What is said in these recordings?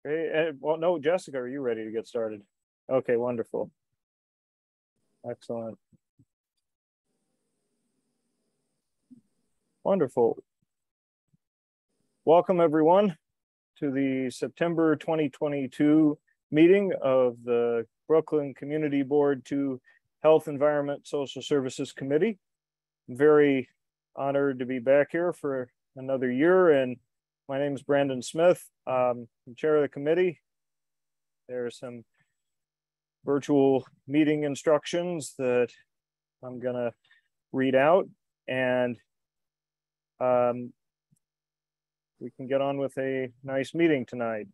Okay, well, no, Jessica, are you ready to get started? Okay, wonderful. Excellent. Wonderful. Welcome everyone to the September 2022 meeting of the Brooklyn Community Board to Health, Environment, Social Services Committee. I'm very honored to be back here for another year, and my name is Brandon Smith. I'm chair of the committee. There are some virtual meeting instructions that I'm gonna read out, and we can get on with a nice meeting tonight.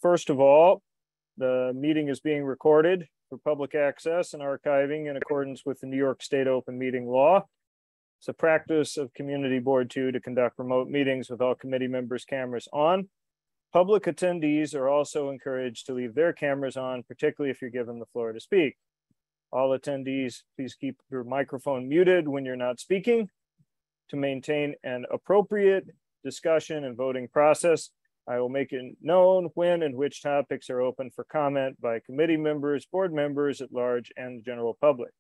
First of all, the meeting is being recorded for public access and archiving in accordance with the New York State Open Meeting Law. It's a practice of Community Board 2 to conduct remote meetings with all committee members' cameras on. Public attendees are also encouraged to leave their cameras on, particularly if you're given the floor to speak. All attendees, please keep your microphone muted when you're not speaking. To maintain an appropriate discussion and voting process, I will make it known when and which topics are open for comment by committee members, board members at large, and the general public.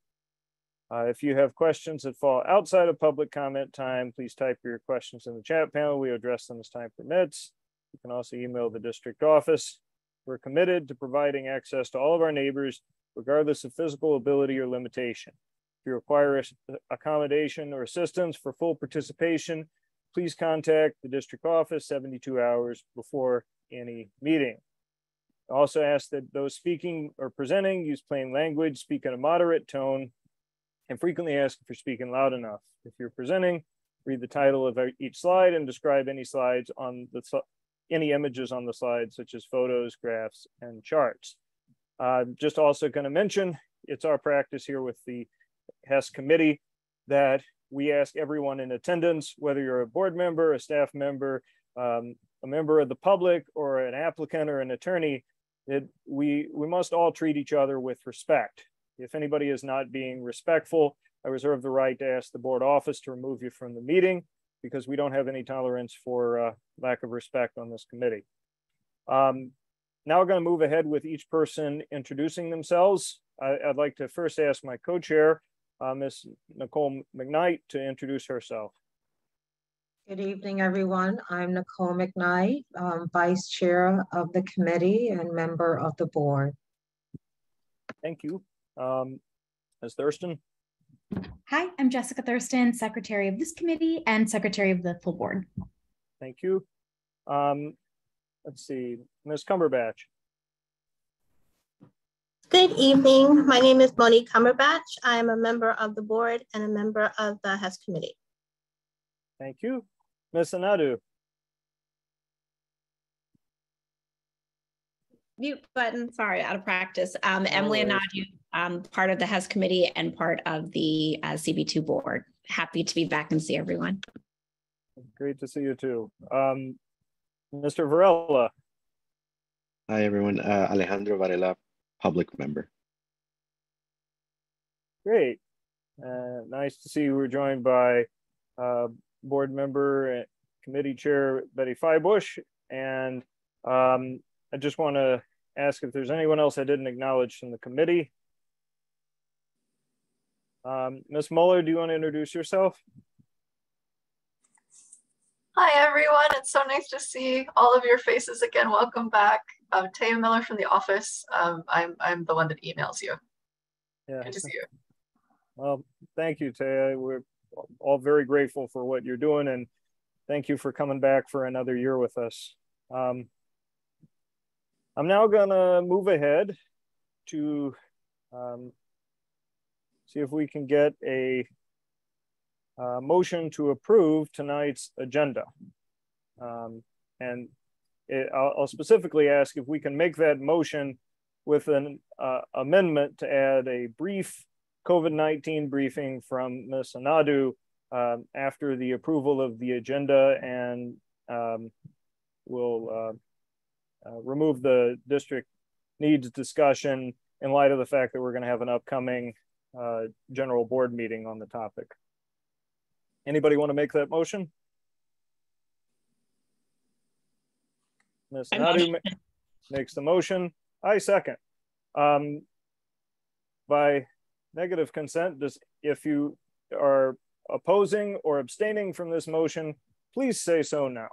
If you have questions that fall outside of public comment time, please type your questions in the chat panel. We address them as time permits. You can also email the district office. We're committed to providing access to all of our neighbors, regardless of physical ability or limitation. If you require accommodation or assistance for full participation, please contact the district office 72 hours before any meeting. I also ask that those speaking or presenting use plain language, speak in a moderate tone, and frequently ask if you're speaking loud enough. If you're presenting, read the title of each slide and describe any slides on any images on the slide, such as photos, graphs, and charts. Just also going to mention, it's our practice here with the HESS committee that we ask everyone in attendance, whether you're a board member, a staff member, a member of the public, or an applicant or an attorney, that we must all treat each other with respect. If anybody is not being respectful, I reserve the right to ask the board office to remove you from the meeting, because we don't have any tolerance for lack of respect on this committee. Now we're going to move ahead with each person introducing themselves. I'd like to first ask my co-chair, Ms. Nicole McKnight, to introduce herself. Good evening, everyone. I'm Nicole McKnight, Vice Chair of the committee and member of the board. Thank you. Ms. Thurston. Hi, I'm Jessica Thurston, Secretary of this committee and Secretary of the full board. Thank you. Let's see, Ms. Cumberbatch. Good evening. My name is Monique Cumberbatch. I am a member of the board and a member of the HESS committee. Thank you. Ms. Anadu. Mute button, sorry, out of practice. Emily Anadu, part of the HESS committee and part of the CB2 board. Happy to be back and see everyone. Great to see you too. Mr. Varela. Hi, everyone. Alejandro Varela, public member. Great. Nice to see you. We're joined by board member and committee chair Betty Flatbush. And I just want to ask if there's anyone else I didn't acknowledge from the committee. Ms. Muller, do you want to introduce yourself? Hi, everyone. It's so nice to see all of your faces again. Welcome back. Taya Miller from the office. I'm the one that emails you. Yeah. Good to see you. Well, thank you, Taya. We're all very grateful for what you're doing, and thank you for coming back for another year with us. I'm now gonna move ahead to see if we can get a motion to approve tonight's agenda. I'll specifically ask if we can make that motion with an amendment to add a brief COVID-19 briefing from Ms. Anadu after the approval of the agenda, and we'll remove the district needs discussion in light of the fact that we're going to have an upcoming general board meeting on the topic. Anybody want to make that motion? Ms. Nadu makes the motion. I second. By negative consent, if you are opposing or abstaining from this motion, please say so now.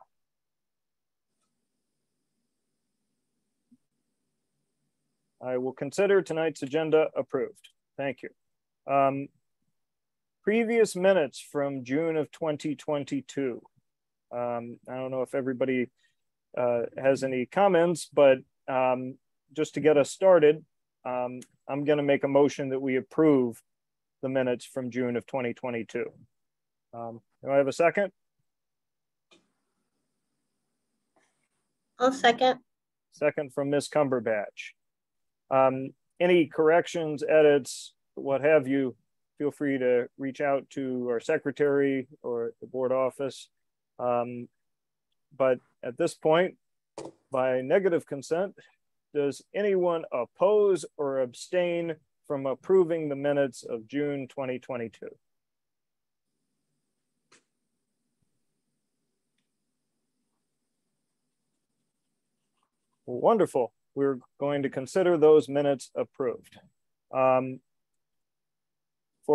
I will consider tonight's agenda approved. Thank you. Previous minutes from June of 2022. I don't know if everybody has any comments, but just to get us started, I'm going to make a motion that we approve the minutes from June of 2022. Do I have a second? I'll second. Second from Ms. Cumberbatch. Any corrections, edits, what have you, feel free to reach out to our secretary or the board office. But at this point, by negative consent, does anyone oppose or abstain from approving the minutes of June 2022? Wonderful. We're going to consider those minutes approved. Before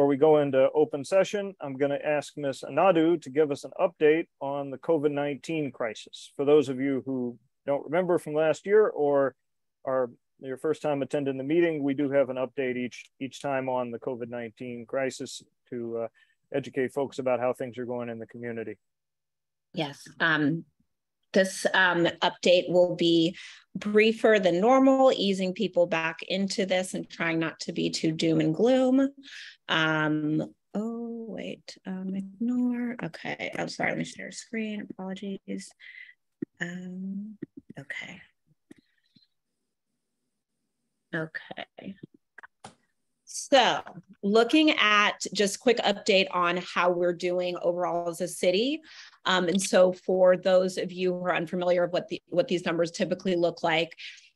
we go into open session, I'm going to ask Ms. Anadu to give us an update on the COVID-19 crisis. For those of you who don't remember from last year or are your first time attending the meeting, we do have an update each time on the COVID-19 crisis to educate folks about how things are going in the community. Yes. This update will be briefer than normal, easing people back into this and trying not to be too doom and gloom. Oh, wait, ignore. Okay, I'm sorry, let me share screen. Apologies. Okay. Okay. So looking at just quick update on how we're doing overall as a city. And so for those of you who are unfamiliar with what these numbers typically look like,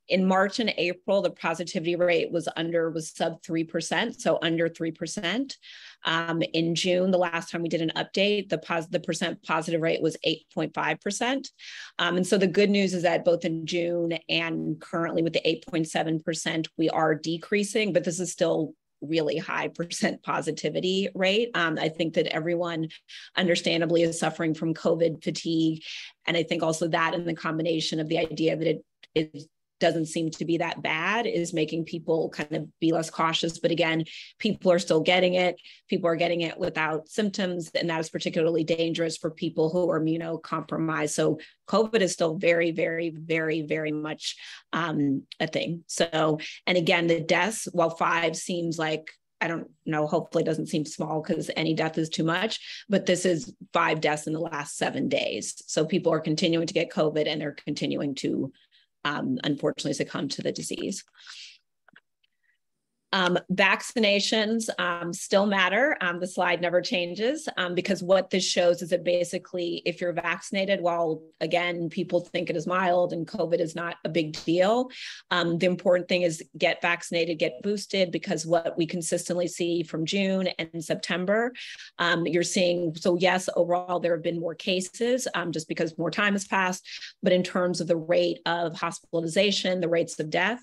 in March and April, the positivity rate was sub 3%, so under 3%. In June, the last time we did an update, the percent positive rate was 8.5%. And so the good news is that both in June and currently with the 8.7%, we are decreasing, but this is still really high percent positivity rate. I think that everyone understandably is suffering from COVID fatigue. And I think also that in the combination of the idea that it doesn't seem to be that bad is making people kind of be less cautious. But again, people are still getting it. People are getting it without symptoms. And that is particularly dangerous for people who are immunocompromised. So COVID is still very, very, very, very much a thing. So, and again, the deaths, while 5 seems like, I don't know, hopefully it doesn't seem small because any death is too much, but this is 5 deaths in the last 7 days. So people are continuing to get COVID and they're continuing to unfortunately succumb to the disease. Vaccinations still matter. The slide never changes because what this shows is that basically if you're vaccinated, while again, people think it is mild and COVID is not a big deal, the important thing is get vaccinated, get boosted, because what we consistently see from June and September, you're seeing, so yes, overall there have been more cases just because more time has passed, but in terms of the rate of hospitalization, the rates of death,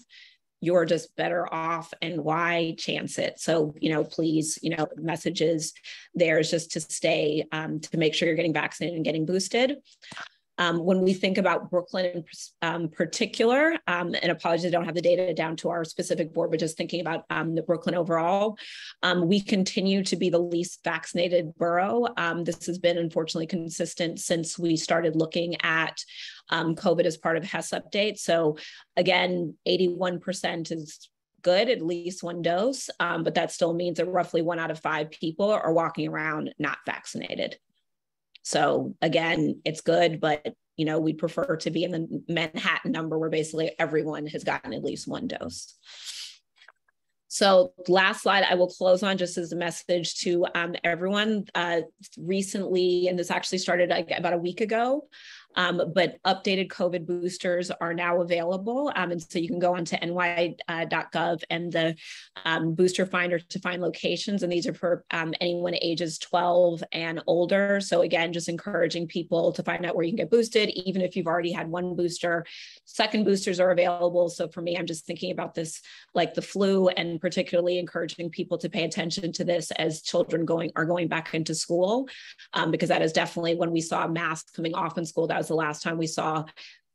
you're just better off, and why chance it? So, please, messages there is just to stay, to make sure you're getting vaccinated and getting boosted. When we think about Brooklyn in particular, and apologies, I don't have the data down to our specific board, but just thinking about the Brooklyn overall, we continue to be the least vaccinated borough. This has been unfortunately consistent since we started looking at COVID as part of HESS update. So again, 81% is good, at least 1 dose, but that still means that roughly 1 out of 5 people are walking around not vaccinated. So again, it's good, but we prefer to be in the Manhattan number where basically everyone has gotten at least 1 dose. So last slide I will close on just as a message to everyone. Recently, and this actually started about a week ago, but updated COVID boosters are now available. And so you can go onto ny.gov and the booster finder to find locations. And these are for anyone ages 12 and older. So again, just encouraging people to find out where you can get boosted, even if you've already had one booster. Second boosters are available. So for me, I'm just thinking about this like the flu, and particularly encouraging people to pay attention to this as children are going back into school, because that is definitely when we saw masks coming off in school. That was the last time we saw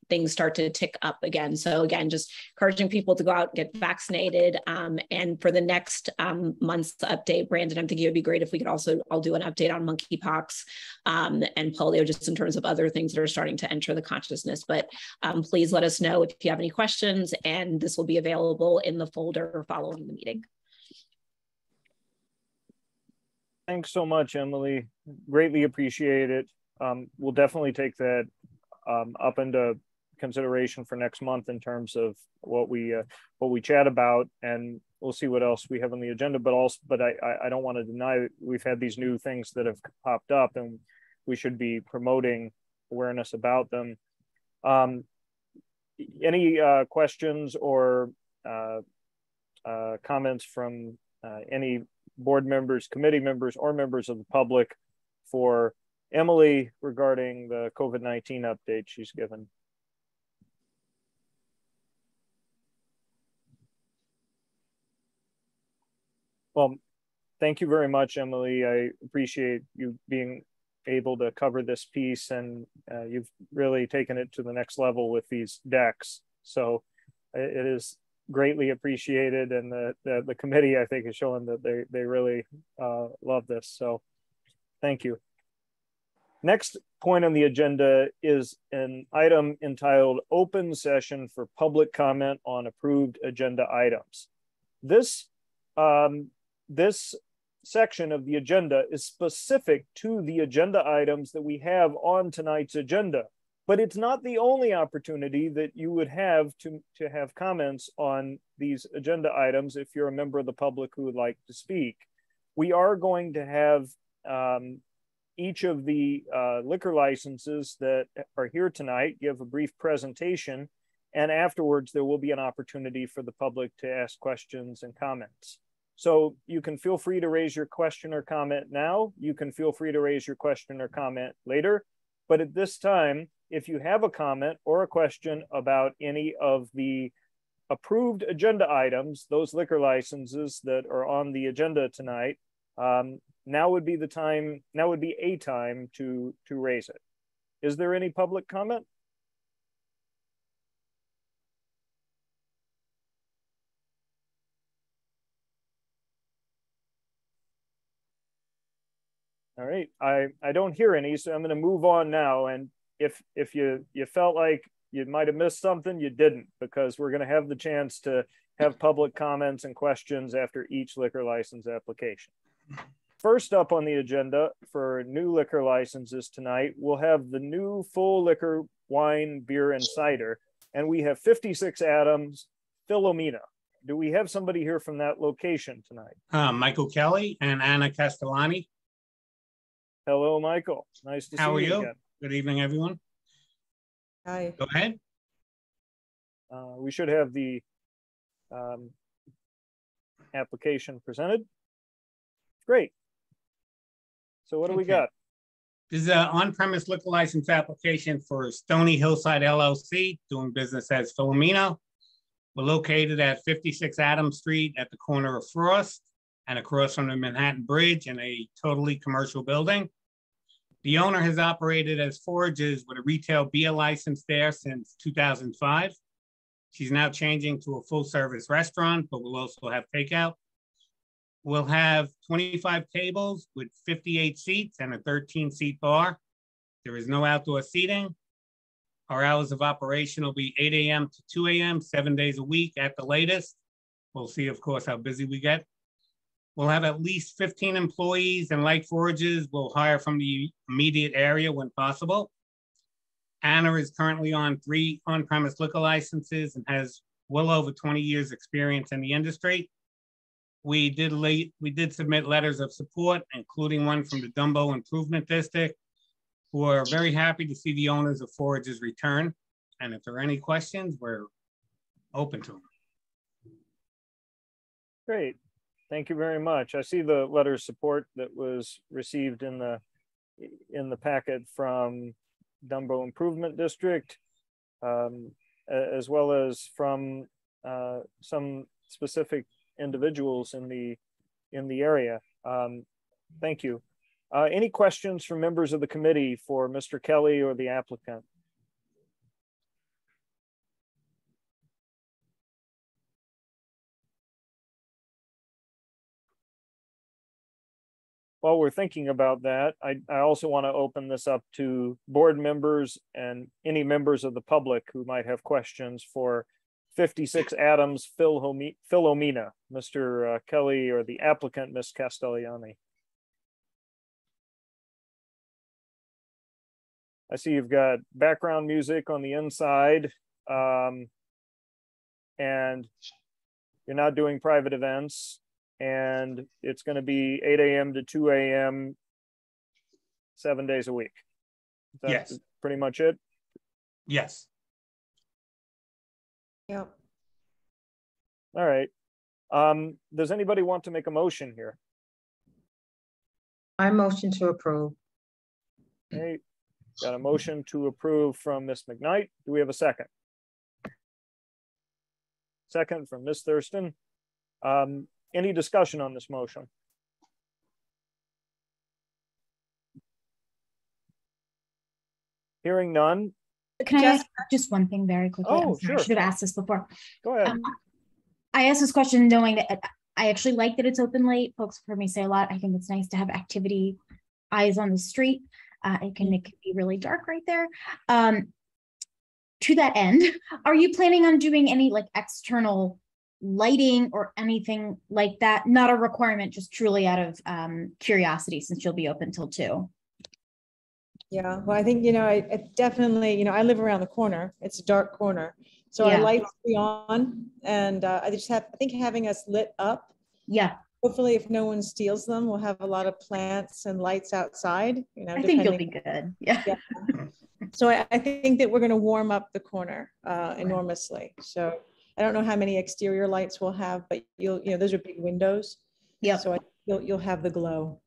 things start to tick up again. So again, just encouraging people to go out and get vaccinated. And for the next month's update, Brandon, I'm thinking it would be great if we could I'll do an update on monkeypox and polio, just in terms of other things that are starting to enter the consciousness. But please let us know if you have any questions, and this will be available in the folder following the meeting. Thanks so much, Emily. Greatly appreciate it. We'll definitely take that up into consideration for next month in terms of what we chat about, and we'll see what else we have on the agenda. But I don't want to deny we've had these new things that have popped up, and we should be promoting awareness about them. Any questions or comments from any board members, committee members, or members of the public for Emily regarding the COVID-19 update she's given? Well, thank you very much, Emily. I appreciate you being able to cover this piece, and you've really taken it to the next level with these decks. So it is greatly appreciated, and the committee, I think, is showing that they really love this. So thank you. Next point on the agenda is an item entitled Open Session for Public Comment on Approved Agenda Items. This section of the agenda is specific to the agenda items that we have on tonight's agenda, but it's not the only opportunity that you would have to have comments on these agenda items if you're a member of the public who would like to speak. We are going to have each of the liquor licenses that are here tonight give a brief presentation, and afterwards there will be an opportunity for the public to ask questions and comments. So you can feel free to raise your question or comment now. You can feel free to raise your question or comment later. But at this time, if you have a comment or a question about any of the approved agenda items, those liquor licenses that are on the agenda tonight, now would be a time to raise it. Is there any public comment? All right, I don't hear any, so I'm going to move on now. And if you felt like you might have missed something, you didn't, because we're going to have the chance to have public comments and questions after each liquor license application. First up on the agenda for new liquor licenses tonight, we'll have the new full liquor wine, beer, and cider. And we have 56 Adams, Filomena. Do we have somebody here from that location tonight? Michael Kelly and Anna Castellani. Hello, Michael. Nice to see you. How are you? Again. Good evening, everyone. Hi. Go ahead. We should have the application presented. Great. So what do we got? This is an on-premise liquor license application for Stony Hillside LLC, doing business as Filomena. We're located at 56 Adams Street at the corner of Frost and across from the Manhattan Bridge in a totally commercial building. The owner has operated as Forages with a retail beer license there since 2005. She's now changing to a full-service restaurant, but we'll also have takeout. We'll have 25 tables with 58 seats and a 13-seat bar. There is no outdoor seating. Our hours of operation will be 8 a.m. to 2 a.m., 7 days a week at the latest. We'll see, of course, how busy we get. We'll have at least 15 employees, and like Forages, we'll hire from the immediate area when possible. Anna is currently on 3 on-premise liquor licenses and has well over 20 years experience in the industry. We did submit letters of support, including one from the Dumbo Improvement District, who are very happy to see the owners of Forage's return. And if there are any questions, we're open to them. Great. Thank you very much. I see the letter of support that was received in the packet from Dumbo Improvement District, as well as from some specific individuals in the area. Thank you. Any questions from members of the committee for Mr. Kelly or the applicant? While we're thinking about that, I also want to open this up to board members and any members of the public who might have questions for 56 Adams Filomena, Mr. Kelly or the applicant, Ms. Castellani. I see you've got background music on the inside, and you're not doing private events. And it's going to be 8 a.m. to 2 a.m. 7 days a week. That's yes. Pretty much it? Yes. Yep. All right. Does anybody want to make a motion here? I motion to approve. Okay. Got a motion to approve from Ms. McKnight. Do we have a second? Second from Ms. Thurston. Any discussion on this motion? Hearing none. Can I ask just one thing very quickly? Oh, sure. I should have asked this before. Go ahead. I asked this question knowing that I actually like that it's open late. Folks have heard me say a lot. I think it's nice to have activity, eyes on the street. It can be really dark right there. To that end, are you planning on doing any like external lighting or anything like that? Not a requirement, just truly out of curiosity, since you'll be open till 2. Yeah, well, I think, I definitely, I live around the corner. It's a dark corner. So Yeah. our lights will be on, and I think having us lit up. Yeah. Hopefully, if no one steals them, we'll have a lot of plants and lights outside. I think you'll be good. Yeah. So I think that we're going to warm up the corner enormously. So I don't know how many exterior lights we'll have, but those are big windows. Yeah. So you'll have the glow.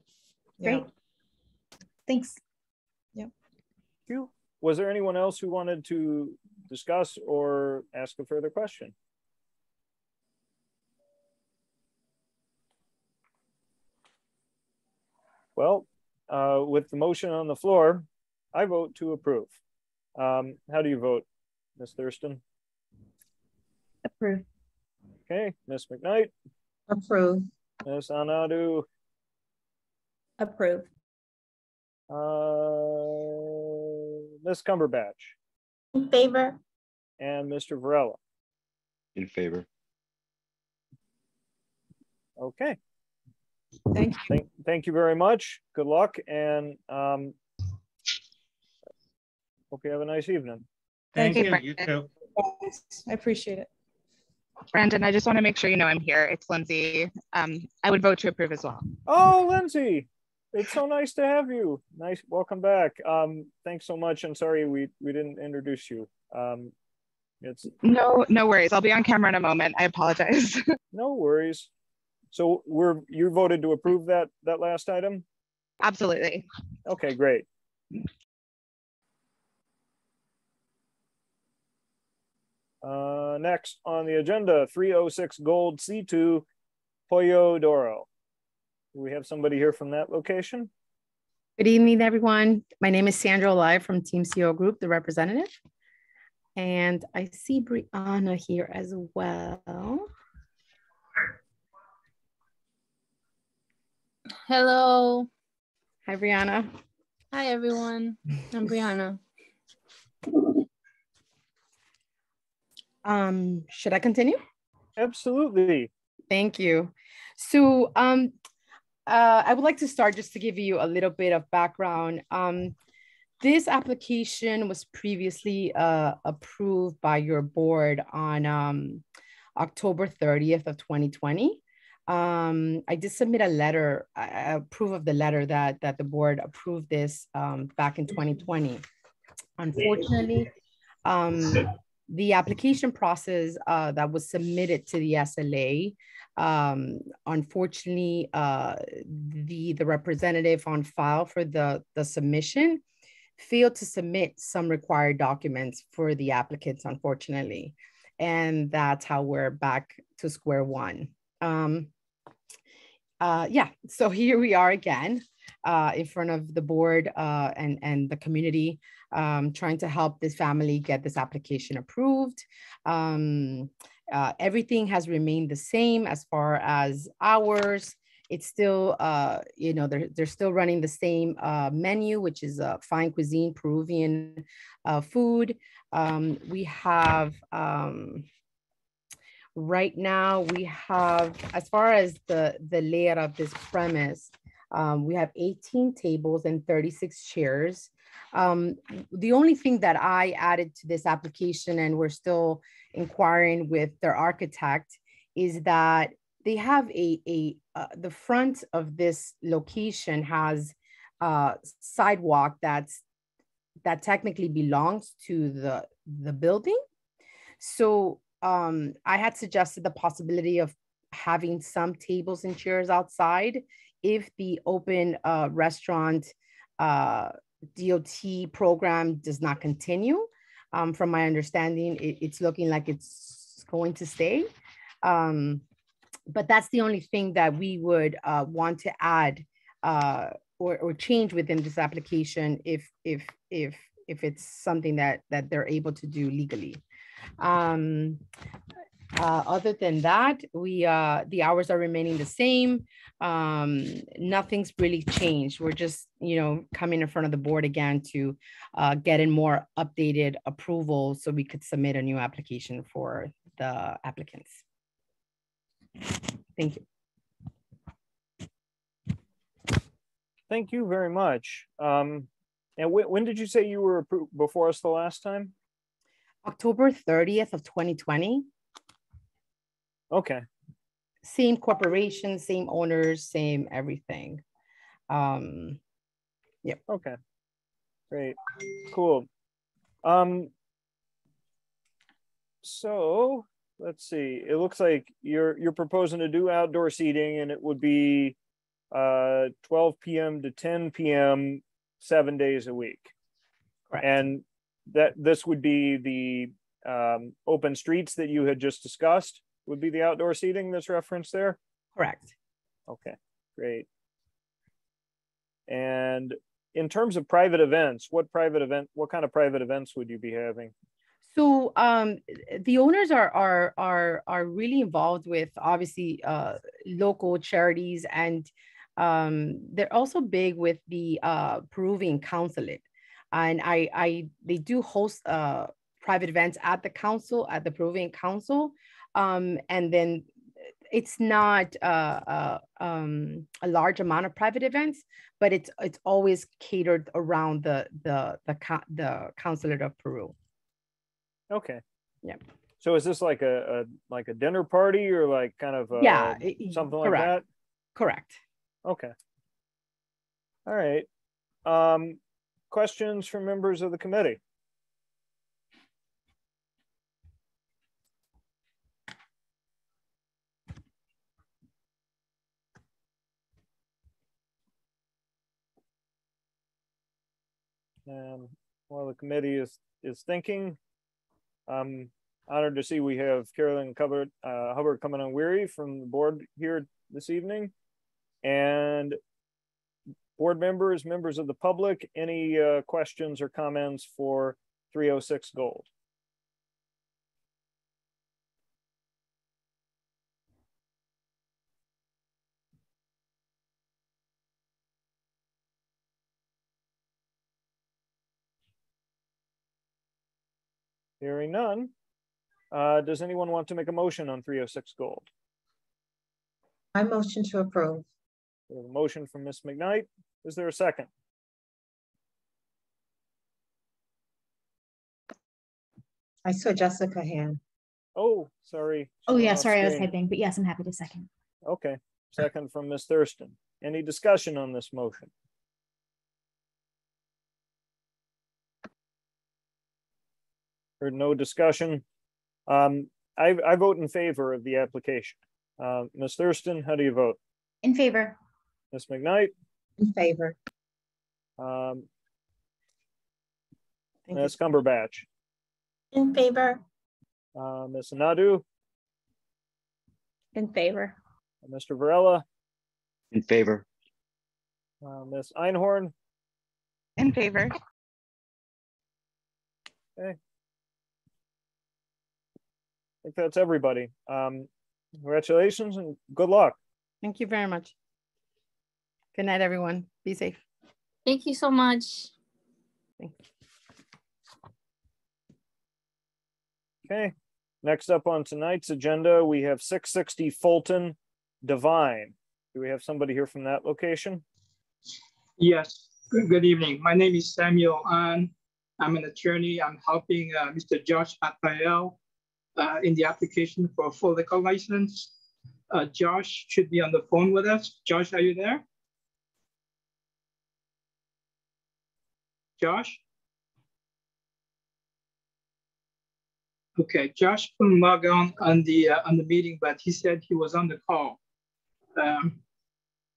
Great. Thanks. Yeah. Was there anyone else who wanted to discuss or ask a further question? Well, with the motion on the floor, I vote to approve. How do you vote, Ms. Thurston? Approve. Okay, Ms. McKnight? Approve. Ms. Anadu? Approve. Ms. Cumberbatch? In favor. And Mr. Varela? In favor. Okay. Thank you. Thank you very much. Good luck, and hope you have a nice evening. Thank Thank you. you. You too. I appreciate it. Brandon, I just want to make sure you know I'm here. It's Lindsay. I would vote to approve as well. Oh, Lindsay, it's so nice to have you. Nice, welcome back. Thanks so much. I'm sorry we didn't introduce you. It's No worries. I'll be on camera in a moment. I apologize. no worries. So you voted to approve that last item? Absolutely. Okay, great. Next on the agenda, 306 Gold C2 Pollo Doro. Do we have somebody here from that location? Good evening, everyone. My name is Sandra Live from Team CO Group, the representative. And I see Brianna here as well. Hello. Hi, Brianna. Hi, everyone. I'm Brianna. Should I continue? Absolutely. Thank you. So I would like to start just to give you a little bit of background. This application was previously approved by your board on October 30th of 2020. I did submit a letter, proof of the letter that the board approved this back in 2020. Unfortunately, the application process that was submitted to the SLA, unfortunately, the representative on file for the submission failed to submit some required documents for the applicants, unfortunately. And that's how we're back to square one. Yeah, so here we are again in front of the board and the community, trying to help this family get this application approved. Everything has remained the same as far as hours. It's still, you know, they're still running the same menu, which is fine cuisine, Peruvian food. We have, right now, we have, as far as the layout of this premise, we have 18 tables and 36 chairs. The only thing that I added to this application, and we're still inquiring with their architect, is that they have the front of this location has a sidewalk that technically belongs to the building. So I had suggested the possibility of having some tables and chairs outside if the open restaurant DOT program does not continue. From my understanding, it's looking like it's going to stay. But that's the only thing that we would want to add or change within this application if it's something that they're able to do legally. Other than that, the hours are remaining the same. Nothing's really changed. We're just, you know, coming in front of the board again to get in more updated approval so we could submit a new application for the applicants. Thank you. Thank you very much. And when did you say you were approved before us the last time? October 30th of 2020. Okay. Same corporation, same owners, same everything. Yep. Okay. Great. Cool. So let's see. It looks like you're proposing to do outdoor seating, and it would be 12 p.m. to 10 p.m. 7 days a week. Correct. And that this would be the open streets that you had just discussed would be the outdoor seating that's referenced there? Correct. Okay, great. And in terms of private events, what kind of private events would you be having? So the owners are really involved with, obviously, local charities, and they're also big with the Peruvian consulate. And they do host private events at the council, at the Peruvian council. And then it's not a large amount of private events, but it's always catered around the consulate of Peru. Okay. Yeah. So is this like a dinner party, or like kind of something like that? Correct. Okay. All right. Questions from members of the committee? While the committee is thinking, I'm honored to see we have Carolyn Hubbard coming on weary from the board here this evening. And board members of the public, any questions or comments for 306 Gold? Hearing none, does anyone want to make a motion on 306 Gold? I motion to approve. We have a motion from Ms. McKnight. Is there a second? I saw Jessica hand. Oh, sorry. Oh yeah, sorry, I was typing, but yes, I'm happy to second. Okay, second from Ms. Thurston. Any discussion on this motion? Heard no discussion. I vote in favor of the application. Ms. Thurston, how do you vote? In favor. Ms. McKnight? In favor. Ms. Cumberbatch? In favor. Ms. Nadu? In favor. Mr. Varela? In favor. Ms. Einhorn? In favor. Okay. I think that's everybody. Congratulations and good luck. Thank you very much. Good night, everyone. Be safe. Thank you so much. Okay. Next up on tonight's agenda, we have 660 Fulton Divine. Do we have somebody here from that location? Yes. Good evening. My name is Samuel An. I'm an attorney. I'm helping Mr. Josh Atael in the application for a full liquor license. Josh should be on the phone with us. Josh, are you there? Josh? Okay, Josh couldn't log on the meeting, but he said he was on the call.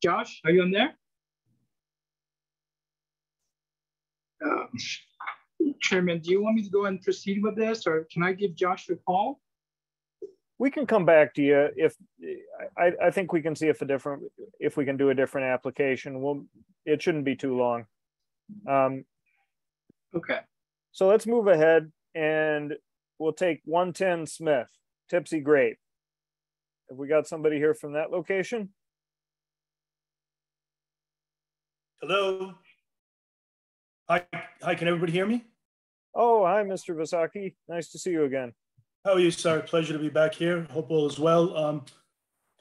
Josh, are you on there? Chairman, do you want me to go and proceed with this, or can I give Josh a call? We can come back to you if I think we can see if we can do a different application. It shouldn't be too long. Okay. So let's move ahead and we'll take 110 Smith, Tipsy Grape. Have we got somebody here from that location? Hello. Hi, can everybody hear me? Oh, hi, Mr. Usagi. Nice to see you again. How are you, sir? Pleasure to be back here. Hope all is well.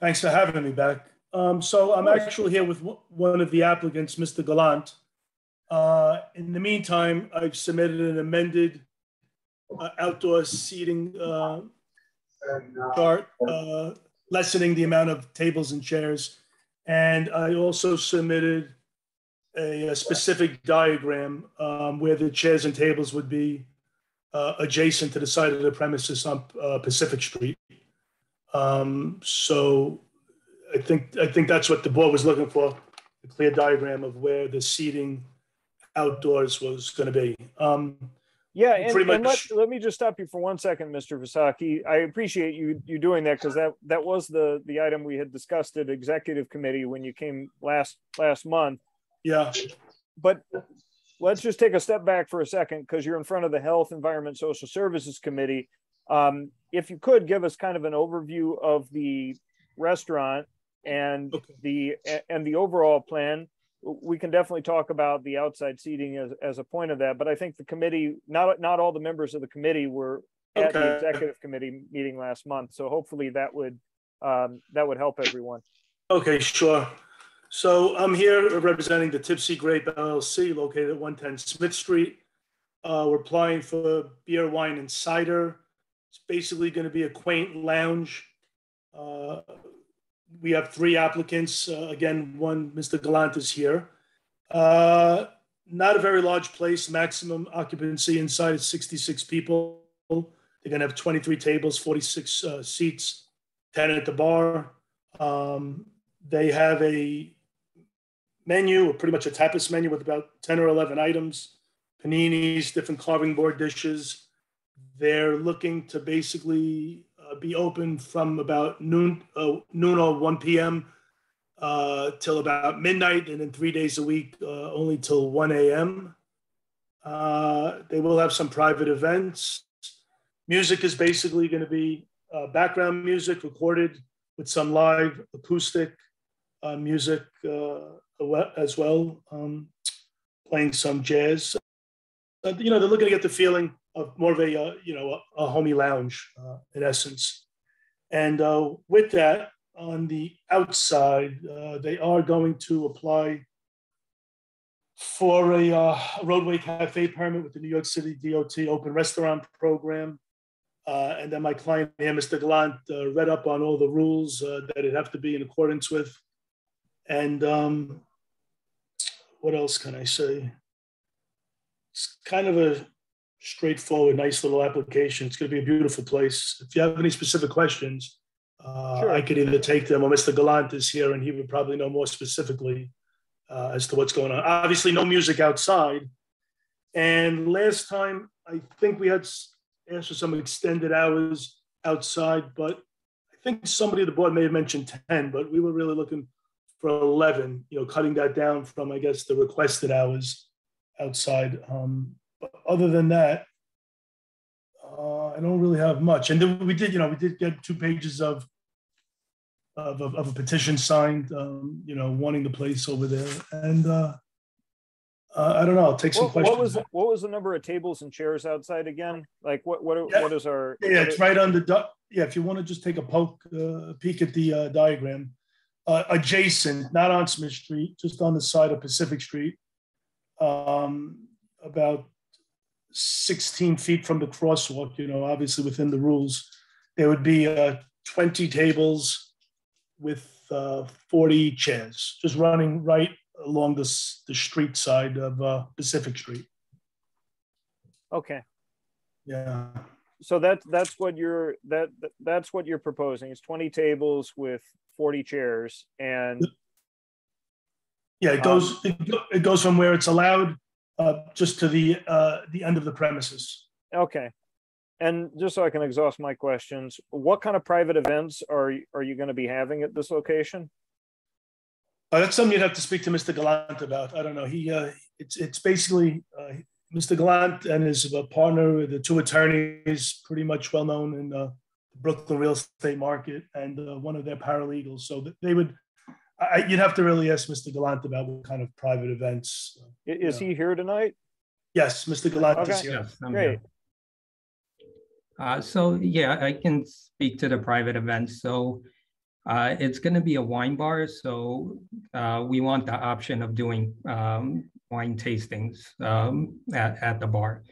Thanks for having me back. So I'm actually here with one of the applicants, Mr. Gallant. In the meantime, I've submitted an amended outdoor seating chart, lessening the amount of tables and chairs. And I also submitted a specific diagram where the chairs and tables would be adjacent to the side of the premises on Pacific Street. So I think that's what the board was looking for, a clear diagram of where the seating outdoors was going to be. Yeah, and let me just stop you for 1 second, Mr. Visaki. I appreciate you doing that because that was the item we had discussed at executive committee when you came last month. Yeah. But let's just take a step back for a second because you're in front of the Health, Environment, Social Services Committee. If you could give us kind of an overview of the restaurant and the overall plan. We can definitely talk about the outside seating as a point of that, but I think the committee, not all the members of the committee were at the executive committee meeting last month. So hopefully that would help everyone. Okay, sure. So I'm here representing the Tipsy Grape LLC located at 110 Smith Street. We're applying for beer, wine, and cider. It's basically going to be a quaint lounge. We have 3 applicants. Again, one, Mr. Gallant is here. Not a very large place. Maximum occupancy inside is 66 people. They're going to have 23 tables, 46 seats, 10 at the bar. They have a menu, pretty much a tapas menu with about 10 or 11 items, paninis, different carving board dishes. They're looking to basically be open from about noon or 1 p.m. Till about midnight, and then 3 days a week, only till 1 a.m. They will have some private events. Music is basically going to be background music recorded with some live acoustic music as well, playing some jazz. They're looking to get the feeling of more of a homey lounge in essence. And with that, on the outside, they are going to apply for a roadway cafe permit with the New York City DOT open restaurant program. And then my client here, Mr. Gallant, read up on all the rules that it have to be in accordance with. And what else can I say? It's kind of a straightforward, nice little application. It's going to be a beautiful place. If you have any specific questions, Sure. I could either take them or Mr. Gallant is here and he would probably know more specifically as to what's going on. Obviously, no music outside. And last time, I think we had asked for some extended hours outside, but I think somebody at the board may have mentioned 10, but we were really looking for 11, cutting that down from, I guess, the requested hours outside. But other than that, I don't really have much. And then we did get 2 pages of a petition signed, wanting the place over there. And I don't know. I'll take some questions. What was the number of tables and chairs outside again? Like what is our? Yeah, it's right on the. Yeah, if you want to just take a peek at the diagram, adjacent, not on Smith Street, just on the side of Pacific Street, about 16 feet from the crosswalk. Obviously within the rules, there would be 20 tables with 40 chairs, just running right along the street side of Pacific Street. Okay. Yeah. So that's what you're proposing is 20 tables with 40 chairs, and yeah, it goes from where it's allowed just to the end of the premises. Okay. And just so I can exhaust my questions, what kind of private events are you going to be having at this location? That's something you'd have to speak to Mr. Gallant about. I don't know. It's basically Mr. Gallant and his partner, the 2 attorneys, pretty much well known in the Brooklyn real estate market, and one of their paralegals. So they would. You'd have to really ask Mr. Gallant about what kind of private events. Is he here tonight? Yes, Mr. Gallant is here. Yes, I'm Great. Here. So yeah, I can speak to the private events. So it's going to be a wine bar. So we want the option of doing wine tastings at the bar.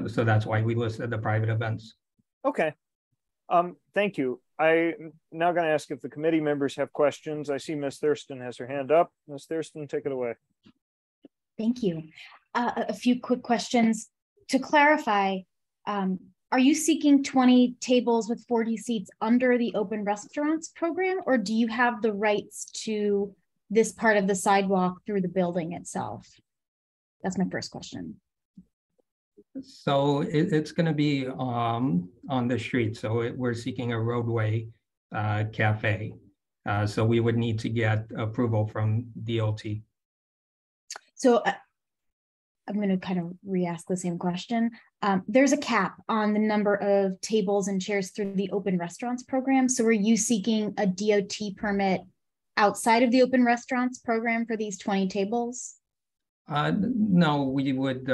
So that's why we listed the private events. Okay. Thank you. I'm now going to ask if the committee members have questions. I see Ms. Thurston has her hand up. Ms. Thurston, take it away. Thank you. A few quick questions. To clarify, are you seeking 20 tables with 40 seats under the open restaurants program, or do you have the rights to this part of the sidewalk through the building itself? That's my first question. So it's going to be on the street. So we're seeking a roadway cafe. So we would need to get approval from DOT. So I'm going to kind of re-ask the same question. There's a cap on the number of tables and chairs through the open restaurants program. So are you seeking a DOT permit outside of the open restaurants program for these 20 tables? No, we would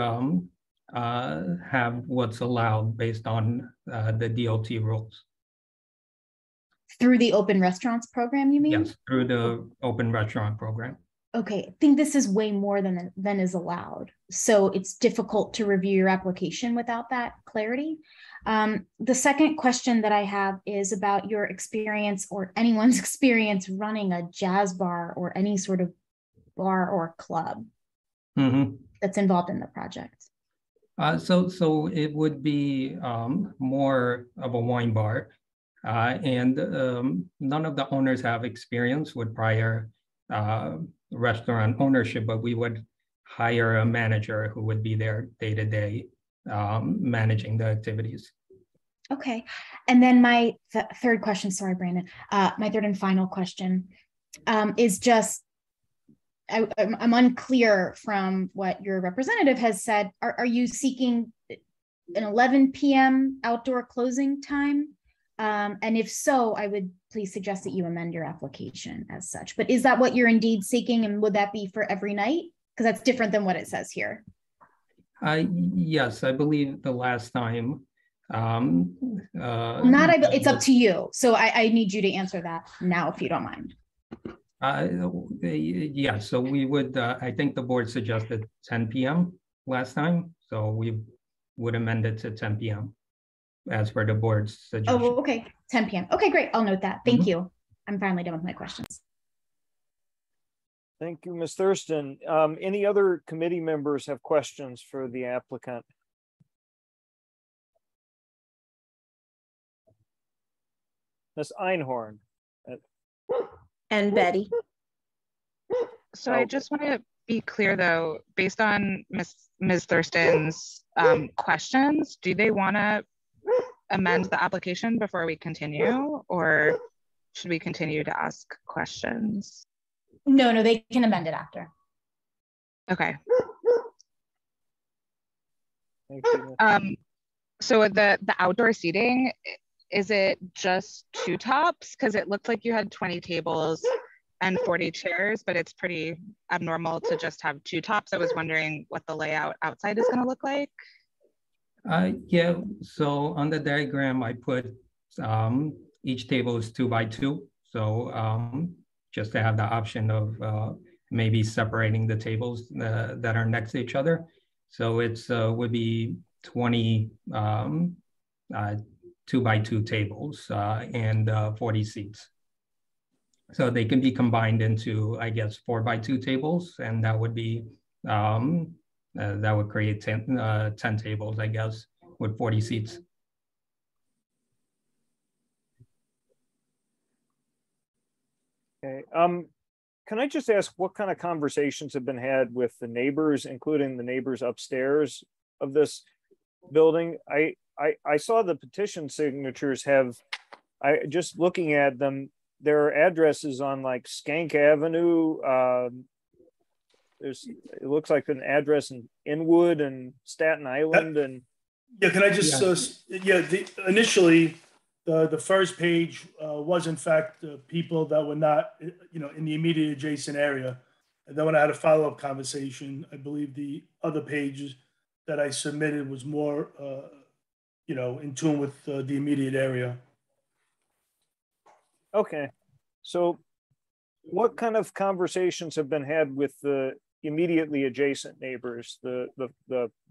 have what's allowed based on the DOT rules. Through the open restaurants program, you mean? Yes, through the open restaurant program. Okay, I think this is way more than is allowed. So it's difficult to review your application without that clarity. The second question that I have is about your experience or anyone's experience running a jazz bar or any sort of bar or club that's involved in the project. So it would be more of a wine bar, and none of the owners have experience with prior restaurant ownership, but we would hire a manager who would be there day to day managing the activities. Okay, and then my third question, sorry, Brandon, my third and final question is just, I'm unclear from what your representative has said. Are you seeking an 11 p.m. outdoor closing time? And if so, I would please suggest that you amend your application as such. But is that what you're indeed seeking? And would that be for every night? Because that's different than what it says here. Yes, I believe the last time. It's up to you. So I need you to answer that now, if you don't mind. Yeah, so we would, I think the board suggested 10 p.m. last time. So we would amend it to 10 p.m. as per the board's suggestion. Oh, okay, 10 p.m. Okay, great. I'll note that. Thank you. I'm finally done with my questions. Thank you, Ms. Thurston. Any other committee members have questions for the applicant? Ms. Einhorn. And Betty. So I just want to be clear though, based on Ms. Thurston's questions, do they want to amend the application before we continue, or should we continue to ask questions? No, they can amend it after. Okay. Thank you. So the outdoor seating, is it just 2 tops? Because it looked like you had 20 tables and 40 chairs, but it's pretty abnormal to just have 2 tops. I was wondering what the layout outside is going to look like. Yeah, so on the diagram, I put each table is 2 by 2. So just to have the option of maybe separating the tables that are next to each other. So it's would be 20 2 by 2 tables and 40 seats. So they can be combined into, I guess, 4 by 2 tables, and that would be that would create 10 tables, I guess, with 40 seats. Okay. Can I just ask what kind of conversations have been had with the neighbors, including the neighbors upstairs of this building? I saw the petition signatures have, just looking at them, there are addresses on like Skank Avenue. It looks like an address in Inwood and Staten Island. And yeah, can I just initially the first page was in fact people that were not in the immediate adjacent area, and then when I had a follow-up conversation, I believe the other pages that I submitted was more in tune with the immediate area. Okay, so what kind of conversations have been had with the immediately adjacent neighbors, the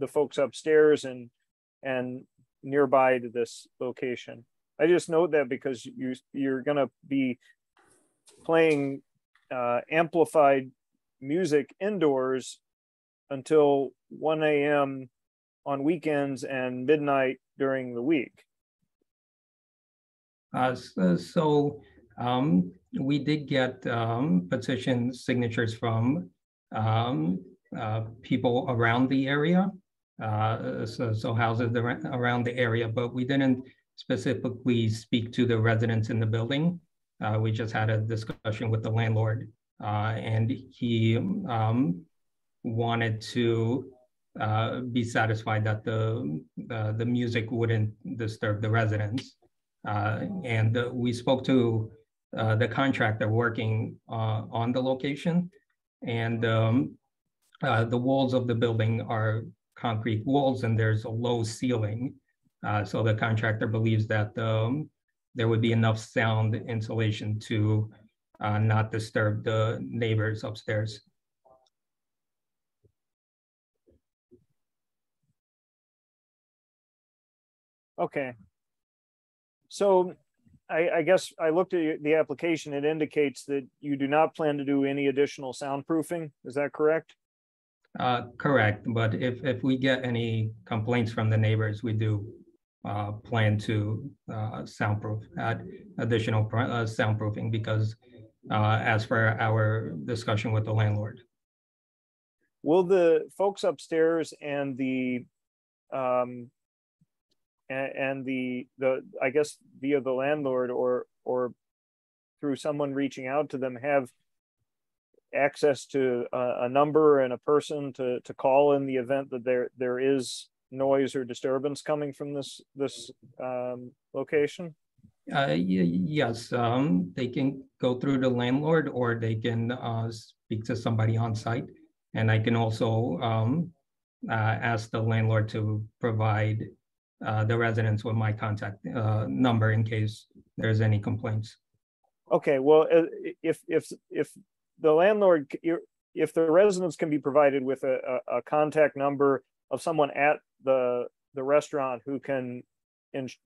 folks upstairs and nearby to this location? I just note that because you're going to be playing amplified music indoors until 1 a.m. on weekends and midnight during the week. We did get petition signatures from people around the area, so houses around the area, but we didn't specifically speak to the residents in the building. We just had a discussion with the landlord, and he wanted to be satisfied that the music wouldn't disturb the residents. And we spoke to the contractor working on the location, and the walls of the building are concrete walls and there's a low ceiling. So the contractor believes that there would be enough sound insulation to not disturb the neighbors upstairs. Okay. So I guess I looked at the application. It indicates that you do not plan to do any additional soundproofing. Is that correct? Correct. But if we get any complaints from the neighbors, we do plan to soundproof, add additional soundproofing because as for our discussion with the landlord. Will the folks upstairs and the I guess via the landlord or through someone reaching out to them have access to a number and a person to call in the event that there is noise or disturbance coming from this location? Yes, they can go through the landlord or they can speak to somebody on site, and I can also ask the landlord to provide the residents with my contact number in case there's any complaints. Okay, well, if the landlord, if the residents can be provided with a contact number of someone at the restaurant who can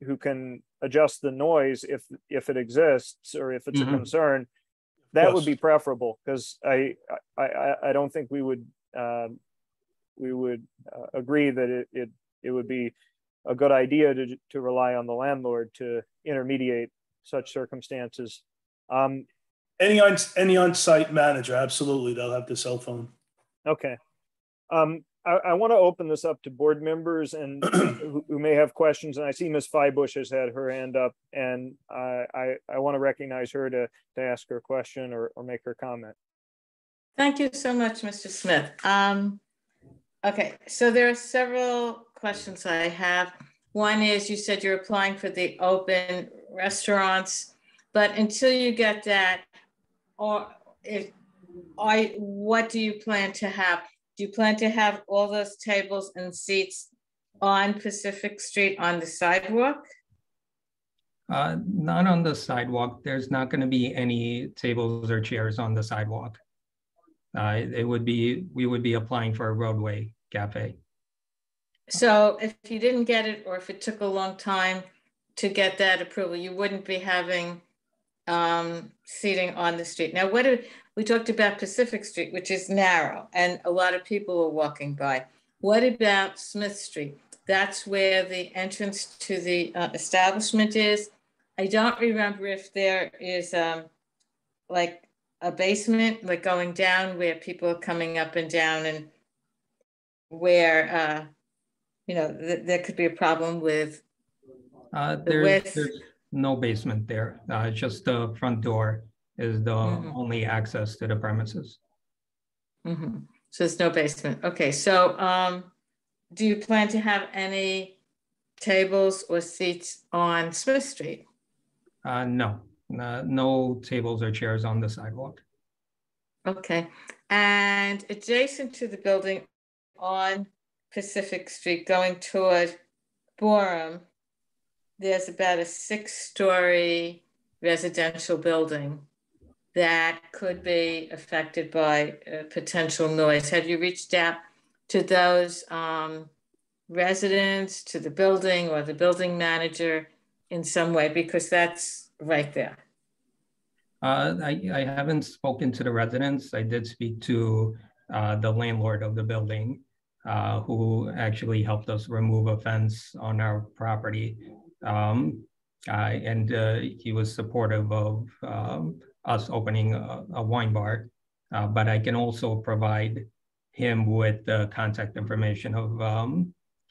who can adjust the noise if it exists or if it's a concern, that would be preferable, because I don't think we would agree that it would be a good idea to rely on the landlord to intermediate such circumstances. Any on-site manager, absolutely, they'll have the cell phone. Okay. I want to open this up to board members and who may have questions. And I see Ms. Flatbush has had her hand up, and I want to recognize her to ask her question or make her comment. Thank you so much, Mr. Smith. Okay, so there are several questions I have. One is, you said you're applying for the open restaurants, but until you get that, what do you plan to have? Do you plan to have all those tables and seats on Pacific Street on the sidewalk? Not on the sidewalk. There's not going to be any tables or chairs on the sidewalk. We would be applying for a roadway cafe. So if you didn't get it, or if it took a long time to get that approval, you wouldn't be having seating on the street. Now, we talked about Pacific Street, which is narrow, and a lot of people are walking by. What about Smith Street? That's where the entrance to the establishment is. I don't remember if there is like a basement, like going down, where people are coming up and down, and where there could be a problem with there's no basement there. Just the front door is the only access to the premises. So there's no basement. Okay, so do you plan to have any tables or seats on Smith Street? No, no tables or chairs on the sidewalk. Okay, and adjacent to the building on Pacific Street going toward Borum, there's about a 6-story residential building that could be affected by potential noise. Have you reached out to those residents, to the building or the building manager in some way? Because that's right there. I haven't spoken to the residents. I did speak to the landlord of the building, who actually helped us remove a fence on our property. And he was supportive of us opening a wine bar, but I can also provide him with the contact information of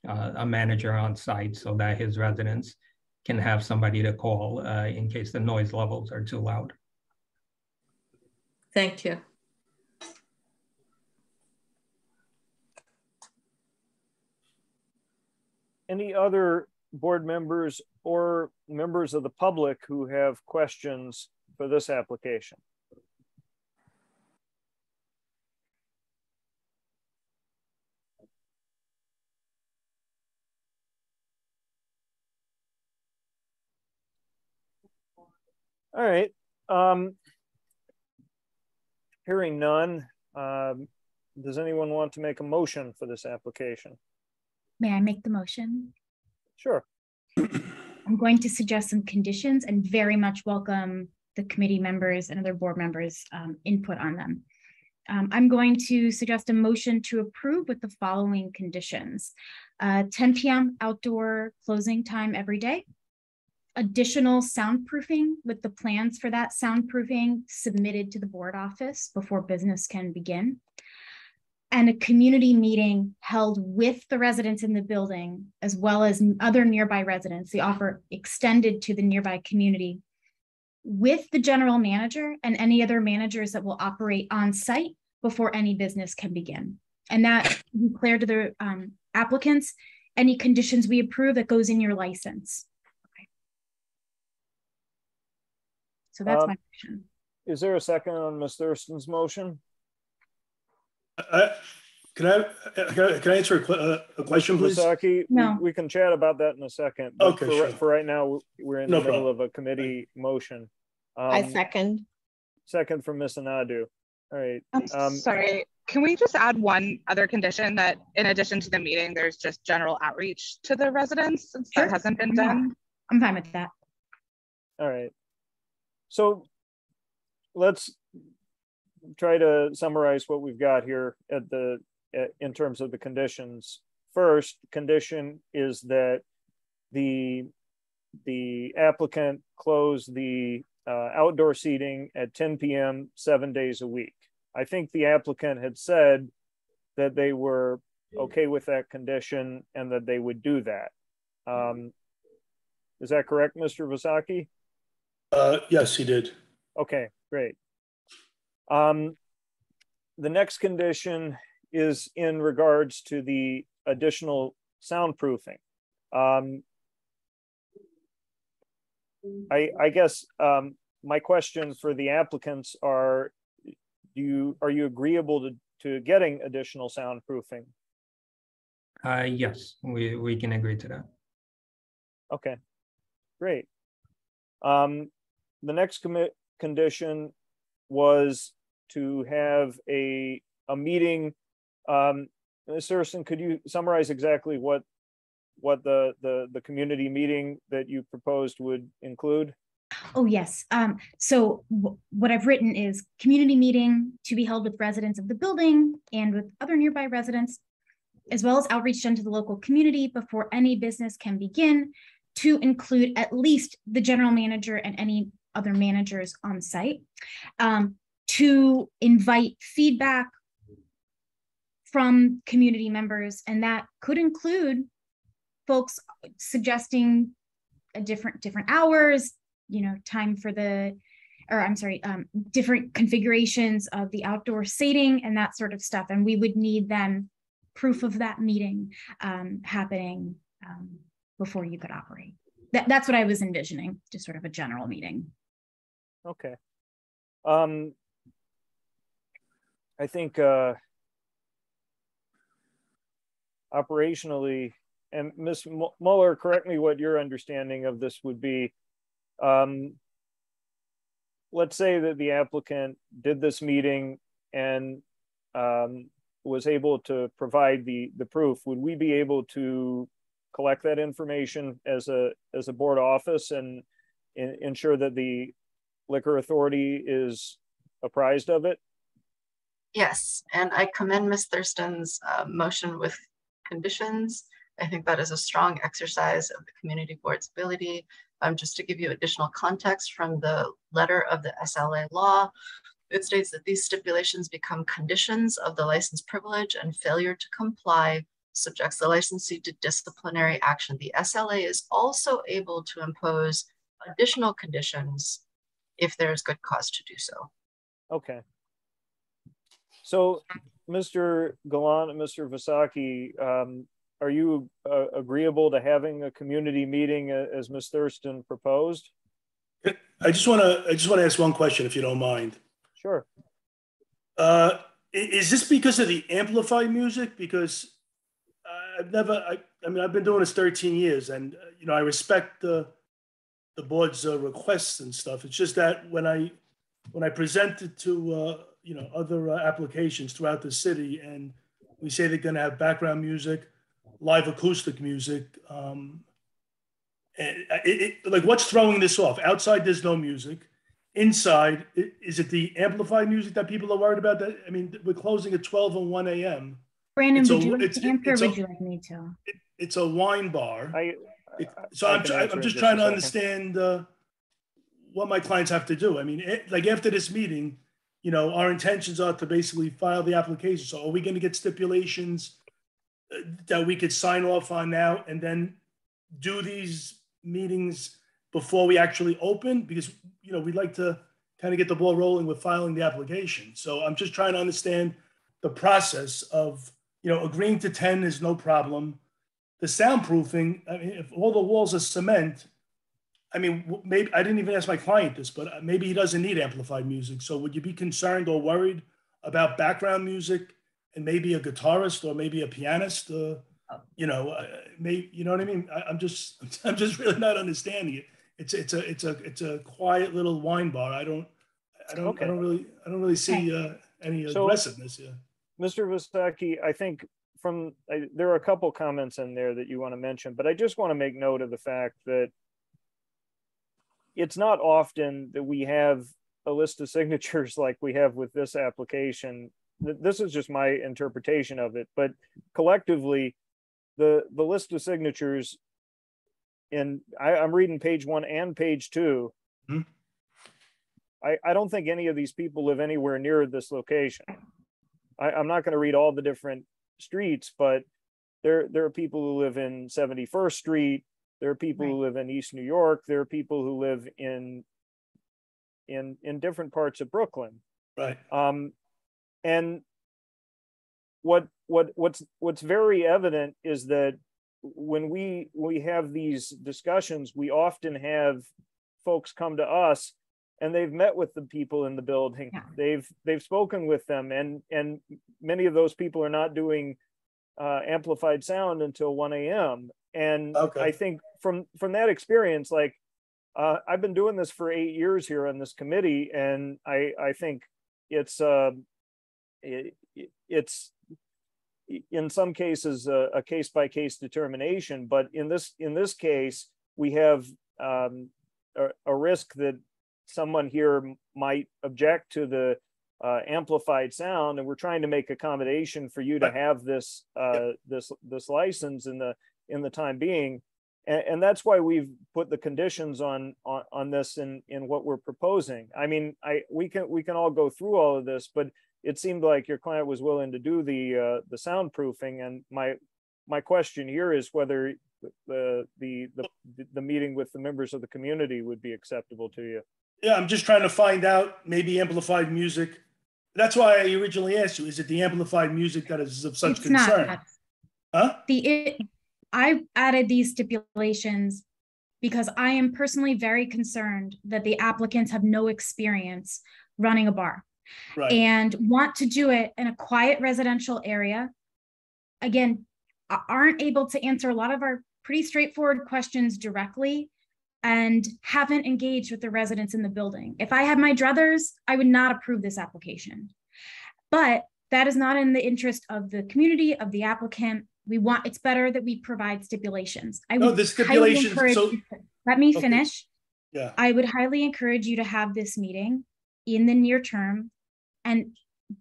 a manager on site, so that his residents can have somebody to call in case the noise levels are too loud. Thank you. Any other board members or members of the public who have questions for this application? All right. Hearing none, does anyone want to make a motion for this application? May I make the motion? Sure. I'm going to suggest some conditions and very much welcome the committee members and other board members' input on them. I'm going to suggest a motion to approve with the following conditions. 10 p.m. outdoor closing time every day. Additional soundproofing with the plans for that soundproofing submitted to the board office before business can begin. And a community meeting held with the residents in the building, as well as other nearby residents, the offer extended to the nearby community, with the general manager and any other managers that will operate on site before any business can begin. And that declare to the applicants any conditions we approve that goes in your license. Okay. So that's my motion. Is there a second on Ms. Thurston's motion? Can I answer a question, please? Usagi, no. We can chat about that in a second. But okay, sure. For right now, we're in the middle of a committee motion. I second. Second from Ms. Anadu. All right. I'm sorry. Can we just add one other condition that in addition to the meeting, there's just general outreach to the residents since Sure. that hasn't been Yeah. done? I'm fine with that. All right. So let's try to summarize what we've got here in terms of the conditions. First condition is that the applicant close the outdoor seating at 10 p.m. 7 days a week. I think the applicant had said that they were okay with that condition and that they would do that. Is that correct, Mr. Usagi? Yes, he did. Okay, great. The next condition is in regards to the additional soundproofing. I guess my question for the applicants are, are you agreeable to getting additional soundproofing? Yes, we can agree to that. Okay, great. The next condition was to have a meeting. Ms. Thurston, could you summarize exactly what the community meeting that you proposed would include? Oh, yes. So what I've written is community meeting to be held with residents of the building and with other nearby residents, as well as outreach done to the local community before any business can begin, to include at least the general manager and any other managers on site, to invite feedback from community members. And that could include folks suggesting different hours, time for different configurations of the outdoor seating and that sort of stuff. And we would need then proof of that meeting happening before you could operate. That's what I was envisioning, just sort of a general meeting. Okay. I think operationally, and Ms. Muller, correct me what your understanding of this would be. Let's say that the applicant did this meeting and was able to provide the proof. Would we be able to collect that information as a board office and ensure that the liquor authority is apprised of it? Yes, and I commend Ms. Thurston's motion with conditions. I think that is a strong exercise of the community board's ability. Just to give you additional context from the letter of the SLA law, it states that these stipulations become conditions of the license privilege, and failure to comply subjects the licensee to disciplinary action. The SLA is also able to impose additional conditions if there is good cause to do so. Okay. So, Mr. Gallant and Mr. Usagi, are you agreeable to having a community meeting as Ms. Thurston proposed? I just want to ask one question, if you don't mind. Sure. Is this because of the amplified music? Because I've been doing this 13 years, and I respect the board's requests and stuff. It's just that when I presented to other applications throughout the city, and we say they're going to have background music, live acoustic music, like what's throwing this off? Outside, there's no music. Inside, is it the amplified music that people are worried about? That we're closing at 12 and 1 a.m. Brandon, would you like to answer, or would you like me to? It's a wine bar. I'm just trying to understand what my clients have to do. Like after this meeting, our intentions are to basically file the application. So are we going to get stipulations that we could sign off on now and then do these meetings before we actually open? Because, we'd like to kind of get the ball rolling with filing the application. So I'm just trying to understand the process of, agreeing to 10 is no problem. The soundproofing, if all the walls are cement, maybe I didn't even ask my client this, but maybe he doesn't need amplified music. So would you be concerned or worried about background music and maybe a guitarist or maybe a pianist? Maybe, you know what I mean? I'm just really not understanding it. It's a quiet little wine bar. I don't really see any aggressiveness here. Mr. Usagi, I think there are a couple comments in there that you want to mention, but I just want to make note of the fact that it's not often that we have a list of signatures like we have with this application. This is just my interpretation of it, but collectively, the list of signatures, and I'm reading page 1 and page 2. Mm-hmm. I don't think any of these people live anywhere near this location. I'm not going to read all the different streets, but there are people who live in 71st Street. There are people who live in East New York. There are people who live in different parts of Brooklyn. Right. And what's very evident is that when we have these discussions, we often have folks come to us and they've met with the people in the building. Yeah. They've spoken with them, and many of those people are not doing amplified sound until 1 a.m. And I think from that experience, like I've been doing this for 8 years here on this committee, and I think it's in some cases a case-by-case determination, but in this case we have a risk that someone here might object to the amplified sound, and we're trying to make accommodation for you to have this this license in the time being, and that's why we've put the conditions on this in what we're proposing. I mean, we can all go through all of this, but it seemed like your client was willing to do the soundproofing, and my question here is whether the meeting with the members of the community would be acceptable to you. Yeah, I'm just trying to find out, maybe amplified music. That's why I originally asked you, is it the amplified music that is of such concern? Huh? I added these stipulations because I am personally very concerned that the applicants have no experience running a bar. Right. And want to do it in a quiet residential area. Again, aren't able to answer a lot of our pretty straightforward questions directly, and haven't engaged with the residents in the building. If I had my druthers, I would not approve this application. But that is not in the interest of the community, of the applicant. It's better that we provide stipulations. The stipulations. Let me finish. Yeah. I would highly encourage you to have this meeting in the near term and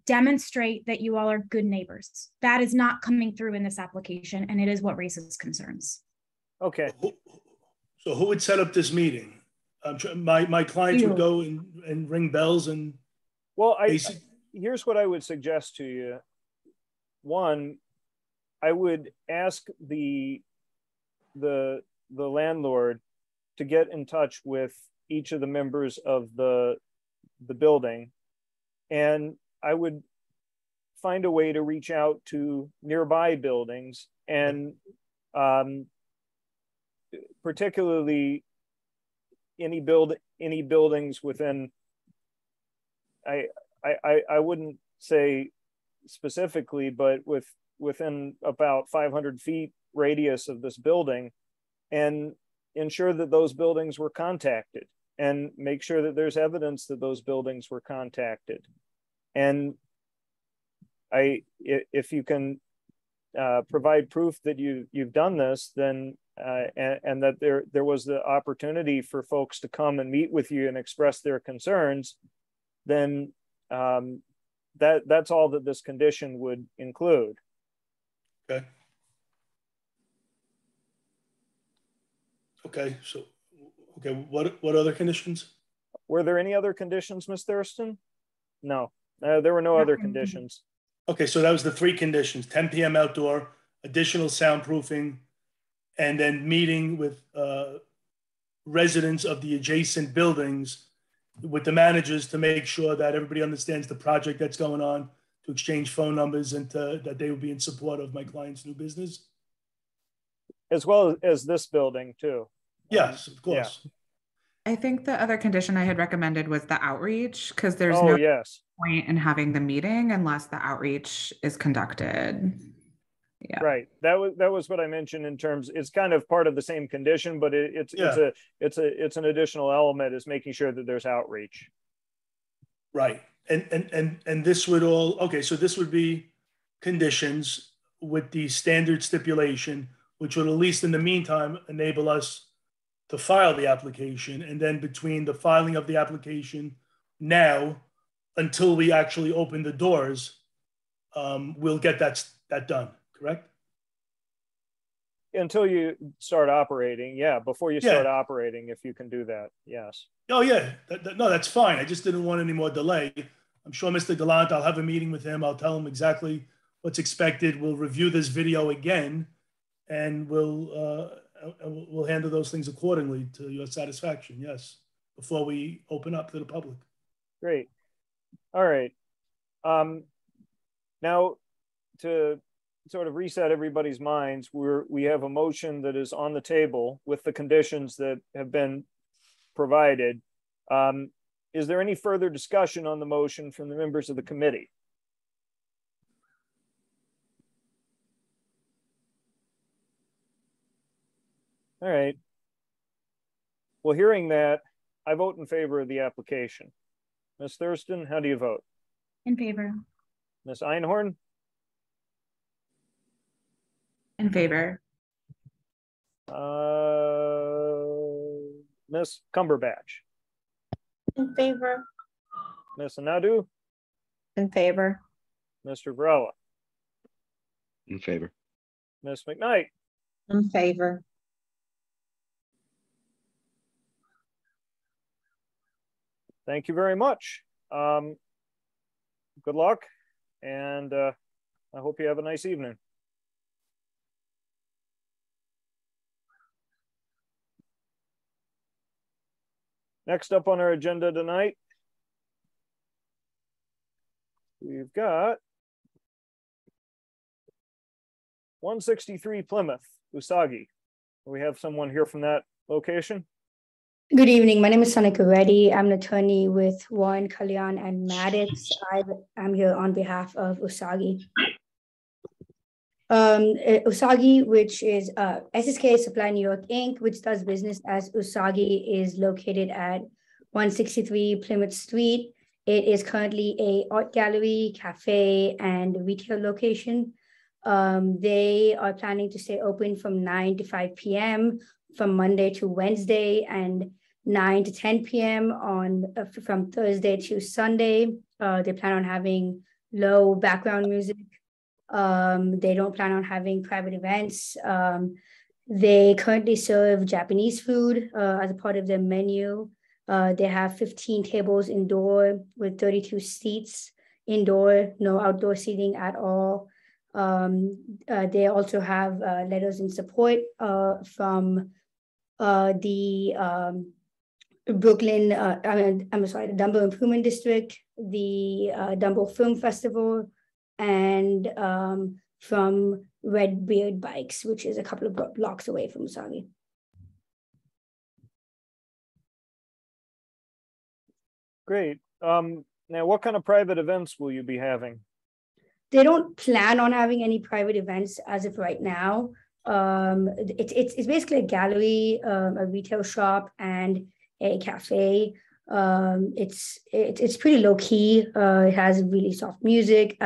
demonstrate that you all are good neighbors. That is not coming through in this application, and it is what raises concerns. Okay. So who would set up this meeting? My clients would go and ring bells and. Well, here's what I would suggest to you. One, I would ask the landlord to get in touch with each of the members of the building, and I would find a way to reach out to nearby buildings, and particularly any buildings within, I wouldn't say specifically, but within about 500 feet radius of this building, and ensure that those buildings were contacted, and make sure that there's evidence that those buildings were contacted. And if you can provide proof that you've done this, then and that there was the opportunity for folks to come and meet with you and express their concerns, then that's all that this condition would include. Okay. Okay. So, okay. What other conditions? Were there any other conditions, Ms. Thurston? No, there were no other conditions. Okay, so that was the 3 conditions: 10 p.m. outdoor, additional soundproofing, and then meeting with residents of the adjacent buildings with the managers to make sure that everybody understands the project that's going on, to exchange phone numbers, and that they will be in support of my client's new business. As well as this building too. Yes, of course. Yeah. I think the other condition I had recommended was the outreach, because there's point in having the meeting unless the outreach is conducted. Yeah. Right. That was what I mentioned in terms. It's kind of part of the same condition, but it's an additional element, is making sure that there's outreach. Right. And this would all, okay, so this would be conditions with the standard stipulation, which would at least in the meantime enable us to file the application. And then between the filing of the application now until we actually open the doors, we'll get that done, correct? Until you start operating, yeah. Before you start Yeah. operating, if you can do that, yes. Oh yeah, no, that's fine. I just didn't want any more delay. I'm sure Mr. Gallant, I'll have a meeting with him. I'll tell him exactly what's expected. We'll review this video again, and we'll handle those things accordingly to your satisfaction. Yes, before we open up to the public. Great. All right. Now, to sort of reset everybody's minds, we have a motion that is on the table with the conditions that have been provided. Is there any further discussion on the motion from the members of the committee? All right. Well, hearing that, I vote in favor of the application. Ms. Thurston, how do you vote? In favor. Ms. Einhorn? In favor. Ms. Cumberbatch? In favor. Ms. Anadu? In favor. Mr. Grella? In favor. Ms. McKnight? In favor. Thank you very much. Good luck, and I hope you have a nice evening. Next up on our agenda tonight, we've got 163 Plymouth, Usagi. We have someone here from that location. Good evening. My name is Sanika Reddy. I'm an attorney with Warren, Kalyan, and Maddox. I'm here on behalf of Usagi. Usagi, which is SSK Supply New York Inc., which does business as Usagi, is located at 163 Plymouth Street. It is currently a art gallery, cafe, and retail location. They are planning to stay open from 9 to 5 p.m. from Monday to Wednesday, and 9 to 10 p.m. from Thursday to Sunday. They plan on having low background music. They don't plan on having private events. They currently serve Japanese food as a part of their menu. They have 15 tables indoor with 32 seats indoor, no outdoor seating at all. They also have letters in support from the Brooklyn, I'm sorry, the Dumbo Improvement District, the Dumbo Film Festival, and from Red Beard Bikes, which is a couple of blocks away from Usagi. Great. Now, what kind of private events will you be having? They don't plan on having any private events as of right now. It's basically a gallery, a retail shop, and a cafe. It's pretty low key. It has really soft music.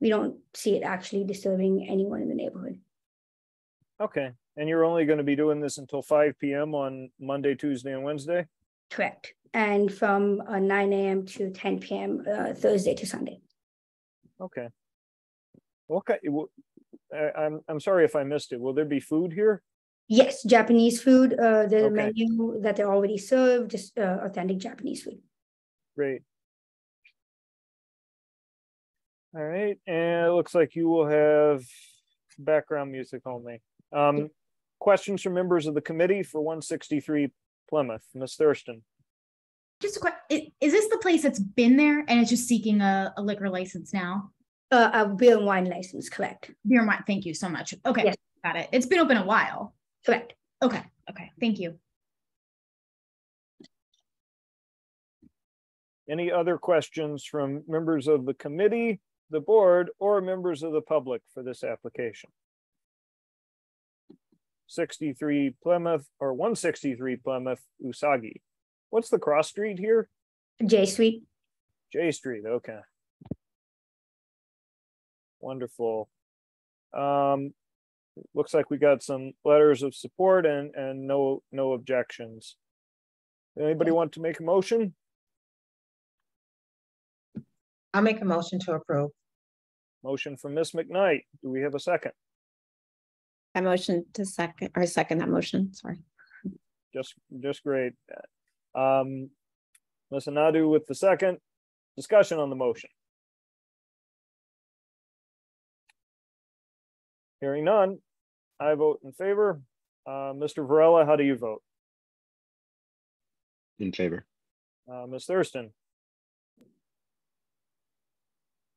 We don't see it actually disturbing anyone in the neighborhood. Okay, and you're only going to be doing this until 5 p.m. on Monday, Tuesday, and Wednesday? Correct. And from 9 a.m. to 10 p.m. Thursday to Sunday. Okay. Okay. I'm sorry if I missed it. Will there be food here? Yes, Japanese food. There's a menu that they're already served, just authentic Japanese food. Great. All right, and it looks like you will have background music only. Questions from members of the committee for 163 Plymouth? Ms. Thurston. Just a question. Is this the place that's been there and it's just seeking a liquor license now? A beer and wine license, correct. Beer and wine, thank you so much. Okay, yes. Got it. It's been open a while. Correct. Okay, thank you. Any other questions from members of the committee, the board, or members of the public for this application? 63 Plymouth, or 163 Plymouth, Usagi. What's the cross street here? J Street. J Street, okay. Wonderful. Looks like we got some letters of support and no objections. Anybody want to make a motion? I'll make a motion to approve. Motion from Ms. McKnight. Do we have a second? I motion to second that motion. Sorry. Just great. Ms. Anadu with the second. Discussion on the motion. Hearing none, I vote in favor. Mr. Varela, how do you vote? In favor. Ms. Thurston?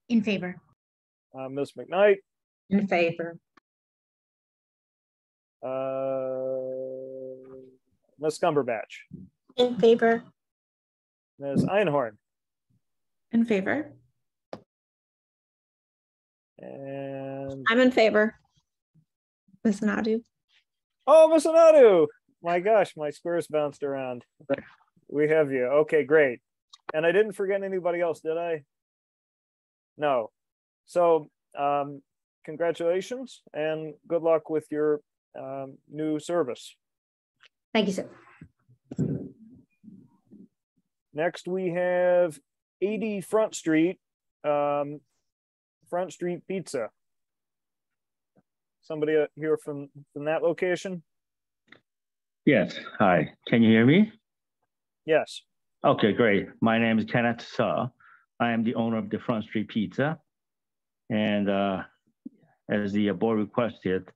In favor. Ms. McKnight? In favor. Ms. Cumberbatch? In favor. Ms. Einhorn? In favor. And I'm in favor. Ms. Nadu. oh, Ms. Anadu. My gosh, my squares bounced around. We have you. Okay, great. And I didn't forget anybody else, did I? No. So congratulations and good luck with your new service. Thank you, sir. Next, we have 80 Front Street Pizza. Somebody here from that location? Yes, hi, can you hear me? Yes. Okay, great. My name is Kenneth Suh. I am the owner of the Front Street Pizza. And as the board requested,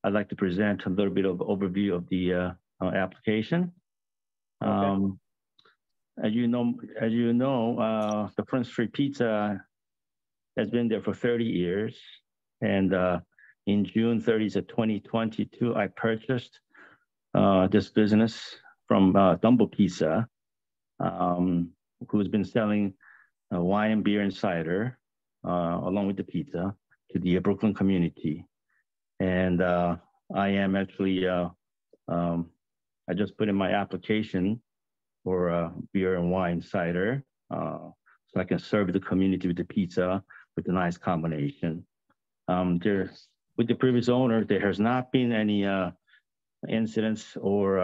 I'd like to present a little bit of overview of the application. Okay. As you know, the Front Street Pizza has been there for 30 years. And in June 30th of 2022, I purchased this business from Dumbo Pizza, who's been selling wine, beer, and cider along with the pizza to the Brooklyn community. And I am actually, I just put in my application for beer and wine cider so I can serve the community with the pizza with a nice combination. With the previous owner, there has not been any incidents or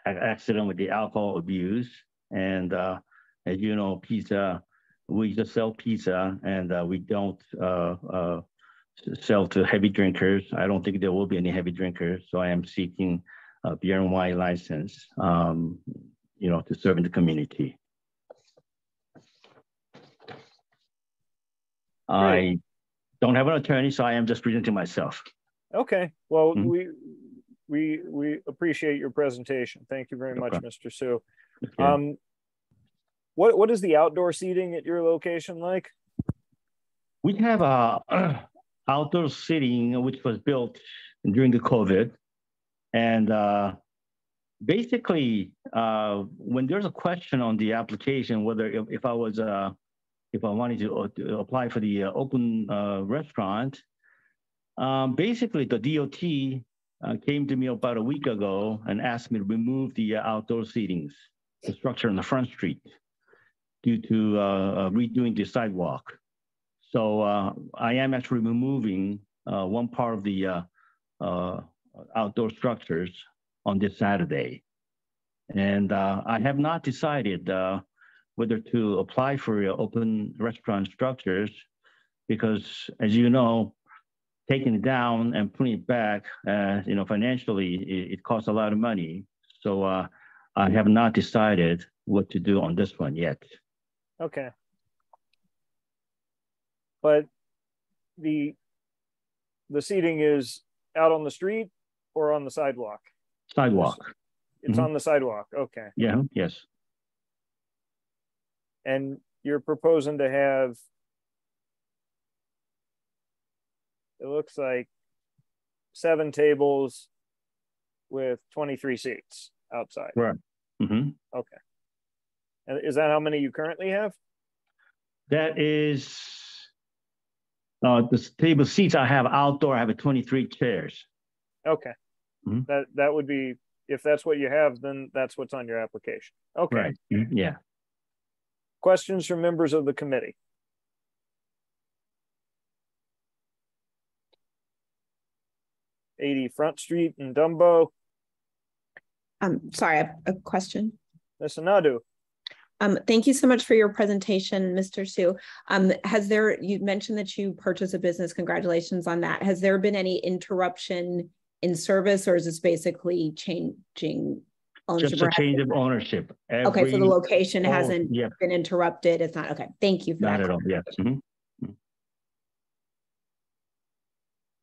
accident with the alcohol abuse. And as you know, pizza, we just sell pizza and we don't sell to heavy drinkers. I don't think there will be any heavy drinkers. So I am seeking a beer and wine license, to serve in the community. I don't have an attorney, so I am just presenting myself. Okay. Well, we appreciate your presentation. Thank you very much, Mr. Sue. Okay. What is the outdoor seating at your location like? We have outdoor seating which was built during the COVID, and basically, when there's a question on the application whether if I wanted to apply for the open restaurant, basically the DOT came to me about a week ago and asked me to remove the outdoor seatings, the structure on the Front Street, due to redoing the sidewalk. So I am actually removing one part of the outdoor structures on this Saturday. And I have not decided whether to apply for open restaurant structures, because as you know, taking it down and putting it back, financially, it costs a lot of money. So I have not decided what to do on this one yet. Okay. But the seating is out on the street or on the sidewalk? Sidewalk. It's on the sidewalk. Okay. Yeah. Yes. And you're proposing to have, it looks like 7 tables with 23 seats outside. Right. Mm-hmm. Okay. And is that how many you currently have? That is the table seats I have outdoor. I have 23 chairs. Okay. Mm-hmm. That would be, if that's what you have, then that's what's on your application. Okay. Right. Mm-hmm. Yeah. Questions from members of the committee? 80 Front Street in Dumbo. Sorry, I have a question. Ms. Anadu. Thank you so much for your presentation, Mr. Sue. You mentioned that you purchased a business. Congratulations on that. Has there been any interruption in service, or is this basically changing ownership? Just a change of ownership. Okay, so the location hasn't been interrupted. It's not, okay. Thank you for not that. At all, yes. Mm-hmm.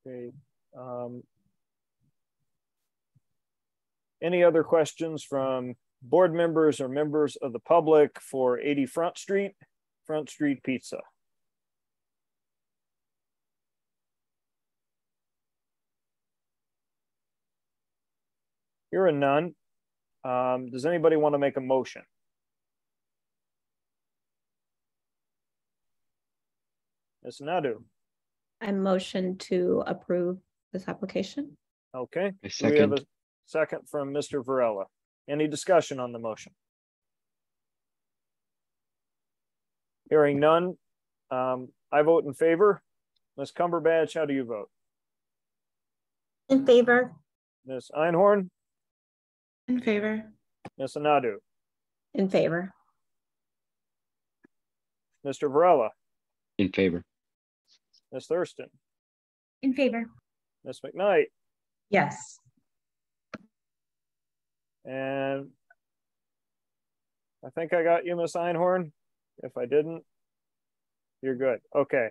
Okay. Any other questions from board members or members of the public for 80 Front Street Pizza? Hearing none. Does anybody want to make a motion? Ms. Nadu. I motion to approve this application. Okay. Do we have a second from Mr. Varela? Any discussion on the motion? Hearing none. I vote in favor. Ms. Cumberbatch, how do you vote? In favor. Ms. Einhorn? In favor. Ms. Anadu? In favor. Mr. Varela? In favor. Ms. Thurston? In favor. Ms. McKnight? Yes. And I think I got you, Ms. Einhorn. If I didn't, you're good. Okay.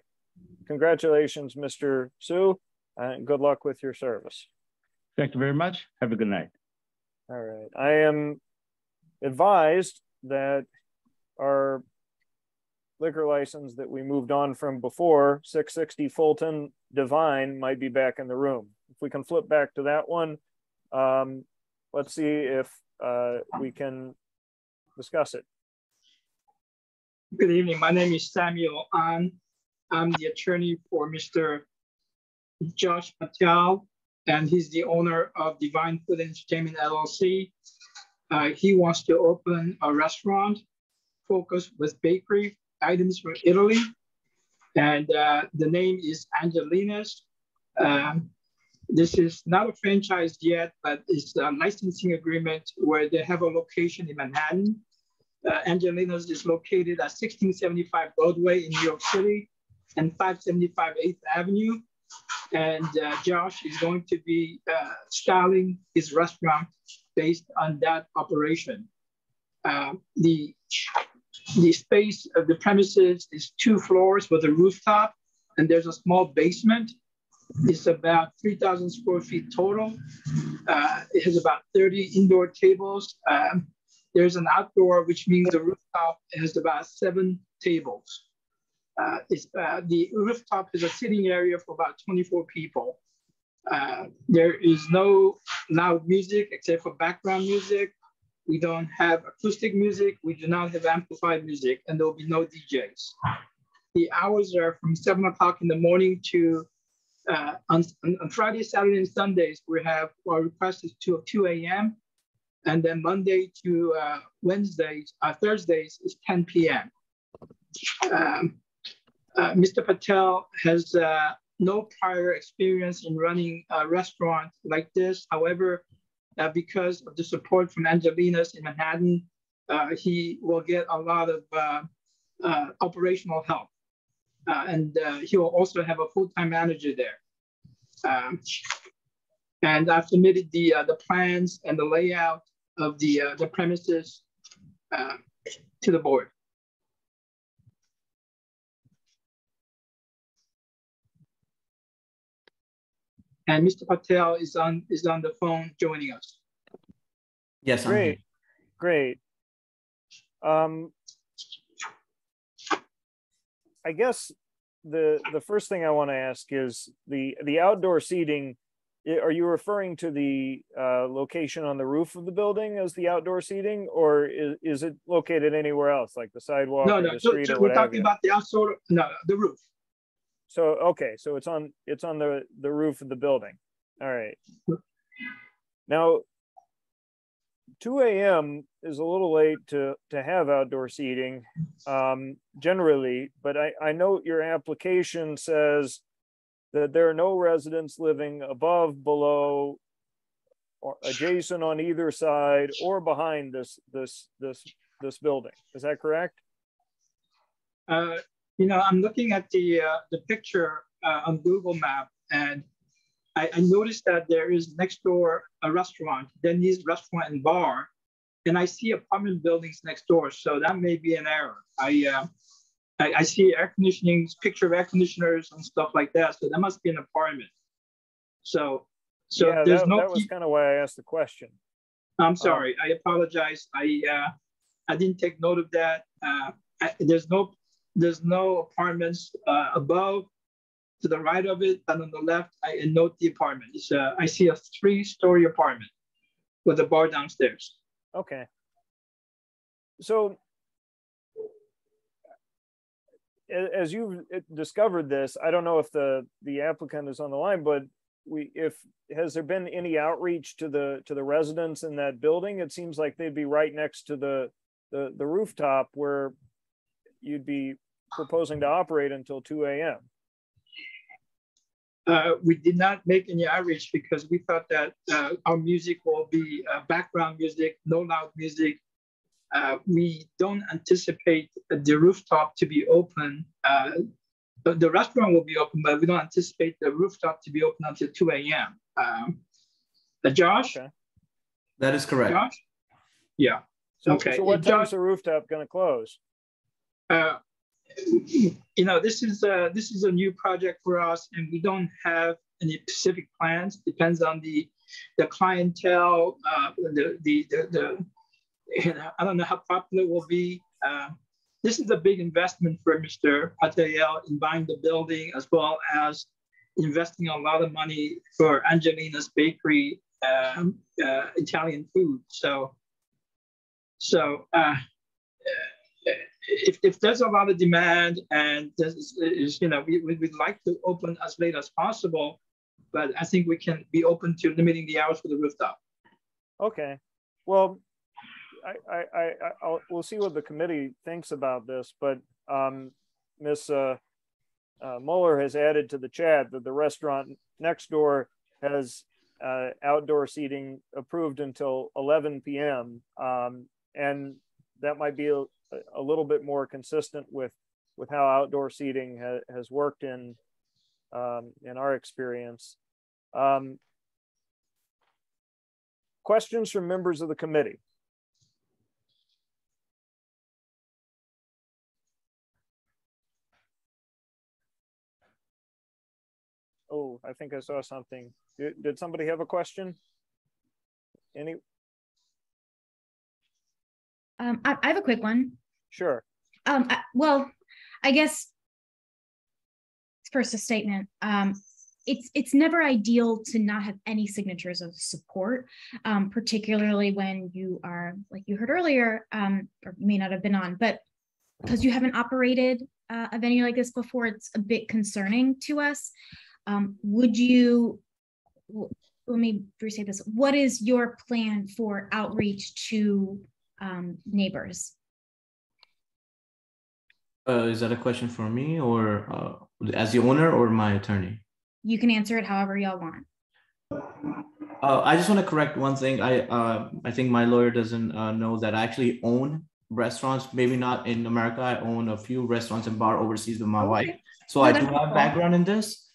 Congratulations, Mr. Sue, and good luck with your service. Thank you very much. Have a good night. All right. I am advised that our liquor license that we moved on from before, 660 Fulton Divine, might be back in the room. If we can flip back to that one, let's see if we can discuss it. Good evening. My name is Samuel An. I'm the attorney for Mr. Josh Patel, and he's the owner of Divine Food Entertainment LLC. He wants to open a restaurant focused with bakery items from Italy, and the name is Angelina's. This is not a franchise yet, but it's a licensing agreement where they have a location in Manhattan. Angelina's is located at 1675 Broadway in New York City and 575 8th Avenue. And Josh is going to be styling his restaurant based on that operation. The space of the premises is 2 floors with a rooftop, and there's a small basement. It's about 3,000 square feet total. It has about 30 indoor tables. There's an outdoor, which means the rooftop has about 7 tables. The rooftop is a sitting area for about 24 people. There is no loud music except for background music. We don't have acoustic music. We do not have amplified music, and there will be no DJs. The hours are from 7 o'clock in the morning to on Friday, Saturday, and Sundays. We have our request is 2 a.m. And then Monday to Thursdays is 10 p.m. Mr. Patel has no prior experience in running a restaurant like this. However, because of the support from Angelina's in Manhattan, he will get a lot of operational help. And he will also have a full-time manager there. And I've submitted the plans and the layout of the premises to the board. And Mr. Patel is on the phone joining us. Yes, great, great. I guess the first thing I want to ask is the outdoor seating. Are you referring to the location on the roof of the building as the outdoor seating, or is it located anywhere else, like the sidewalk or the street or we're talking about the outdoor, the roof. So okay, so it's on the roof of the building. All right. Now, 2 a.m. is a little late to have outdoor seating generally, but I note your application says that there are no residents living above, below, or adjacent on either side or behind this building. Is that correct? You know, I'm looking at the picture on Google Map, and I noticed that there is next door a restaurant, Denny's Restaurant and Bar, and I see apartment buildings next door. So that may be an error. I see air conditioning, picture of air conditioners and stuff like that. So that must be an apartment. So yeah, there's that was kind of why I asked the question. I'm sorry. I apologize. I didn't take note of that. There's no apartments above, to the right of it, and on the left, I note the apartment. I see a 3-story apartment with a bar downstairs. Okay. So, as you've discovered this, I don't know if the applicant is on the line, but has there been any outreach to the residents in that building? It seems like they'd be right next to the rooftop where you'd be proposing to operate until 2 a.m. We did not make any outreach because we thought that our music will be background music, no loud music. We don't anticipate the rooftop to be open. The restaurant will be open, but we don't anticipate the rooftop to be open until 2 a.m. Josh? Okay. That is correct. Josh? Yeah. So, okay. So what time is the rooftop going to close? You know, this is a new project for us, and we don't have any specific plans. Depends on the clientele, I don't know how popular it will be. This is a big investment for Mr. Patel in buying the building, as well as investing a lot of money for Angelina's Bakery, Italian food. So if there's a lot of demand, and you know, we'd like to open as late as possible, but I think we can be open to limiting the hours for the rooftop. Okay. Well, we'll see what the committee thinks about this, but Ms. Mueller has added to the chat that the restaurant next door has outdoor seating approved until 11 p.m. And that might be a little bit more consistent with how outdoor seating has worked in our experience. Questions from members of the committee? Oh, I think I saw something. Did somebody have a question? Any? I have a quick one. Sure. Well, I guess first a statement. It's never ideal to not have any signatures of support, particularly when you are, like you heard earlier, or may not have been on, but because you haven't operated a venue like this before, it's a bit concerning to us. Would you, let me restate this, what is your plan for outreach to neighbors? Is that a question for me, or as the owner or my attorney? You can answer it however y'all want. I just want to correct one thing. I think my lawyer doesn't know that I actually own restaurants, maybe not in America. I own a few restaurants and bar overseas with my wife. So I do have background in this.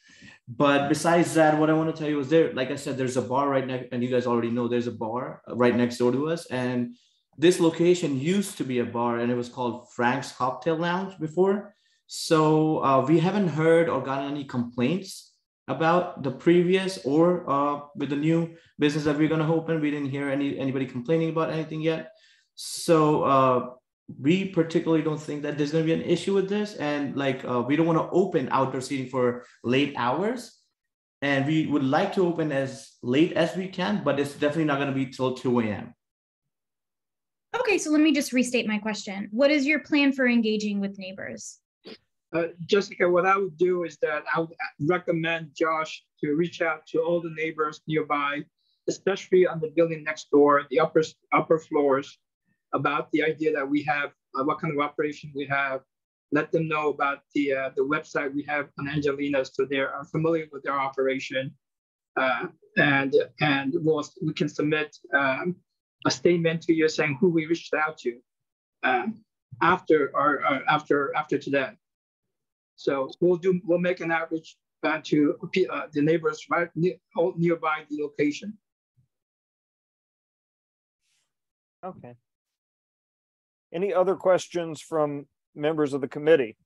But besides that, what I want to tell you is like I said, there's a bar right next, and you guys already know there's a bar right next door to us. And this location used to be a bar, and it was called Frank's Cocktail Lounge before. So we haven't heard or gotten any complaints about the previous or with the new business that we're going to open. We didn't hear anybody complaining about anything yet. So we particularly don't think that there's going to be an issue with this. And like, we don't want to open outdoor seating for late hours. And we would like to open as late as we can, but it's definitely not going to be till 2 a.m. Okay, so let me just restate my question. What is your plan for engaging with neighbors? Jessica, what I would do is that I would recommend Josh to reach out to all the neighbors nearby, especially on the building next door, the upper floors, about the idea that we have, what kind of operation we have, let them know about the website we have on Angelina's, so they are familiar with their operation, and we can submit a statement to you saying who we reached out to after today. So we'll make an outreach to the neighbors right nearby the location. Okay. Any other questions from members of the committee?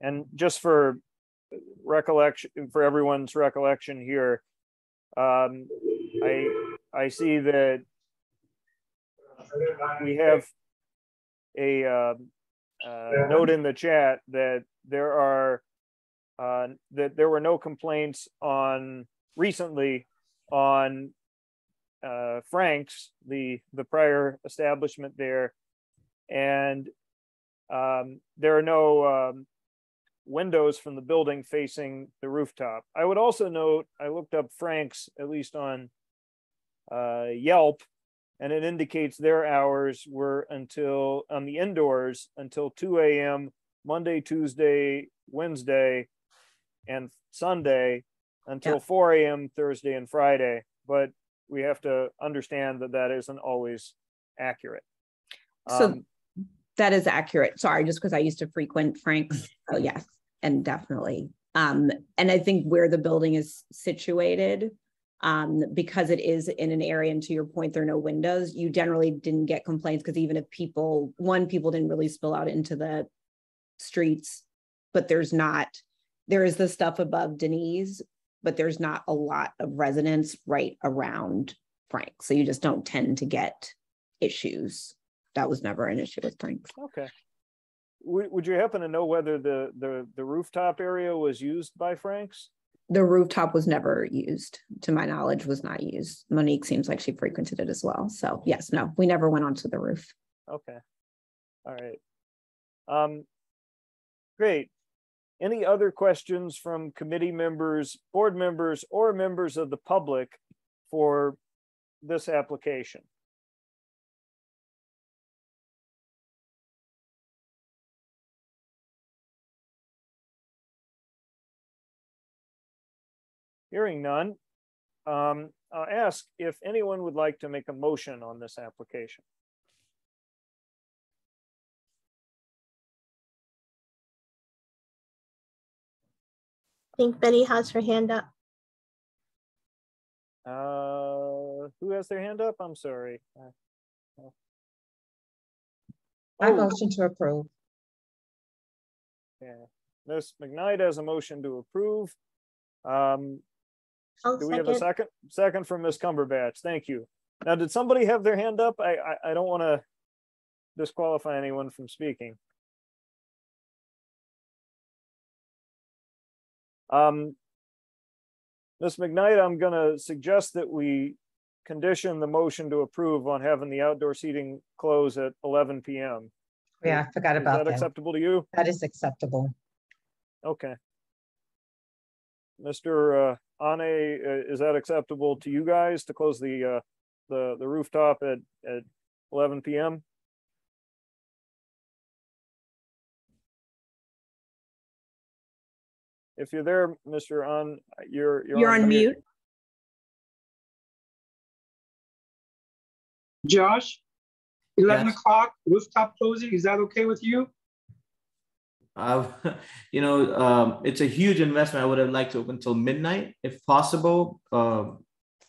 And just for recollection, for everyone's recollection here, I see that we have a note in the chat that there were no complaints recently on Frank's, the prior establishment there, and there are no windows from the building facing the rooftop. I would also note, I looked up Frank's, at least on Yelp, and it indicates their hours were on the indoors until 2 a.m. Monday, Tuesday, Wednesday, and Sunday until 4 a.m. Thursday and Friday. But we have to understand that that isn't always accurate. So that is accurate. Sorry, just because I used to frequent Frank's. Oh yes, and definitely. And I think where the building is situated, because it is in an area, and to your point, there are no windows, you generally didn't get complaints, because even if people didn't really spill out into the streets, but there is the stuff above Denise, but there's not a lot of residents right around Frank. So you just don't tend to get issues. That was never an issue with Frank. Okay. Would you happen to know whether the rooftop area was used by Frank's? The rooftop was never used, to my knowledge, was not used. Monique seems like she frequented it as well. So yes, no, we never went onto the roof. Okay. All right. Great. Any other questions from committee members, board members, or members of the public for this application? Hearing none, I'll ask if anyone would like to make a motion on this application. I think Betty has her hand up. Who has their hand up? I'm sorry. I motion to approve. Yeah, Ms. McKnight has a motion to approve. Do we have a second? Second from Ms. Cumberbatch. Thank you. Now, did somebody have their hand up? I don't want to disqualify anyone from speaking. Ms. McKnight, I'm going to suggest that we condition the motion to approve on having the outdoor seating close at 11 p.m. Yeah, I forgot about that. Is that acceptable to you? That is acceptable. Okay. Mr. Ane, is that acceptable to you guys to close the rooftop at 11 p.m.? If you're there, Mr. An, you're on mute. Josh, 11 o'clock rooftop closing. Is that okay with you? It's a huge investment. I would have liked to open till midnight if possible.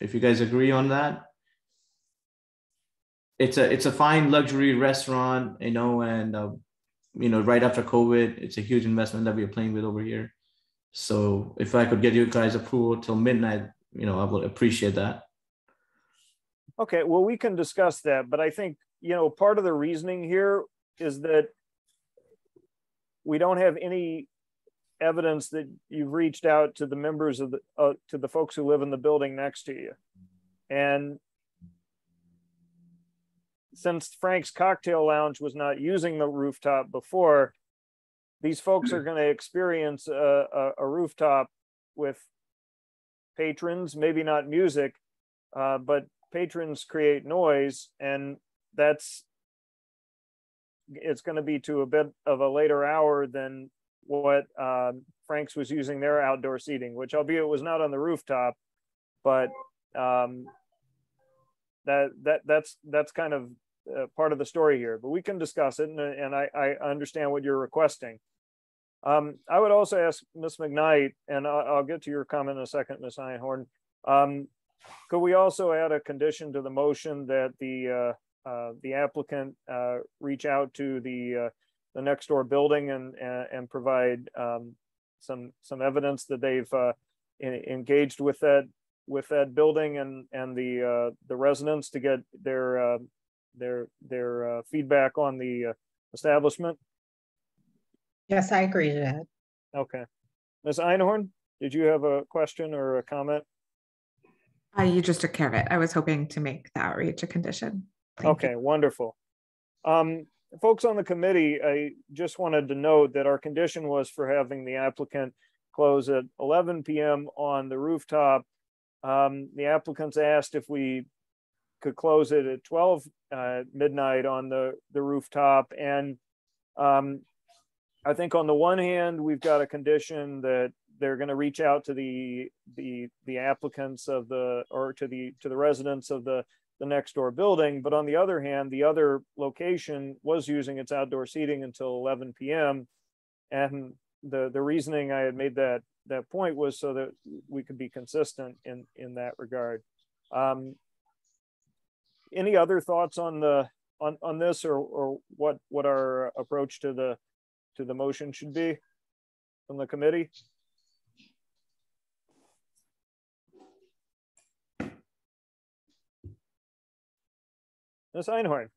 If you guys agree on that. It's a fine luxury restaurant, and right after COVID, it's a huge investment that we're playing with over here. So if I could get you guys approval till midnight, I would appreciate that. Okay, well, we can discuss that, but I think, part of the reasoning here is that we don't have any evidence that you've reached out to the members of to the folks who live in the building next to you. And since Frank's Cocktail Lounge was not using the rooftop before, these folks are going to experience a rooftop with patrons, maybe not music, but patrons create noise, and that's it's going to be to a bit of a later hour than what Frank's was using their outdoor seating, which albeit was not on the rooftop, but that's kind of part of the story here. But we can discuss it, and I understand what you're requesting. I would also ask Ms. McKnight, and I'll get to your comment in a second, Ms. Einhorn. Could we also add a condition to the motion that the applicant reach out to the next door building and provide some evidence that they've engaged with that building and the residents to get their feedback on the establishment? Yes, I agree to that. Okay. Ms. Einhorn, did you have a question or a comment? You just took care of it. I was hoping to make the outreach a condition. Okay, wonderful. Folks on the committee, I just wanted to note that our condition was for having the applicant close at 11 p.m. on the rooftop. The applicants asked if we could close it at 12 midnight on the rooftop. And I think on the one hand, we've got a condition that they're going to reach out to the applicants of to the residents of the next door building. But on the other hand, the other location was using its outdoor seating until 11 p.m. And the reasoning I had made that point was so that we could be consistent in that regard. Any other thoughts on this, or what our approach to the motion should be from the committee? Ms. Einhorn.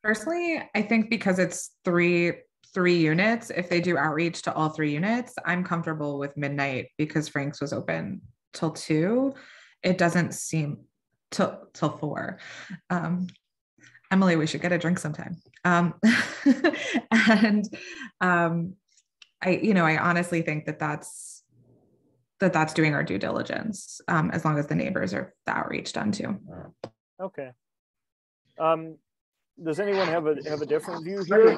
Personally, I think because it's three units, if they do outreach to all 3 units, I'm comfortable with midnight because Frank's was open till 2. It doesn't seem till 4. Emily, we should get a drink sometime. And I honestly think that's doing our due diligence, as long as the neighbors are the outreach done too. Okay. Does anyone have a different view here?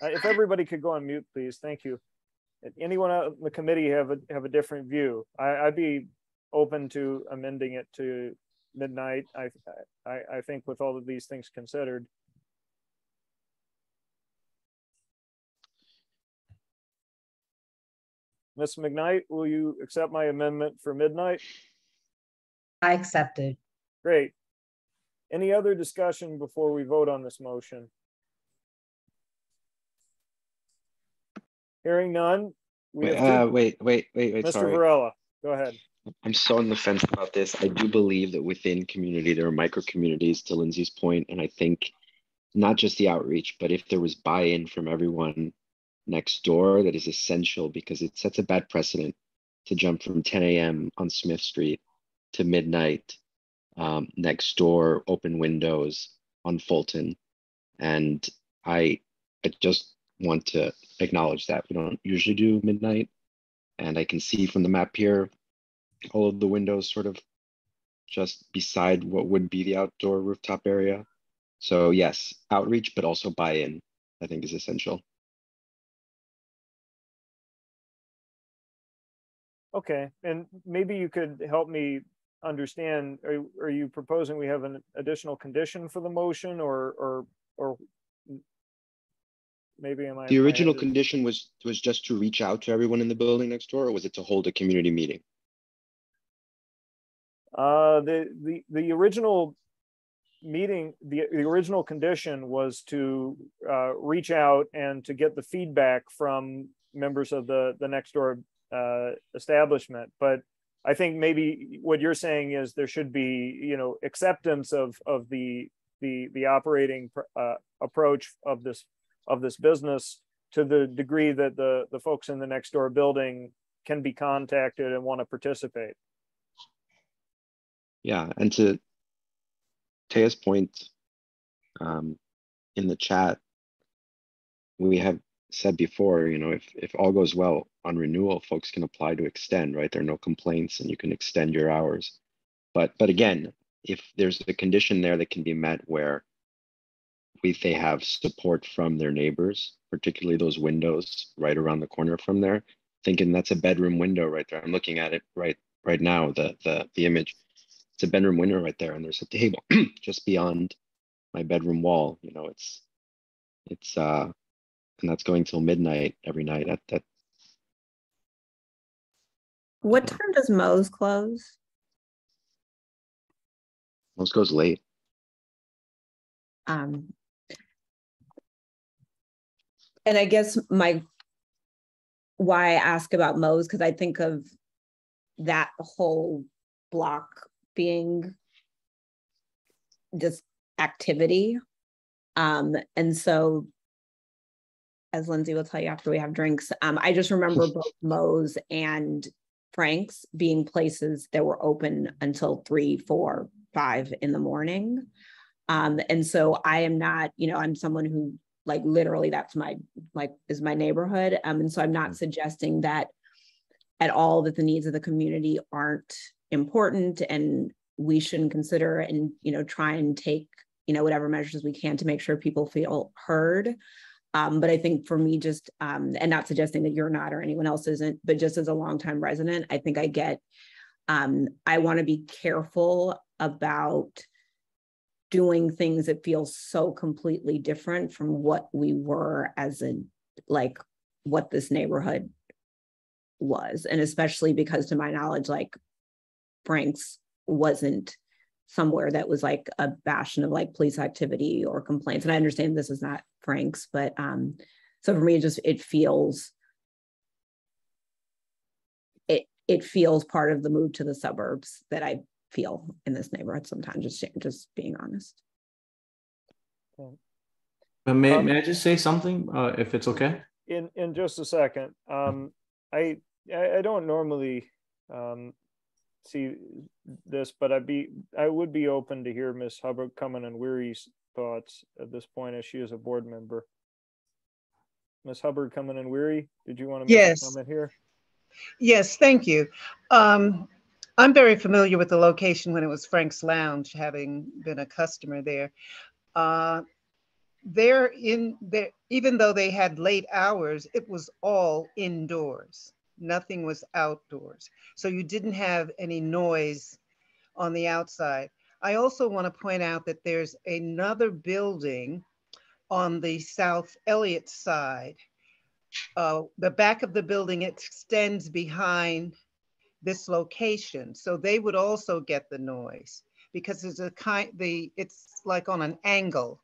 If everybody could go on mute, please. Thank you. Anyone on the committee have a different view? I'd be open to amending it to midnight. I think with all of these things considered. Ms. McKnight, will you accept my amendment for midnight? I accept it. Great. Any other discussion before we vote on this motion? Hearing none. Wait, Mr. sorry. Varela, go ahead. I'm so on the fence about this. I do believe that within community, there are micro communities, to Lindsay's point, and I think not just the outreach, but if there was buy-in from everyone next door, that is essential, because it sets a bad precedent to jump from 10 a.m. on Smith Street to midnight next door, open windows on Fulton. And I just want to acknowledge that we don't usually do midnight. And I can see from the map here, all of the windows sort of just beside what would be the outdoor rooftop area. So yes, outreach, but also buy-in, I think, is essential. Okay, and maybe you could help me understand, are you proposing we have an additional condition for the motion, or maybe am I? The original condition was just to reach out to everyone in the building next door, or was it to hold a community meeting? The original meeting, the original condition was to reach out and to get the feedback from members of the next door establishment. But I think maybe what you're saying is there should be, acceptance of the operating approach of this business to the degree that the folks in the next door building can be contacted and want to participate. Yeah, and to Taya's point, in the chat, we have said before, if all goes well on renewal, folks can apply to extend, right? There are no complaints and you can extend your hours. But again, if there's a condition there that can be met where they have support from their neighbors, particularly those windows right around the corner from there. Thinking that's a bedroom window right there. I'm looking at it right now, the image. It's a bedroom window right there, and there's a table just beyond my bedroom wall. You know, it's and that's going till midnight every night. That What time does Moe's close? Moe's goes late. And I guess why I ask about Moe's, because I think of that whole block being just activity. And so, as Lindsay will tell you after we have drinks, I just remember both Moe's and Frank's being places that were open until 3, 4, 5 in the morning. And so I am not, you know, I'm someone who like literally that's is my neighborhood. And so I'm not suggesting that at all that the needs of the community aren't important and we shouldn't consider and, you know, try and take, you know, whatever measures we can to make sure people feel heard. But I think for me, just, and not suggesting that you're not or anyone else isn't, but just as a longtime resident, I think I get, I want to be careful about doing things that feel so completely different from what we were as like what this neighborhood was. And especially because to my knowledge, like Frank's wasn't somewhere that was like a bastion of like police activity or complaints. And I understand this is not Frank's, but so for me, it feels part of the move to the suburbs that I feel in this neighborhood sometimes, just being honest. But may I just say something, if it's okay? In just a second. I don't normally see this, but I would be open to hear Ms. Hubbard Cumming and Weary's thoughts at this point, as she is a board member. Ms. Hubbard Cumming and Weary, did you want to make a comment here? Yes, thank you. I'm very familiar with the location when it was Frank's Lounge, having been a customer there. Even though they had late hours, it was all indoors. Nothing was outdoors. So you didn't have any noise on the outside. I also want to point out that there's another building on the South Elliott side. The back of the building extends behind this location. So they would also get the noise because it's like on an angle.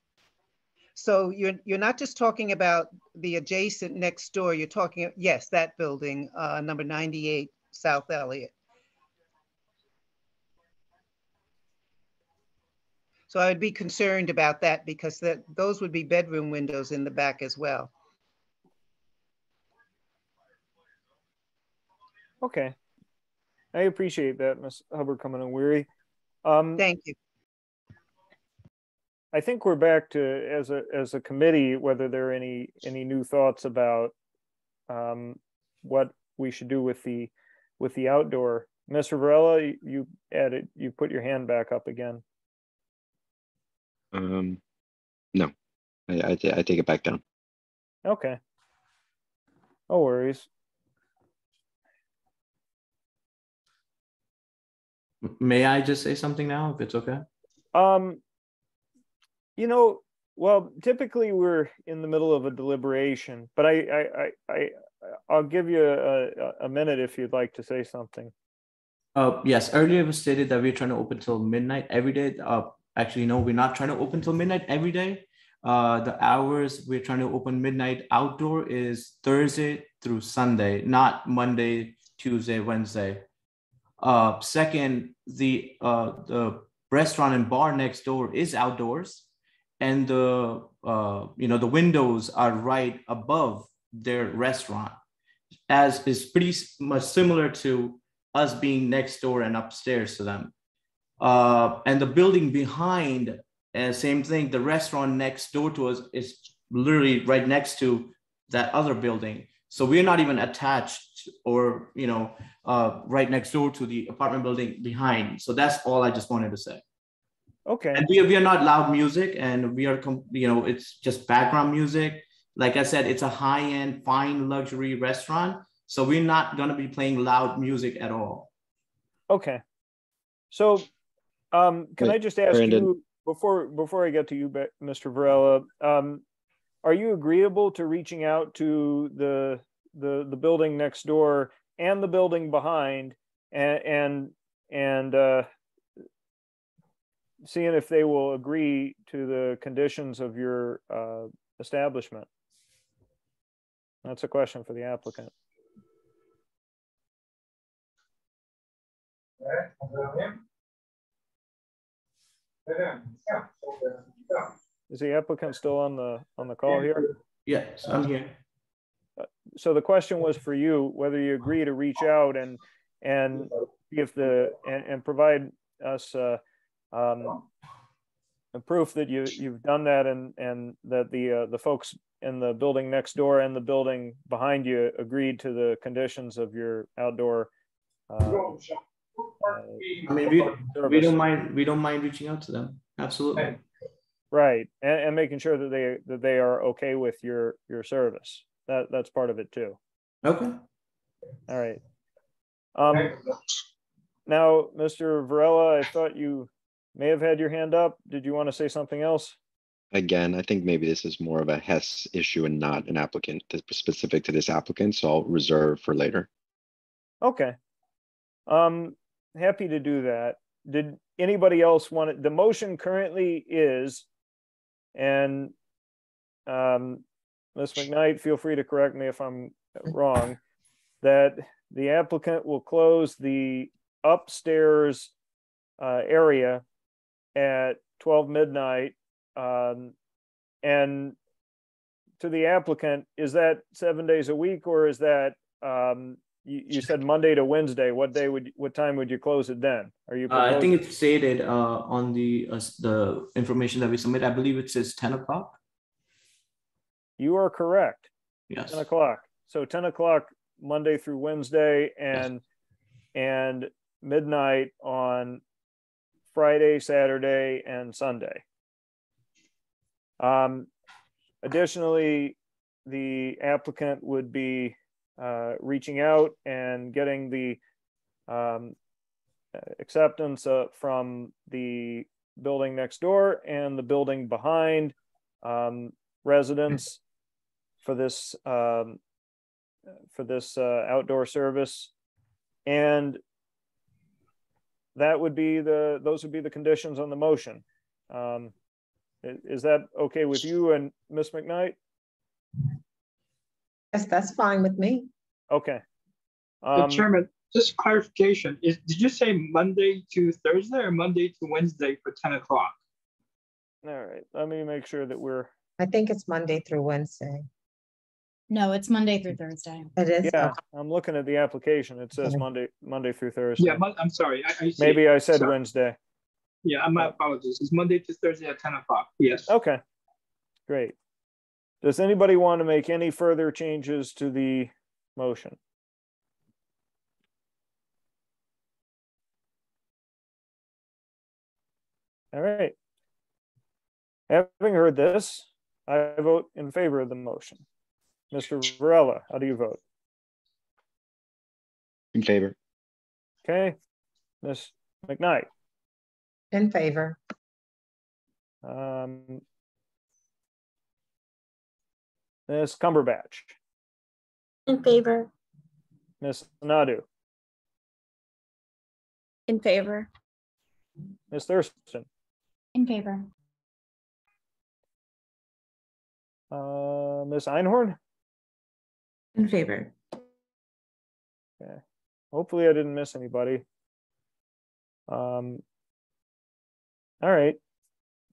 So you're not just talking about the adjacent next door, you're talking, yes, that building, number 98 South Elliott. So I would be concerned about that because those would be bedroom windows in the back as well. Okay. I appreciate that, Ms. Hubbard Cumming and Weary. Thank you. I think we're back to as a committee, whether there are any new thoughts about what we should do with the outdoor. Ms. Riverella, you put your hand back up again. No, I take it back down. Okay. No worries. May I just say something now, if it's okay? You know, well, typically we're in the middle of a deliberation, but I'll give you a minute if you'd like to say something. Yes, earlier it was stated that we're trying to open till midnight every day. Actually, no, we're not trying to open till midnight every day. The hours we're trying to open midnight outdoor is Thursday through Sunday, not Monday, Tuesday, Wednesday. Second, the restaurant and bar next door is outdoors, and the windows are right above their restaurant, as is pretty much similar to us being next door and upstairs to them. And the building behind, same thing, the restaurant next door to us is literally right next to that other building. So we're not even attached or, right next door to the apartment building behind. So that's all I just wanted to say. Okay. And we are not loud music, and we are, it's just background music. Like I said, it's a high-end, fine luxury restaurant. So we're not going to be playing loud music at all. Okay. So can I just ask Brandon, you, before I get to you, Mr. Varela, are you agreeable to reaching out to the building next door and the building behind and seeing if they will agree to the conditions of your establishment? That's a question for the applicant. Is the applicant still on the call here? Yes, I'm here. So the question was for you, whether you agree to reach out and if and provide us a proof that you've done that and that the folks in the building next door and the building behind you agreed to the conditions of your outdoor. I mean, we don't mind reaching out to them. Absolutely. Right, and making sure that they are okay with your service. That's part of it too. Okay. All right. Now, Mr. Varela, I thought you may have had your hand up. Did you want to say something else? again, I think maybe this is more of a HESS issue and not an applicant specific to this applicant, so I'll reserve for later. Okay. Happy to do that. Did anybody else want it? The motion currently is, and Ms. McKnight, feel free to correct me if I'm wrong, that the applicant will close the upstairs area at 12 midnight. And to the applicant, is that 7 days a week, or is that you said Monday to Wednesday? What time would you close it then? Are you I think it's stated on the information that we submit. I believe it says 10 o'clock. You are correct. Yes. 10 o'clock. So 10 o'clock Monday through Wednesday, and midnight on Friday, Saturday, and Sunday. Additionally, the applicant would be reaching out and getting the acceptance from the building next door and the building behind residents for this outdoor service, and that would be those would be the conditions on the motion. Is that okay with you and Ms. McKnight? Yes, that's fine with me. Okay. Chairman, just clarification. Did you say Monday to Thursday or Monday to Wednesday for 10 o'clock? All right, let me make sure that we're. I think it's Monday through Wednesday. No, it's Monday through Thursday. It is? Yeah, Okay. I'm looking at the application. It says Monday through Thursday. Yeah, I'm sorry. Maybe I said Wednesday. Yeah, my apologies. It's Monday to Thursday at 10 o'clock. Yes. Okay, great. Does anybody want to make any further changes to the motion? All right. Having heard this, I vote in favor of the motion. Mr. Varela, how do you vote? In favor. Okay. Ms. McKnight? In favor. Ms. Cumberbatch? In favor. Ms. Nadu? In favor. Ms. Thurston? In favor. Ms. Einhorn? In favor. Okay. Hopefully I didn't miss anybody. All right.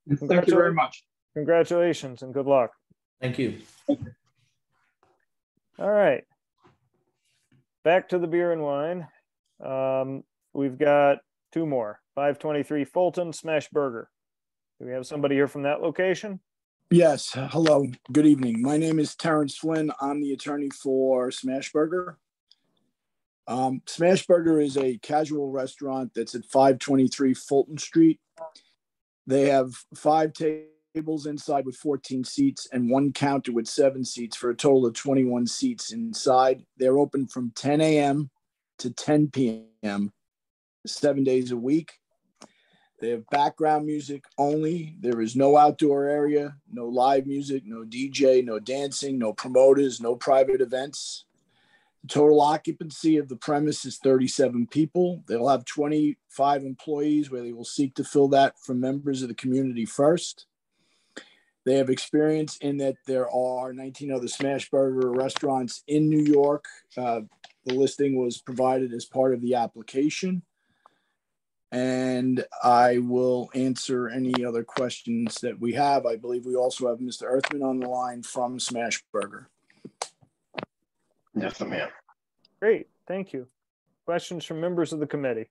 Thank you very much. Congratulations and good luck. Thank you. All right. Back to the beer and wine. We've got two more. 523 Fulton Smashburger. Do we have somebody here from that location? Yes. Hello. Good evening. My name is Terrence Flynn. I'm the attorney for Smashburger. Smashburger is a casual restaurant that's at 523 Fulton Street. They have 5 tables inside with 14 seats and 1 counter with 7 seats for a total of 21 seats inside. They're open from 10 a.m. to 10 p.m. 7 days a week. They have background music only. There is no outdoor area, no live music, no DJ, no dancing, no promoters, no private events. The total occupancy of the premise is 37 people. They'll have 25 employees where they will seek to fill that from members of the community first. They have experience in that there are 19 other Smashburger restaurants in New York. The listing was provided as part of the application. And I will answer any other questions that we have. I believe we also have Mr. Earthman on the line from Smashburger. Yes, ma'am. Great, thank you. Questions from members of the committee?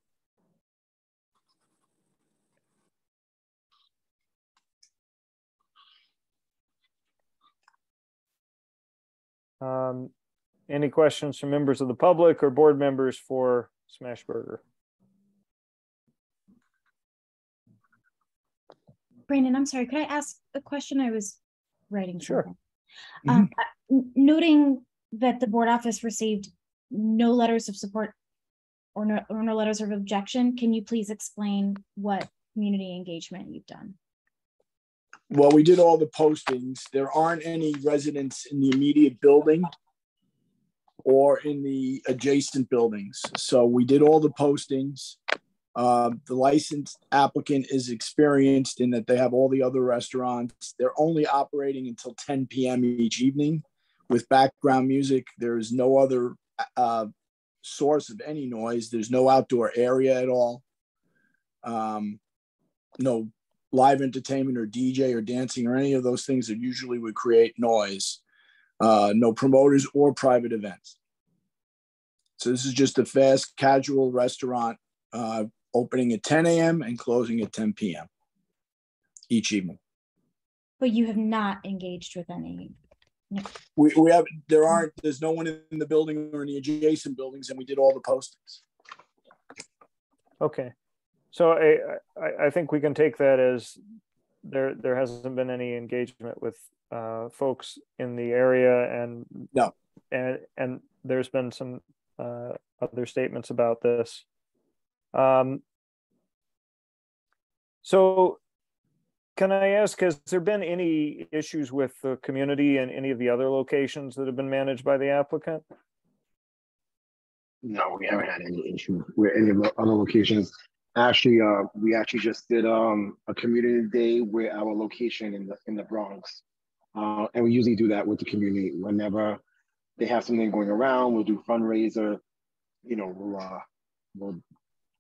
Any questions from members of the public or board members for Smashburger? Brandon, I'm sorry, could I ask a question? I was writing something. Sure. Noting that the board office received no letters of support or no letters of objection, can you please explain what community engagement you've done? Well, we did all the postings. There aren't any residents in the immediate building or in the adjacent buildings. So we did all the postings. The licensed applicant is experienced in that they have all the other restaurants. They're only operating until 10 p.m. each evening with background music. There is no other source of any noise. There's no outdoor area at all. No live entertainment or DJ or dancing or any of those things that usually would create noise. No promoters or private events. So this is just a fast, casual restaurant opening at 10 a.m. and closing at 10 p.m. each evening. But you have not engaged with any. No. We have, there's no one in the building or in the adjacent buildings, and we did all the postings. Okay. So I think we can take that as there hasn't been any engagement with folks in the area, and no, and there's been some other statements about this. So can I ask, has there been any issues with the community and any of the other locations that have been managed by the applicant? No, we haven't had any issue with any of the other locations. Actually, we actually just did a community day with our location in the Bronx. And we usually do that with the community. Whenever they have something going around, we'll do fundraiser. You know, we'll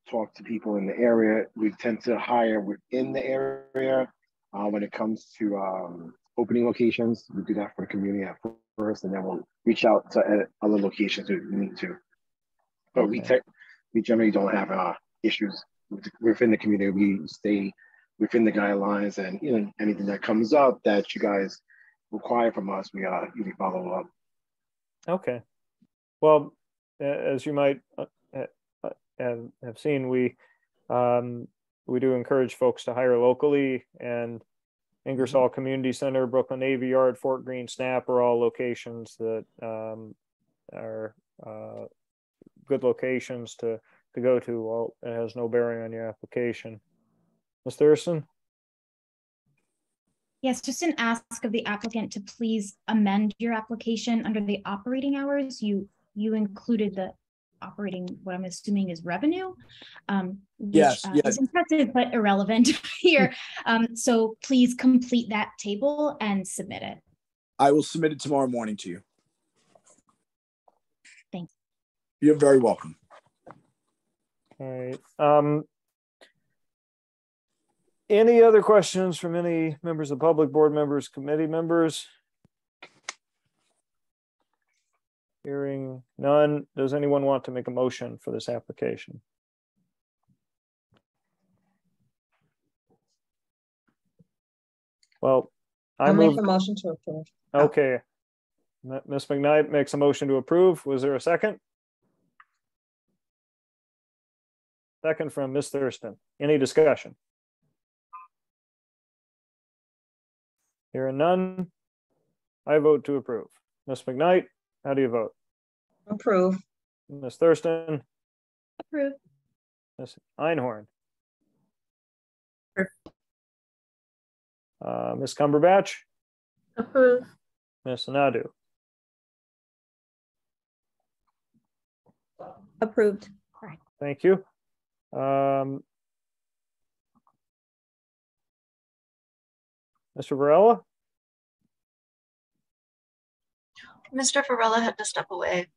talk to people in the area. We tend to hire within the area. When it comes to opening locations, we do that for the community at first, and then we'll reach out to other locations if we need to. But okay. we generally don't have issues within the community. We stay within the guidelines, and you know, anything that comes up that you guys require from us, we usually follow up. Okay. Well, as you might have seen, we do encourage folks to hire locally, and Ingersoll Community Center, Brooklyn Navy Yard, Fort Greene, Snap are all locations that are good locations to go to. Well, it has no bearing on your application. Ms. Thurston? Yes, just an ask of the applicant to please amend your application under the operating hours. You included the operating, what I'm assuming is revenue, which yes. is impressive but irrelevant here. So please complete that table and submit it. I will submit it tomorrow morning to you. Thanks. You're very welcome. All right. Any other questions from any members of the public, board members, committee members? Hearing none, does anyone want to make a motion for this application? Well, I'll make a motion to approve. Okay. Ms. McKnight makes a motion to approve. Was there a second? Second from Ms. Thurston. Any discussion? Hearing none, I vote to approve. Ms. McKnight, how do you vote? Approve. Ms. Thurston? Approve. Ms. Einhorn? Ms. Cumberbatch? Approve. Ms. Nadu? Approved. Thank you. Mr. Varela? Mr. Varela had to step away.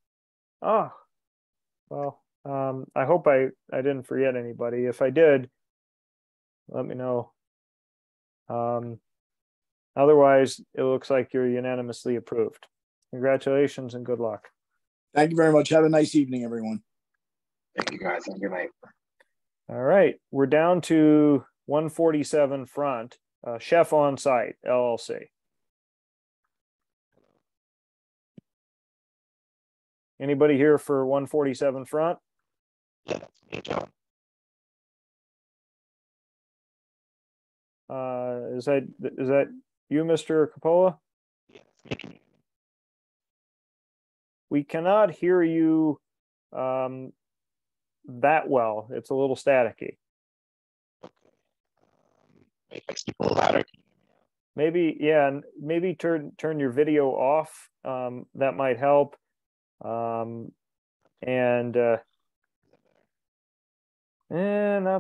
Oh, well, I hope I didn't forget anybody. If I did, let me know. Otherwise, it looks like you're unanimously approved. Congratulations and good luck. Thank you very much. Have a nice evening, everyone. Thank you, guys. Have a good night. All right, we're down to 147 Front, Chef on Site, LLC. Anybody here for 147 Front? Yeah, that's me, John. Is that you, Mr. Coppola? We cannot hear you that well. It's a little staticky. Maybe, yeah, maybe turn your video off. That might help. Not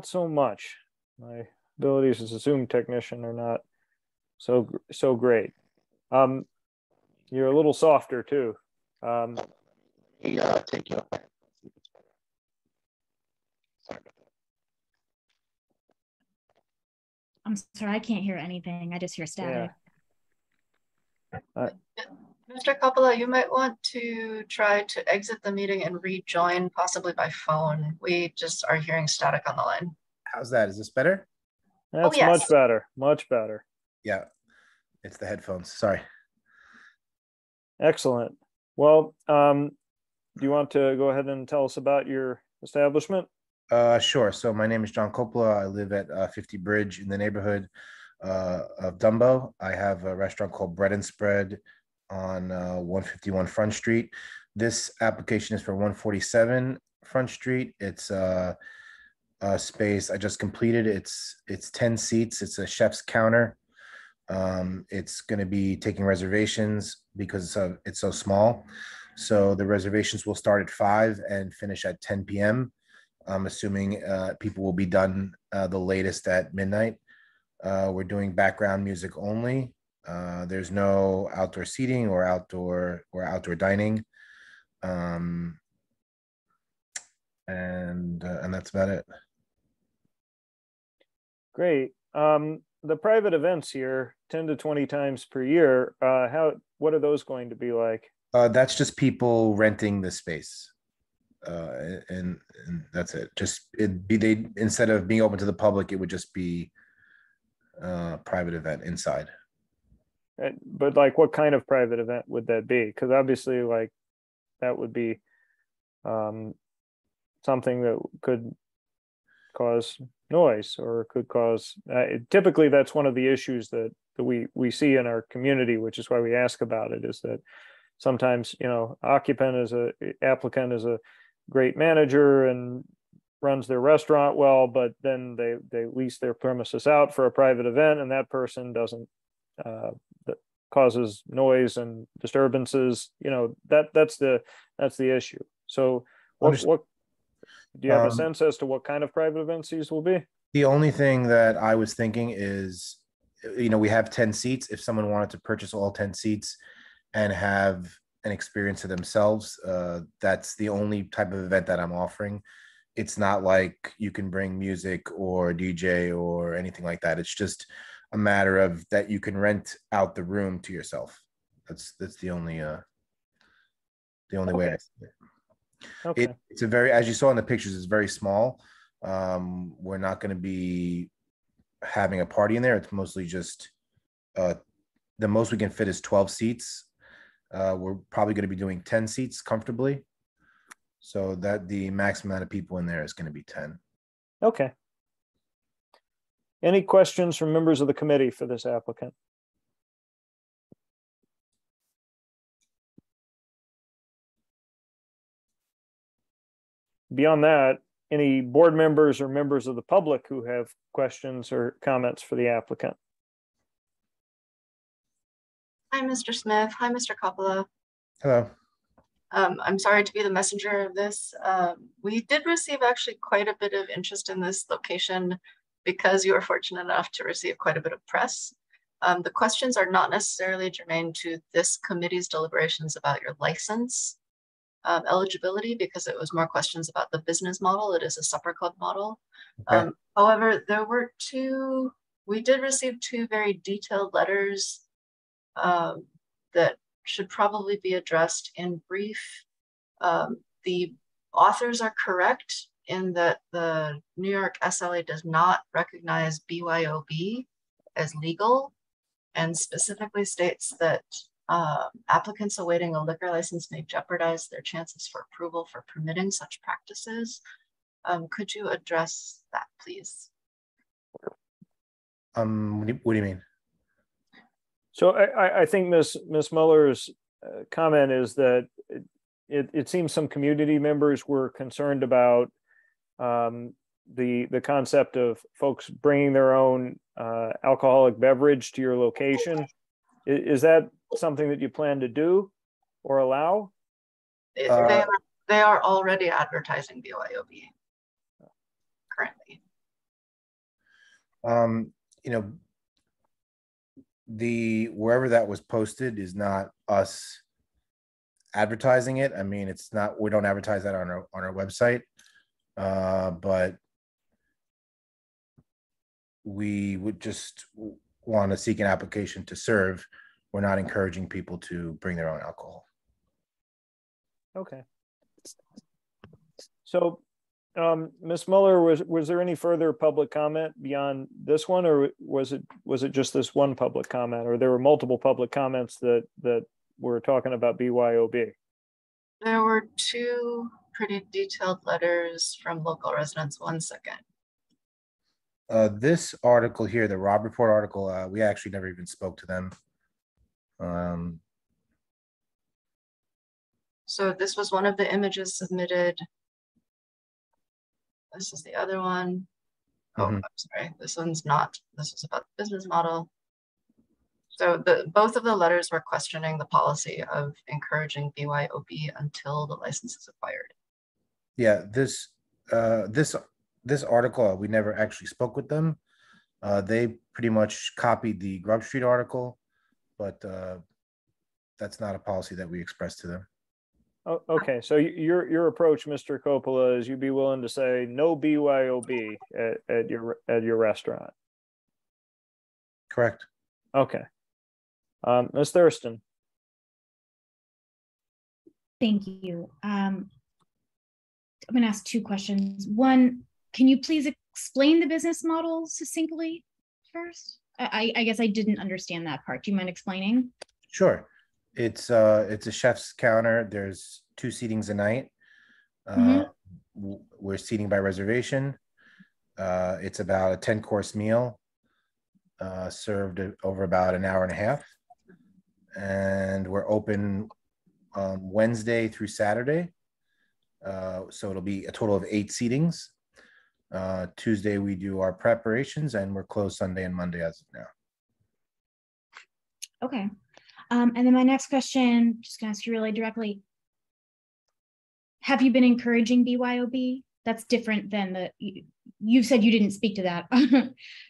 so much. My abilities as a Zoom technician are not so great. You're a little softer too. Take you. I'm sorry, I can't hear anything. I just hear static. Mr. Coppola, you might want to try to exit the meeting and rejoin, possibly by phone. We just are hearing static on the line. How's that? Is this better? That's yes. much better. Much better. Yeah, it's the headphones. Sorry. Excellent. Well, do you want to go ahead and tell us about your establishment? Sure. So my name is John Coppola. I live at 50 Bridge in the neighborhood of Dumbo. I have a restaurant called Bread and Spread on 151 Front Street. This application is for 147 Front Street. It's a space I just completed. It's 10 seats. It's a chef's counter. It's going to be taking reservations because it's so small. So the reservations will start at 5 and finish at 10 p.m. I'm assuming people will be done the latest at midnight. We're doing background music only. There's no outdoor seating or outdoor dining. And that's about it. Great. The private events here, 10 to 20 times per year. What are those going to be like? That's just people renting the space. And that's it. Instead of being open to the public, it would just be a private event inside. But like, what kind of private event would that be? Because obviously, like, that would be something that could cause noise or could cause. Typically, that's one of the issues that we see in our community, which is why we ask about it. Is that sometimes, applicant is a great manager and runs their restaurant well, but then they lease their premises out for a private event, and that person doesn't that causes noise and disturbances. That's the issue. So what do you have a sense as to what kind of private events these will be? The only thing that I was thinking is, we have 10 seats. If someone wanted to purchase all 10 seats and have an experience to themselves, that's the only type of event that I'm offering. It's not like you can bring music or DJ or anything like that. It's just a matter of that you can rent out the room to yourself. That's the only way I see it. Okay. It's a very, as you saw in the pictures, it's very small. We're not going to be having a party in there. It's mostly just the most we can fit is 12 seats. We're probably going to be doing 10 seats comfortably, so that the maximum amount of people in there is going to be 10. Okay. Any questions from members of the committee for this applicant? beyond that, any board members or members of the public who have questions or comments for the applicant? Hi, Mr. Smith. Hi, Mr. Coppola. Hello. I'm sorry to be the messenger of this. We did receive actually quite a bit of interest in this location because you were fortunate enough to receive quite a bit of press. The questions are not necessarily germane to this committee's deliberations about your license eligibility, because it was more questions about the business model. It is a supper club model. Okay. However, we did receive two very detailed letters that should probably be addressed in brief. The authors are correct in that the New York SLA does not recognize BYOB as legal, and specifically states that applicants awaiting a liquor license may jeopardize their chances for approval for permitting such practices. Could you address that, please? What do you mean? So I think Ms. Muller's comment is that it seems some community members were concerned about the concept of folks bringing their own alcoholic beverage to your location. Is that something that you plan to do or allow? They are already advertising BYOB currently. You know, wherever that was posted is not us advertising it. I mean, it's not, we don't advertise that on our website, but we would just want to seek an application to serve. We're not encouraging people to bring their own alcohol. Okay. So, Ms. Muller, was there any further public comment beyond this one, or was it just this one public comment, or there were multiple public comments that were talking about BYOB? There were two pretty detailed letters from local residents. One second. This article here, the Rob Report article, we actually never even spoke to them. So this was one of the images submitted. This is the other one. Oh, I'm sorry. This one's not. This is about the business model. So both of the letters were questioning the policy of encouraging BYOB until the license is acquired. Yeah, this article, we never actually spoke with them. They pretty much copied the Grub Street article, but that's not a policy that we expressed to them. Oh, okay, so your approach, Mr. Coppola, is you'd be willing to say no BYOB at your restaurant. Correct. Okay. Ms. Thurston. Thank you. I'm going to ask two questions. One, can you please explain the business model succinctly first? I guess I didn't understand that part. Do you mind explaining? Sure. It's a chef's counter. There's 2 seatings a night. We're seating by reservation. It's about a 10-course meal served over about an hour and a half. And we're open Wednesday through Saturday. So it'll be a total of 8 seatings. Tuesday, we do our preparations, and we're closed Sunday and Monday as of now. Okay. And then my next question, just gonna ask you really directly. Have you been encouraging BYOB? That's different than you've said you didn't speak to that.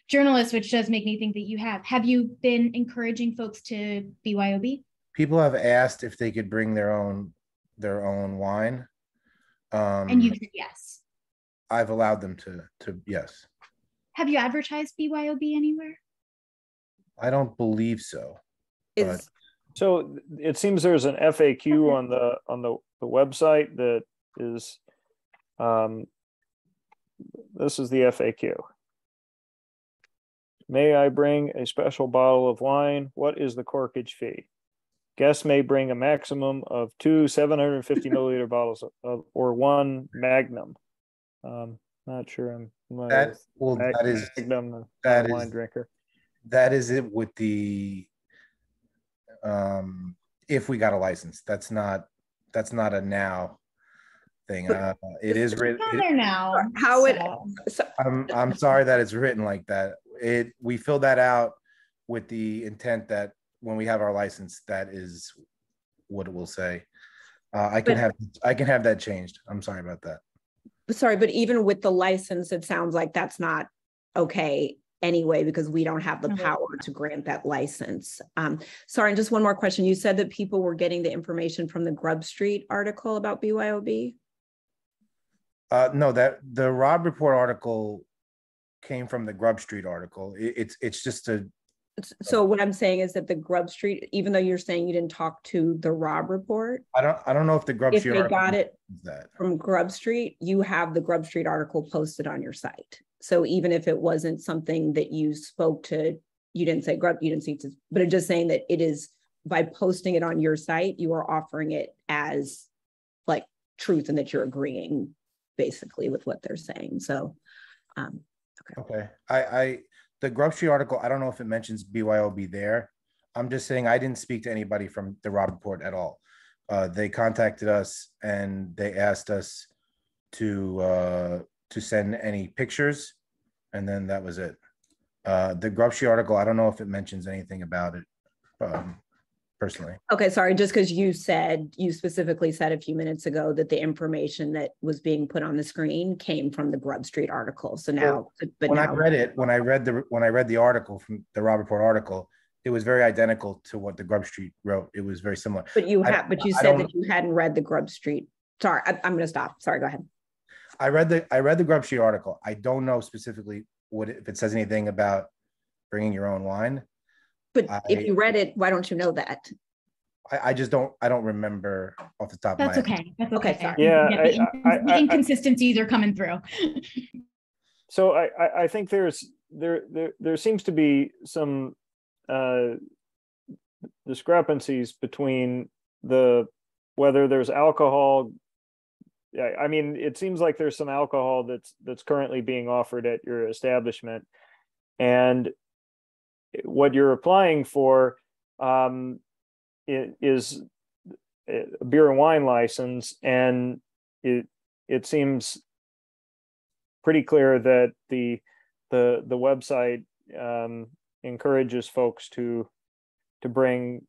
Journalist, which does make me think that you have. Have you been encouraging folks to BYOB? People have asked if they could bring their own wine. And you said yes. I've allowed them to yes. Have you advertised BYOB anywhere? I don't believe so. So it seems there's an FAQ on the website that is this is the FAQ. May I bring a special bottle of wine? What is the corkage fee? Guests may bring a maximum of 2 750 milliliter bottles or 1 Magnum. Not sure I'm that is Magnum, wine drinker. That is it with the if we got a license. That's not a now. thing. It is written. There now. How it? So. I'm sorry that it's written like that. We fill that out with the intent that when we have our license, that is what it will say. I can have that changed. I'm sorry about that. Sorry, but even with the license, it sounds like that's not okay anyway, because we don't have the power to grant that license. Sorry, and just one more question. You said that people were getting the information from the Grub Street article about BYOB? No, that the Rob Report article came from the Grub Street article. It's just a. So what I'm saying is that the Grub Street, even though you're saying you didn't talk to the Rob Report, I don't know if the Grub Street article got it from Grub Street, you have the Grub Street article posted on your site. So even if it wasn't something that you spoke to, you didn't say Grub, you didn't see, but it's just saying that it is, by posting it on your site, you are offering it as like truth and that you're agreeing basically with what they're saying. So, okay. The Grub Street article, I don't know if it mentions BYOB there. I'm just saying I didn't speak to anybody from the Rob Report at all. They contacted us and they asked us to send any pictures, and then that was it. The Grub Street article, I don't know if it mentions anything about it personally. Okay, sorry, just because you specifically said a few minutes ago that the information that was being put on the screen came from the Grub Street article. So now, when I read the article from the Rob Report article, it was very identical to what the Grub Street wrote. It was very similar. But you said that you hadn't read the Grub Street. Sorry, I'm going to stop. Sorry, go ahead. I read the Grub Street article. I don't know specifically if it says anything about bringing your own wine. But if you read it, why don't you know that? I just don't. I don't remember off the top of my head. That's okay. Sorry. Yeah, the inconsistencies are coming through. So I think there seems to be some discrepancies between whether there's alcohol. I mean, it seems like there's some alcohol that's currently being offered at your establishment, and what you're applying for is a beer and wine license, and it seems pretty clear that the website encourages folks to bring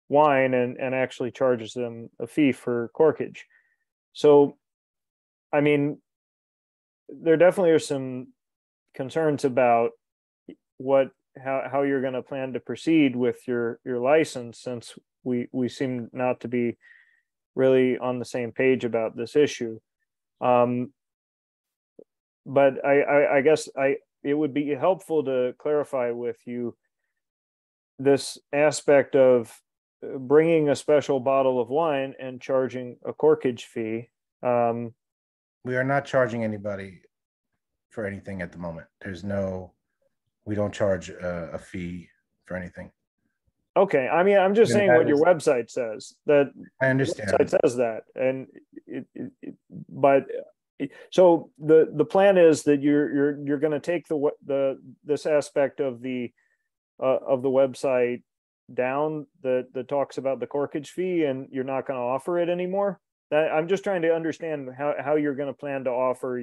wine and actually charges them a fee for corkage. So, I mean, there definitely are some concerns about how you're going to plan to proceed with your license, since we seem not to be really on the same page about this issue. But I guess it would be helpful to clarify with you this aspect of bringing a special bottle of wine and charging a corkage fee. We are not charging anybody for anything at the moment. We don't charge a fee for anything. Okay, I mean, I'm just saying what your website says. That I understand. Your website says that, and but so the plan is that you're going to take this aspect of the website down that talks about the corkage fee, and you're not going to offer it anymore. I'm just trying to understand how you're going to plan to offer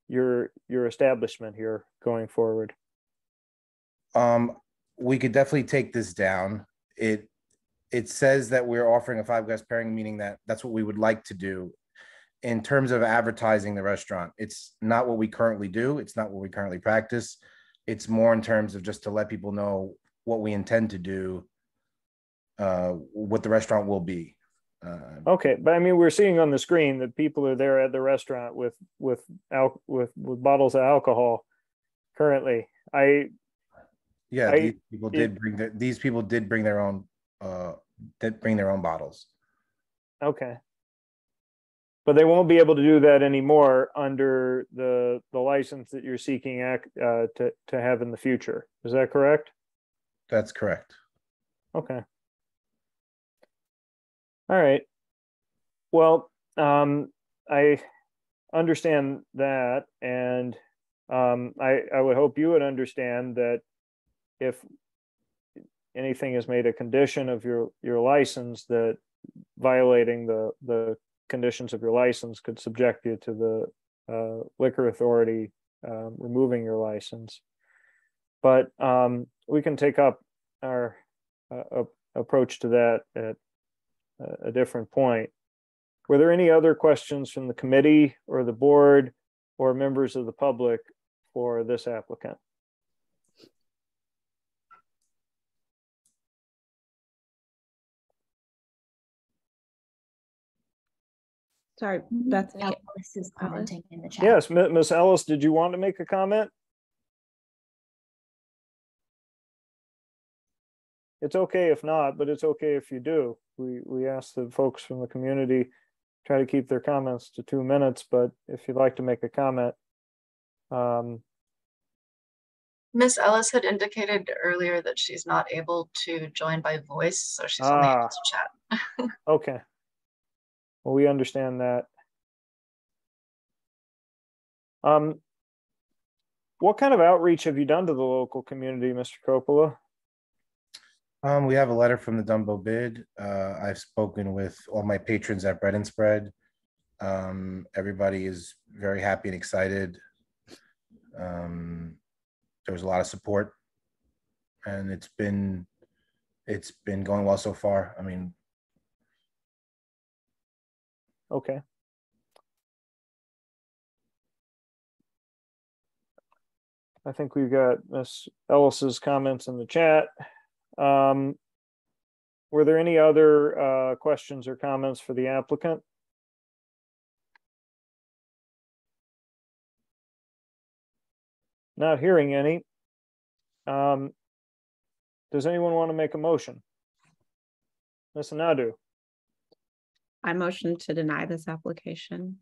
your establishment here going forward. We could definitely take this down. It says that we're offering a 5-guest pairing, meaning that's what we would like to do. In terms of advertising the restaurant, it's not what we currently do. It's not what we currently practice. It's more in terms of just to let people know what we intend to do, what the restaurant will be. Okay, but I mean, we're seeing on the screen that people are there at the restaurant with bottles of alcohol currently. These people did bring their own bottles. Okay. But they won't be able to do that anymore under the license that you're seeking to have in the future. Is that correct? That's correct. Okay. All right. Well, I understand that, and I would hope you would understand that if anything is made a condition of your license, that violating the conditions of your license could subject you to the liquor authority removing your license. But we can take up our approach to that at a different point. Were there any other questions from the committee or the board or members of the public for this applicant? Sorry, Bethany. Alice is commenting in the chat. Yes, Ms. Ellis, did you want to make a comment? It's okay if not, but it's okay if you do. We ask the folks from the community try to keep their comments to 2 minutes, but if you'd like to make a comment. Miss Ellis had indicated earlier that she's not able to join by voice, so she's only able to chat. Okay. Well, we understand that. What kind of outreach have you done to the local community, Mr. Coppola? We have a letter from the Dumbo bid. I've spoken with all my patrons at Bread and Spread. Everybody is very happy and excited. There was a lot of support, and it's been going well so far. I mean, okay. I think we've got Ms. Ellis's comments in the chat. Were there any other questions or comments for the applicant? Not hearing any. Does anyone want to make a motion? Ms. Nadu. I motion to deny this application.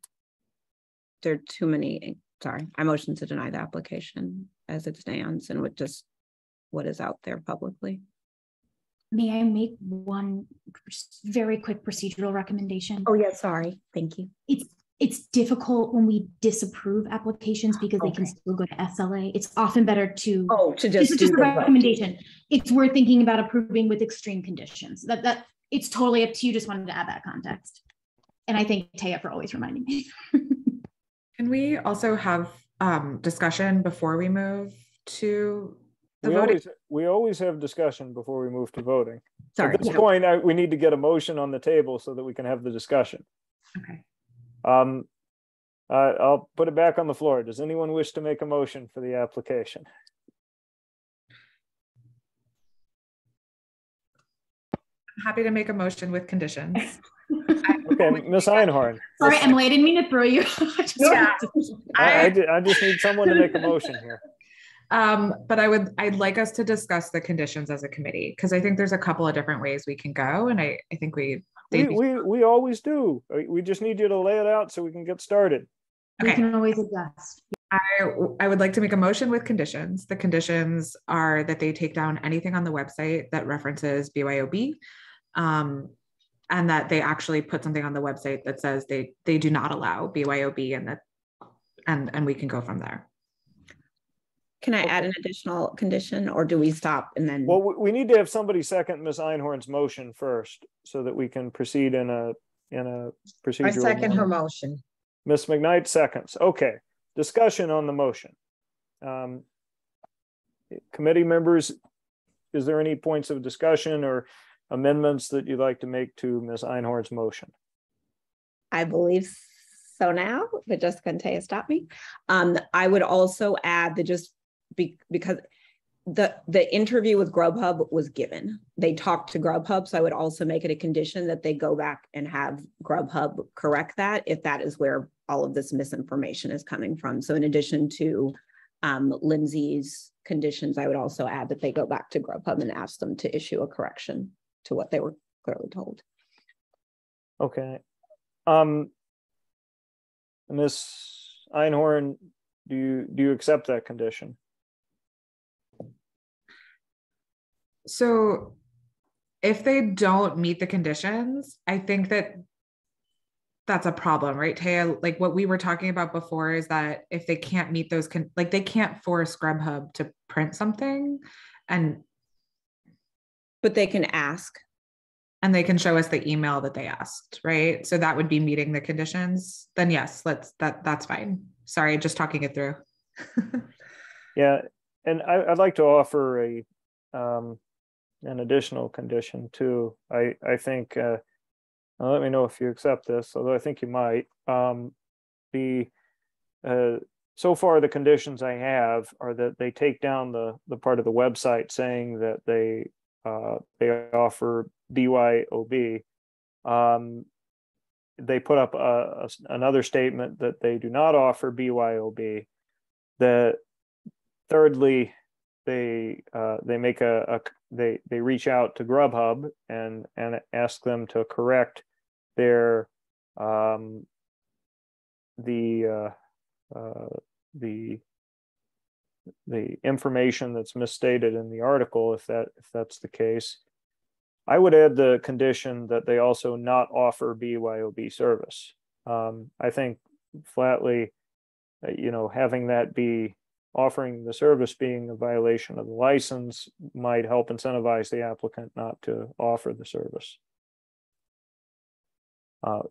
There are too many, sorry, I motion to deny the application as it stands and with just what is out there publicly. May I make one very quick procedural recommendation? Oh yeah, sorry, thank you. It's difficult when we disapprove applications because they can still go to SLA. It's often better to just do a recommendation. It's worth thinking about approving with extreme conditions. That it's totally up to you. Just wanted to add that context. And I thank Taya for always reminding me. Can we also have discussion before we move to the voting? We always have discussion before we move to voting. Sorry. At this point, we need to get a motion on the table so that we can have the discussion. Okay. I'll put it back on the floor. Does anyone wish to make a motion for the application? I'm happy to make a motion with conditions. Okay, Ms. Einhorn. Sorry, Emily, I didn't mean to throw you. I just need someone to make a motion here. But I'd like us to discuss the conditions as a committee, because I think there's a couple of different ways we can go, and I think we always do. We just need you to lay it out so we can get started. We can always adjust. I would like to make a motion with conditions. The conditions are that they take down anything on the website that references BYOB, and that they actually put something on the website that says they do not allow BYOB, and we can go from there. Can I add an additional condition, or do we stop and then? Well, we need to have somebody second Ms. Einhorn's motion first, so that we can proceed in a procedural. I second her motion. Ms. McKnight seconds. Okay, discussion on the motion. Committee members, is there any points of discussion or amendments that you'd like to make to Ms. Einhorn's motion? I believe so now, but Jessica and Taya stop me. I would also add that because the interview with Grubhub was given. They talked to Grubhub, so I would also make it a condition that they go back and have Grubhub correct that if that is where all of this misinformation is coming from. So in addition to Lindsay's conditions, I would also add that they go back to Grubhub and ask them to issue a correction to what they were clearly told. Okay. Ms. Einhorn, do you accept that condition? So if they don't meet the conditions, I think that's a problem, right, Taya? Like what we were talking about before is that if they can't meet those, they can't force Grubhub to print something, but they can ask. and they can show us the email that they asked, right? So that would be meeting the conditions. Then yes, that's fine. Sorry, just talking it through. Yeah, and I'd like to offer an additional condition too. I think, let me know if you accept this, although I think you might. So far the conditions I have are that they take down the part of the website saying that they offer BYOB. They put up another statement that they do not offer BYOB. That thirdly, they make they reach out to Grubhub and ask them to correct their the information that's misstated in the article, if that's the case. I would add the condition that they also not offer BYOB service. I think flatly, having that be offering the service being a violation of the license might help incentivize the applicant not to offer the service.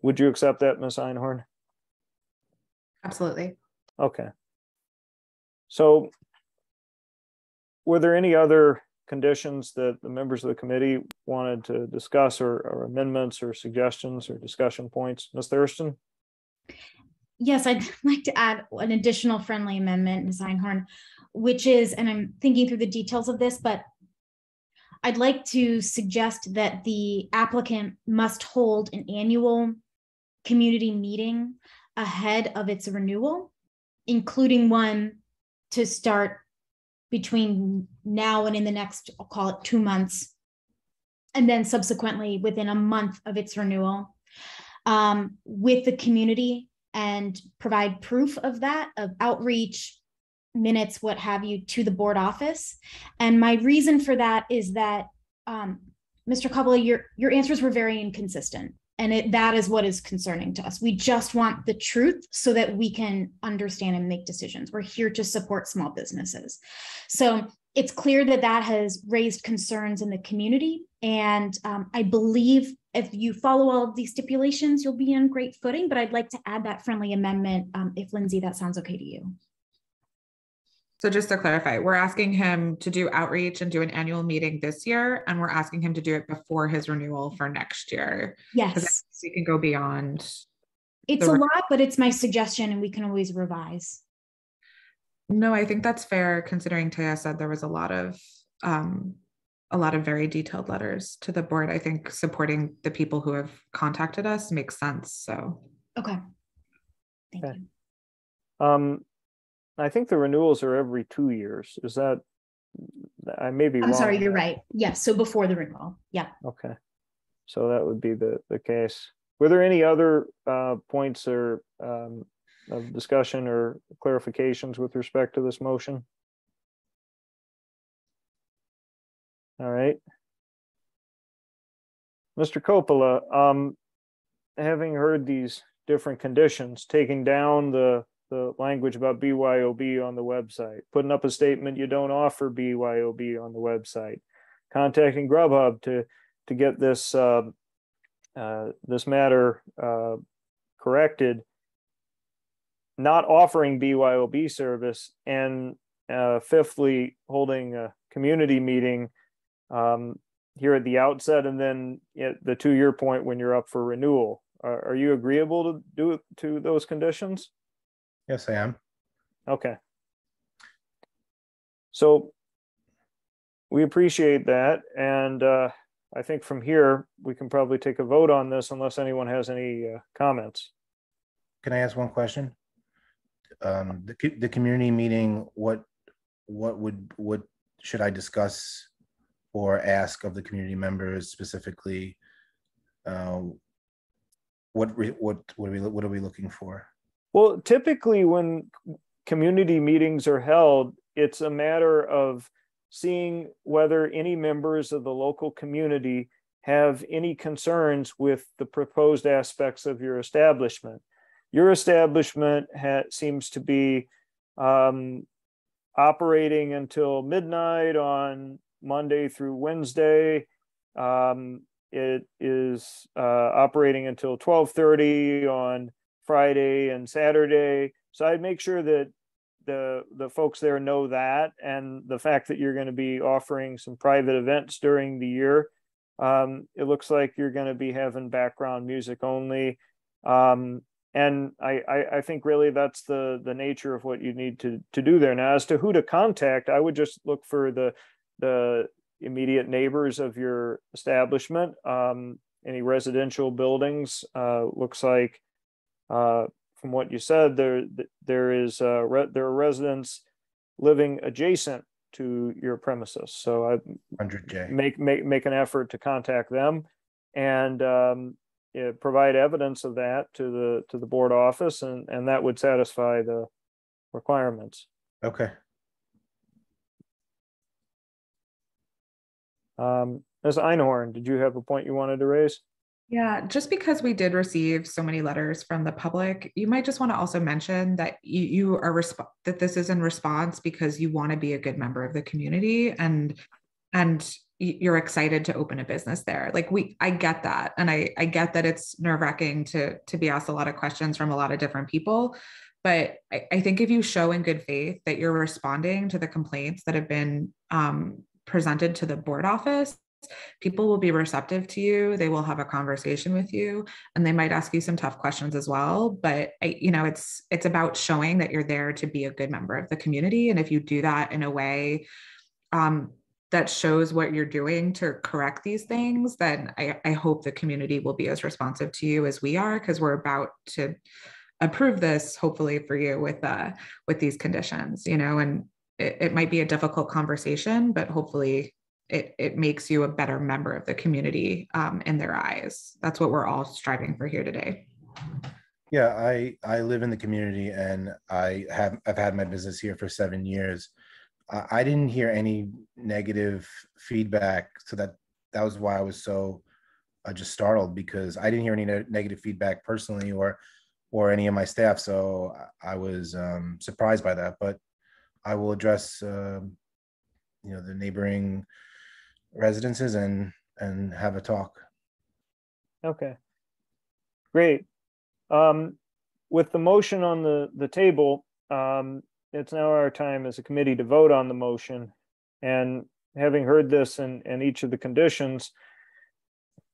Would you accept that, Ms. Einhorn? Absolutely. Okay. So were there any other conditions that the members of the committee wanted to discuss, or amendments or suggestions or discussion points? Ms. Thurston? Yes, I'd like to add an additional friendly amendment, Ms. Einhorn, which is, and I'm thinking through the details of this, but I'd like to suggest that the applicant must hold an annual community meeting ahead of its renewal, including one to start between now and in the next, I'll call it 2 months, and then subsequently within a month of its renewal, with the community, and provide proof of that, of outreach, minutes, what have you, to the board office. And my reason for that is that, Mr. Coppola, your answers were very inconsistent. And that is what is concerning to us. We just want the truth so that we can understand and make decisions. We're here to support small businesses. So it's clear that that has raised concerns in the community. And I believe if you follow all of these stipulations, you'll be in great footing. But I'd like to add that friendly amendment, if Lindsay, that sounds okay to you. So just to clarify, we're asking him to do outreach and do an annual meeting this year, and we're asking him to do it before his renewal for next year. Yes. We can go beyond. It's a lot, but it's my suggestion and we can always revise. No, I think that's fair, considering Taya said there was a lot of very detailed letters to the board. I think supporting the people who have contacted us makes sense, so. Okay. Thank you. I think the renewals are every 2 years. Is that, I may be wrong. I'm sorry, you're right. Yes, so before the renewal, yeah. Okay, so that would be the case. Were there any other points or of discussion or clarifications with respect to this motion? All right. Mr. Coppola, having heard these different conditions, taking down the language about BYOB on the website, putting up a statement you don't offer BYOB on the website, contacting Grubhub to get this this matter corrected, not offering BYOB service, and fifthly, holding a community meeting here at the outset, and then at the 2-year point when you're up for renewal. Are you agreeable to those conditions? Yes, I am. Okay. So we appreciate that. And I think from here, we can probably take a vote on this unless anyone has any comments. Can I ask one question? The community meeting, what should I discuss or ask of the community members specifically? What are we looking for? Well, typically when community meetings are held, it's a matter of seeing whether any members of the local community have any concerns with the proposed aspects of your establishment. Your establishment seems to be operating until midnight on Monday through Wednesday. it is operating until 12:30 on Friday and Saturday. So I'd make sure that the folks there know that, and the fact that you're going to be offering some private events during the year. It looks like you're going to be having background music only. And I think really that's the nature of what you need to do there. Now, as to who to contact, I would just look for the immediate neighbors of your establishment. Any residential buildings. Looks like from what you said, there are residents living adjacent to your premises. So I 100J. make an effort to contact them and provide evidence of that to the board office, and that would satisfy the requirements. Okay. Ms. Einhorn, did you have a point you wanted to raise? Yeah, just because we did receive so many letters from the public, you might just want to also mention that you are that this is in response because you want to be a good member of the community and you're excited to open a business there. Like I get that. And I get that it's nerve-wracking to be asked a lot of questions from a lot of different people. But I think if you show in good faith that you're responding to the complaints that have been presented to the board office, people will be receptive to you. They will have a conversation with you, and they might ask you some tough questions as well. But it's about showing that you're there to be a good member of the community. And if you do that in a way that shows what you're doing to correct these things, then I hope the community will be as responsive to you as we are, because we're about to approve this, hopefully for you with these conditions, and it might be a difficult conversation, but hopefully it makes you a better member of the community in their eyes. That's what we're all striving for here today. Yeah, I live in the community, and I've had my business here for 7 years. I didn't hear any negative feedback, so that was why I was so just startled, because I didn't hear any negative feedback personally or any of my staff. So I was surprised by that, but I will address the neighboring residences and have a talk. Okay, great. With the motion on the table, it's now our time as a committee to vote on the motion. And having heard this and each of the conditions,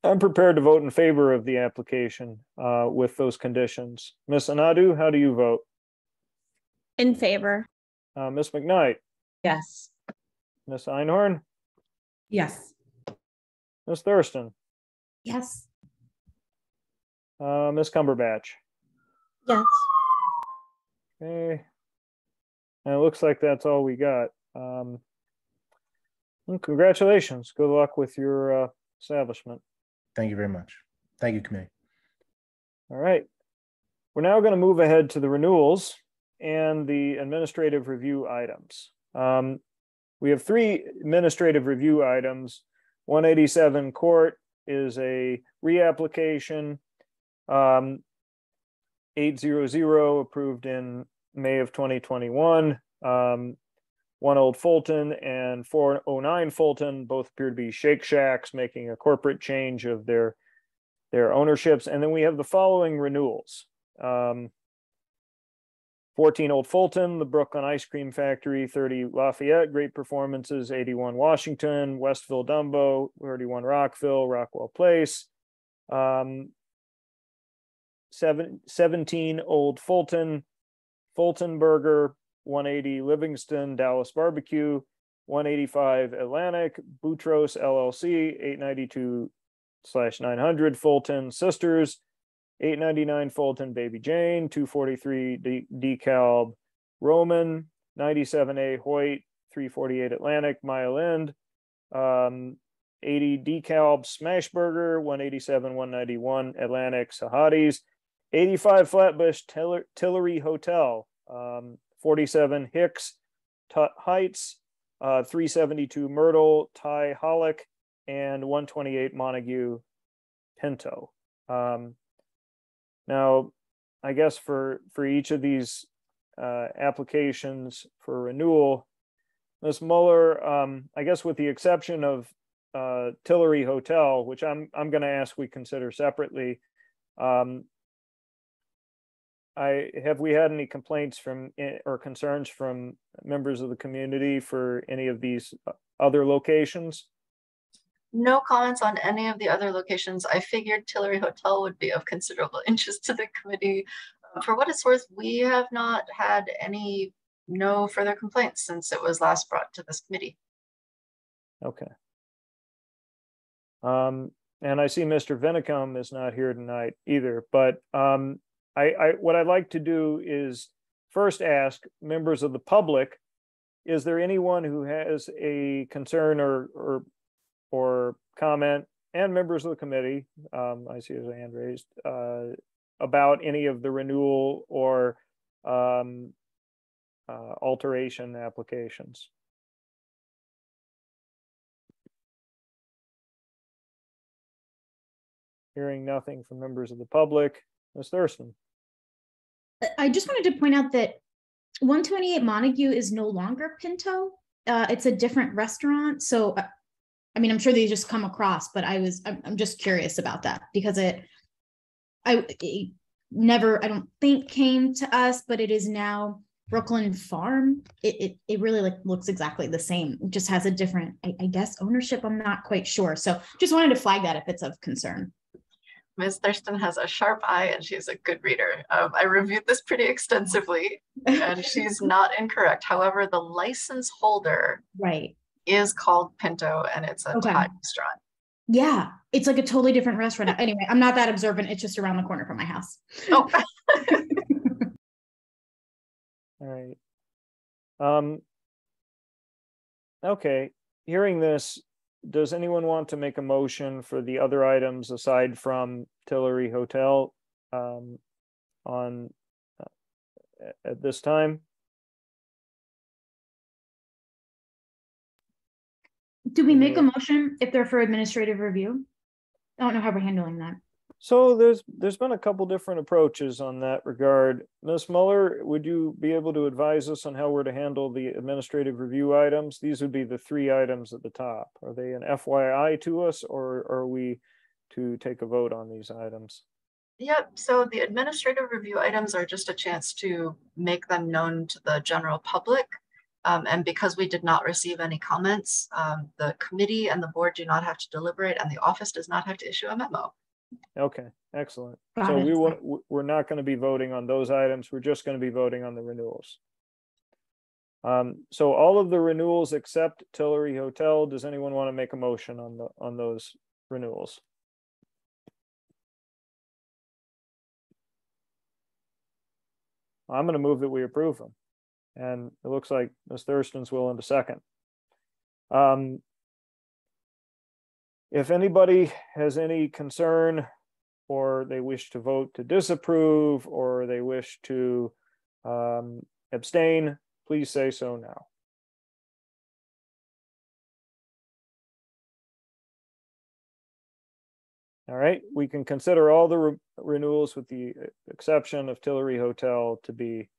I'm prepared to vote in favor of the application with those conditions. Ms. Anadu, how do you vote? In favor. Ms. McKnight? Yes. Ms. Einhorn? Yes. Ms. Thurston? Yes. Ms. Cumberbatch? Yes. Okay. And it looks like that's all we got. Well, congratulations. Good luck with your establishment. Thank you very much. Thank you, committee. All right. We're now going to move ahead to the renewals and the administrative review items. We have 3 administrative review items. 187 Court is a reapplication. 800 approved in May of 2021. 1 Old Fulton and 409 Fulton both appear to be Shake Shacks making a corporate change of their ownerships. And then we have the following renewals. 14 Old Fulton, the Brooklyn Ice Cream Factory, 30 Lafayette, Great Performances, 81 Washington, Westville Dumbo, 31 Rockville, Rockwell Place. 17 Old Fulton, Fulton Burger, 180 Livingston, Dallas Barbecue, 185 Atlantic, Boutros LLC, 892/900 Fulton Sisters, 899 Fulton Baby Jane, 243 DeKalb Roman, 97A Hoyt, 348 Atlantic Mile End, 80 DeKalb Smashburger, 187 191 Atlantic Sahadi's, 85 Flatbush Tillary Hotel, 47 Hicks Heights, 372 Myrtle Ty Hollick, and 128 Montague Pinto. Now, I guess for each of these applications for renewal, Ms. Mueller, I guess with the exception of Tillary Hotel, which I'm going to ask we consider separately. Have we had any complaints from or concerns from members of the community for any of these other locations? No comments on any of the other locations. I figured Tillary Hotel would be of considerable interest to the committee. For what it's worth, we have not had no further complaints since it was last brought to this committee. Okay. And I see Mr. Vinicum is not here tonight either, but what I'd like to do is first ask members of the public, is there anyone who has a concern or comment, and members of the committee, I see his hand raised, about any of the renewal or alteration applications? Hearing nothing from members of the public. Ms. Thurston. I just wanted to point out that 128 Montague is no longer Pinto. It's a different restaurant. So, I mean, I'm sure they just come across, but I'm just curious about that because it never, I don't think came to us, but it is now Brooklyn Farm. It really looks exactly the same. It just has a different, I guess, ownership. I'm not quite sure. So just wanted to flag that if it's of concern. Ms. Thurston has a sharp eye and she's a good reader. I reviewed this pretty extensively and she's not incorrect. However, the license holder is called Pinto and it's a Thai restaurant. Yeah, it's like a totally different restaurant. Anyway, I'm not that observant. It's just around the corner from my house. Oh. All right. Okay, hearing this, does anyone want to make a motion for the other items aside from Tillary Hotel at this time? Do we make a motion if they're for administrative review? I don't know how we're handling that. So there's been a couple different approaches on that regard. Ms. Muller, would you be able to advise us on how we're to handle the administrative review items? These would be the 3 items at the top. Are they an FYI to us, or are we to take a vote on these items? Yep, so the administrative review items are just a chance to make them known to the general public. And because we did not receive any comments, the committee and the board do not have to deliberate and the office does not have to issue a memo. Okay, excellent. So we're not going to be voting on those items. We're just going to be voting on the renewals. So all of the renewals except Tillary Hotel. Does anyone want to make a motion on those renewals? I'm going to move that we approve them, and it looks like Ms. Thurston's willing to second. If anybody has any concern or they wish to vote to disapprove or they wish to abstain, please say so now. All right, we can consider all the renewals with the exception of Tillary Hotel to be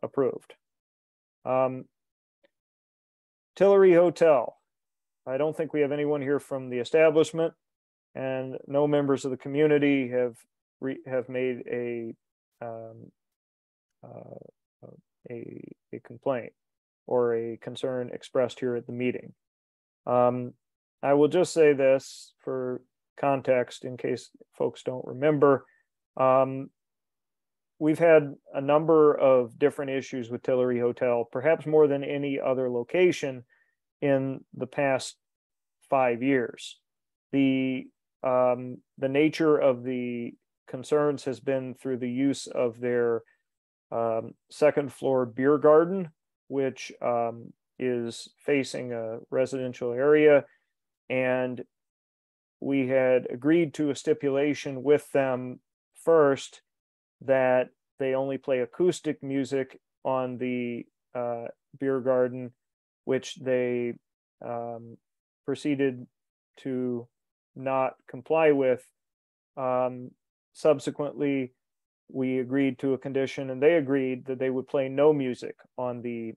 approved. Tillary Hotel. I don't think we have anyone here from the establishment, and no members of the community have made a complaint or a concern expressed here at the meeting. I will just say this for context in case folks don't remember. We've had a number of different issues with Tillary Hotel, perhaps more than any other location in the past 5 years. The nature of the concerns has been through the use of their second floor beer garden, which is facing a residential area. And we had agreed to a stipulation with them first that they only play acoustic music on the beer garden, which they proceeded to not comply with. Subsequently, we agreed to a condition and they agreed that they would play no music on the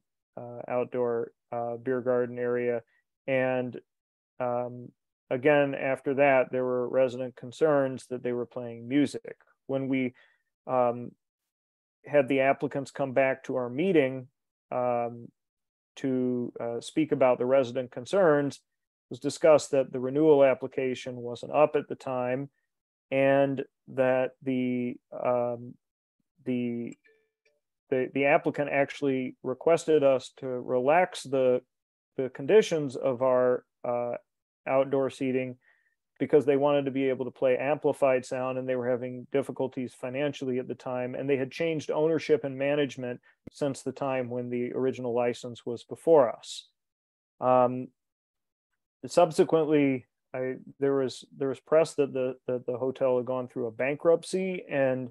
outdoor beer garden area. And again, after that, there were resident concerns that they were playing music. When we had the applicants come back to our meeting to speak about the resident concerns, it was discussed that the renewal application wasn't up at the time, and that the applicant actually requested us to relax the conditions of our outdoor seating because they wanted to be able to play amplified sound, and they were having difficulties financially at the time, and they had changed ownership and management since the time when the original license was before us. Subsequently, there was press that the hotel had gone through a bankruptcy, and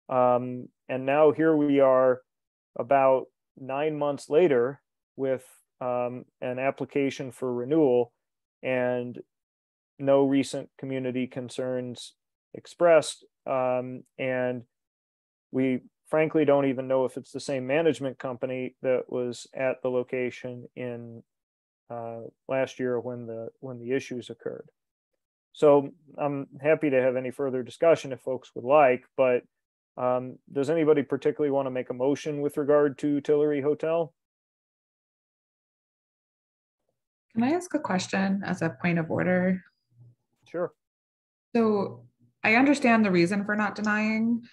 now here we are about 9 months later with an application for renewal, and no recent community concerns expressed, and we frankly don't even know if it's the same management company that was at the location in last year when the issues occurred. So I'm happy to have any further discussion if folks would like, but does anybody particularly want to make a motion with regard to Tillary Hotel? Can I ask a question as a point of order? Sure. So I understand the reason for not denying,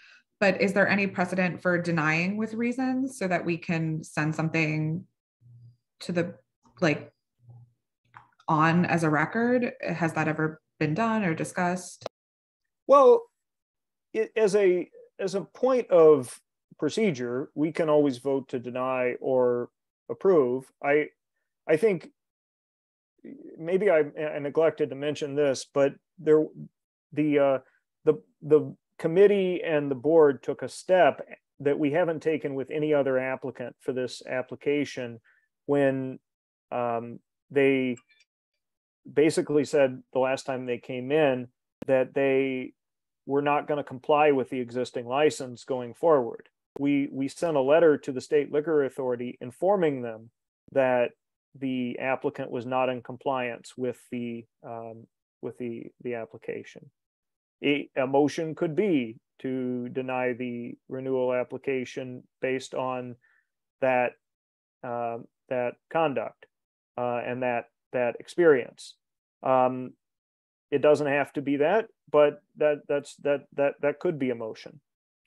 but is there any precedent for denying with reasons so that we can send something to the, like, on as a record? Has that ever been done or discussed? Well, as a point of procedure, we can always vote to deny or approve. I think maybe I neglected to mention this, but the committee and the board took a step that we haven't taken with any other applicant for this application, when they basically said the last time they came in that they were not going to comply with the existing license going forward. We sent a letter to the state liquor authority informing them that the applicant was not in compliance with the application. A motion could be to deny the renewal application based on that conduct and that experience. It doesn't have to be that, but that could be a motion.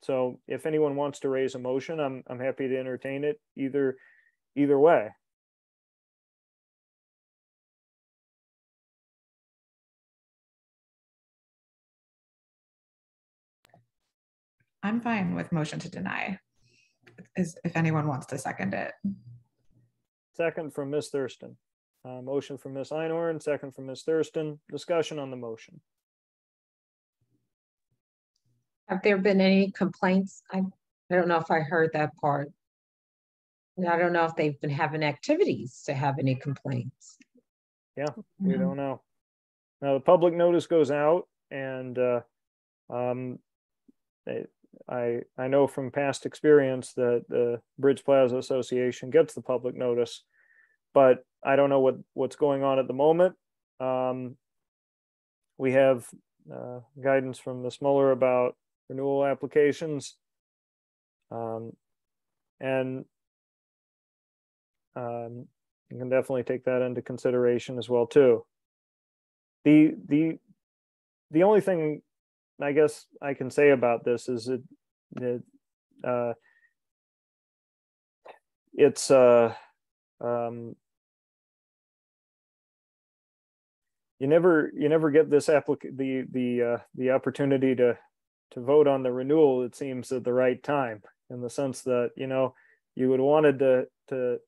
So if anyone wants to raise a motion, I'm happy to entertain it either way. I'm fine with motion to deny, if anyone wants to second it. Second from Ms. Thurston. Motion from Ms. Einhorn, second from Ms. Thurston. Discussion on the motion. Have there been any complaints? I don't know if I heard that part. And I don't know if they've been having activities to have any complaints. Yeah, we don't know. Now the public notice goes out, and I know from past experience that the Bridge Plaza Association gets the public notice, but I don't know what's going on at the moment. We have guidance from Ms. Muller about renewal applications, and you can definitely take that into consideration as well too. The only thing I guess I can say about this is it's you never get this the opportunity to vote on the renewal, it seems, at the right time, in the sense that, you know, you would wanted to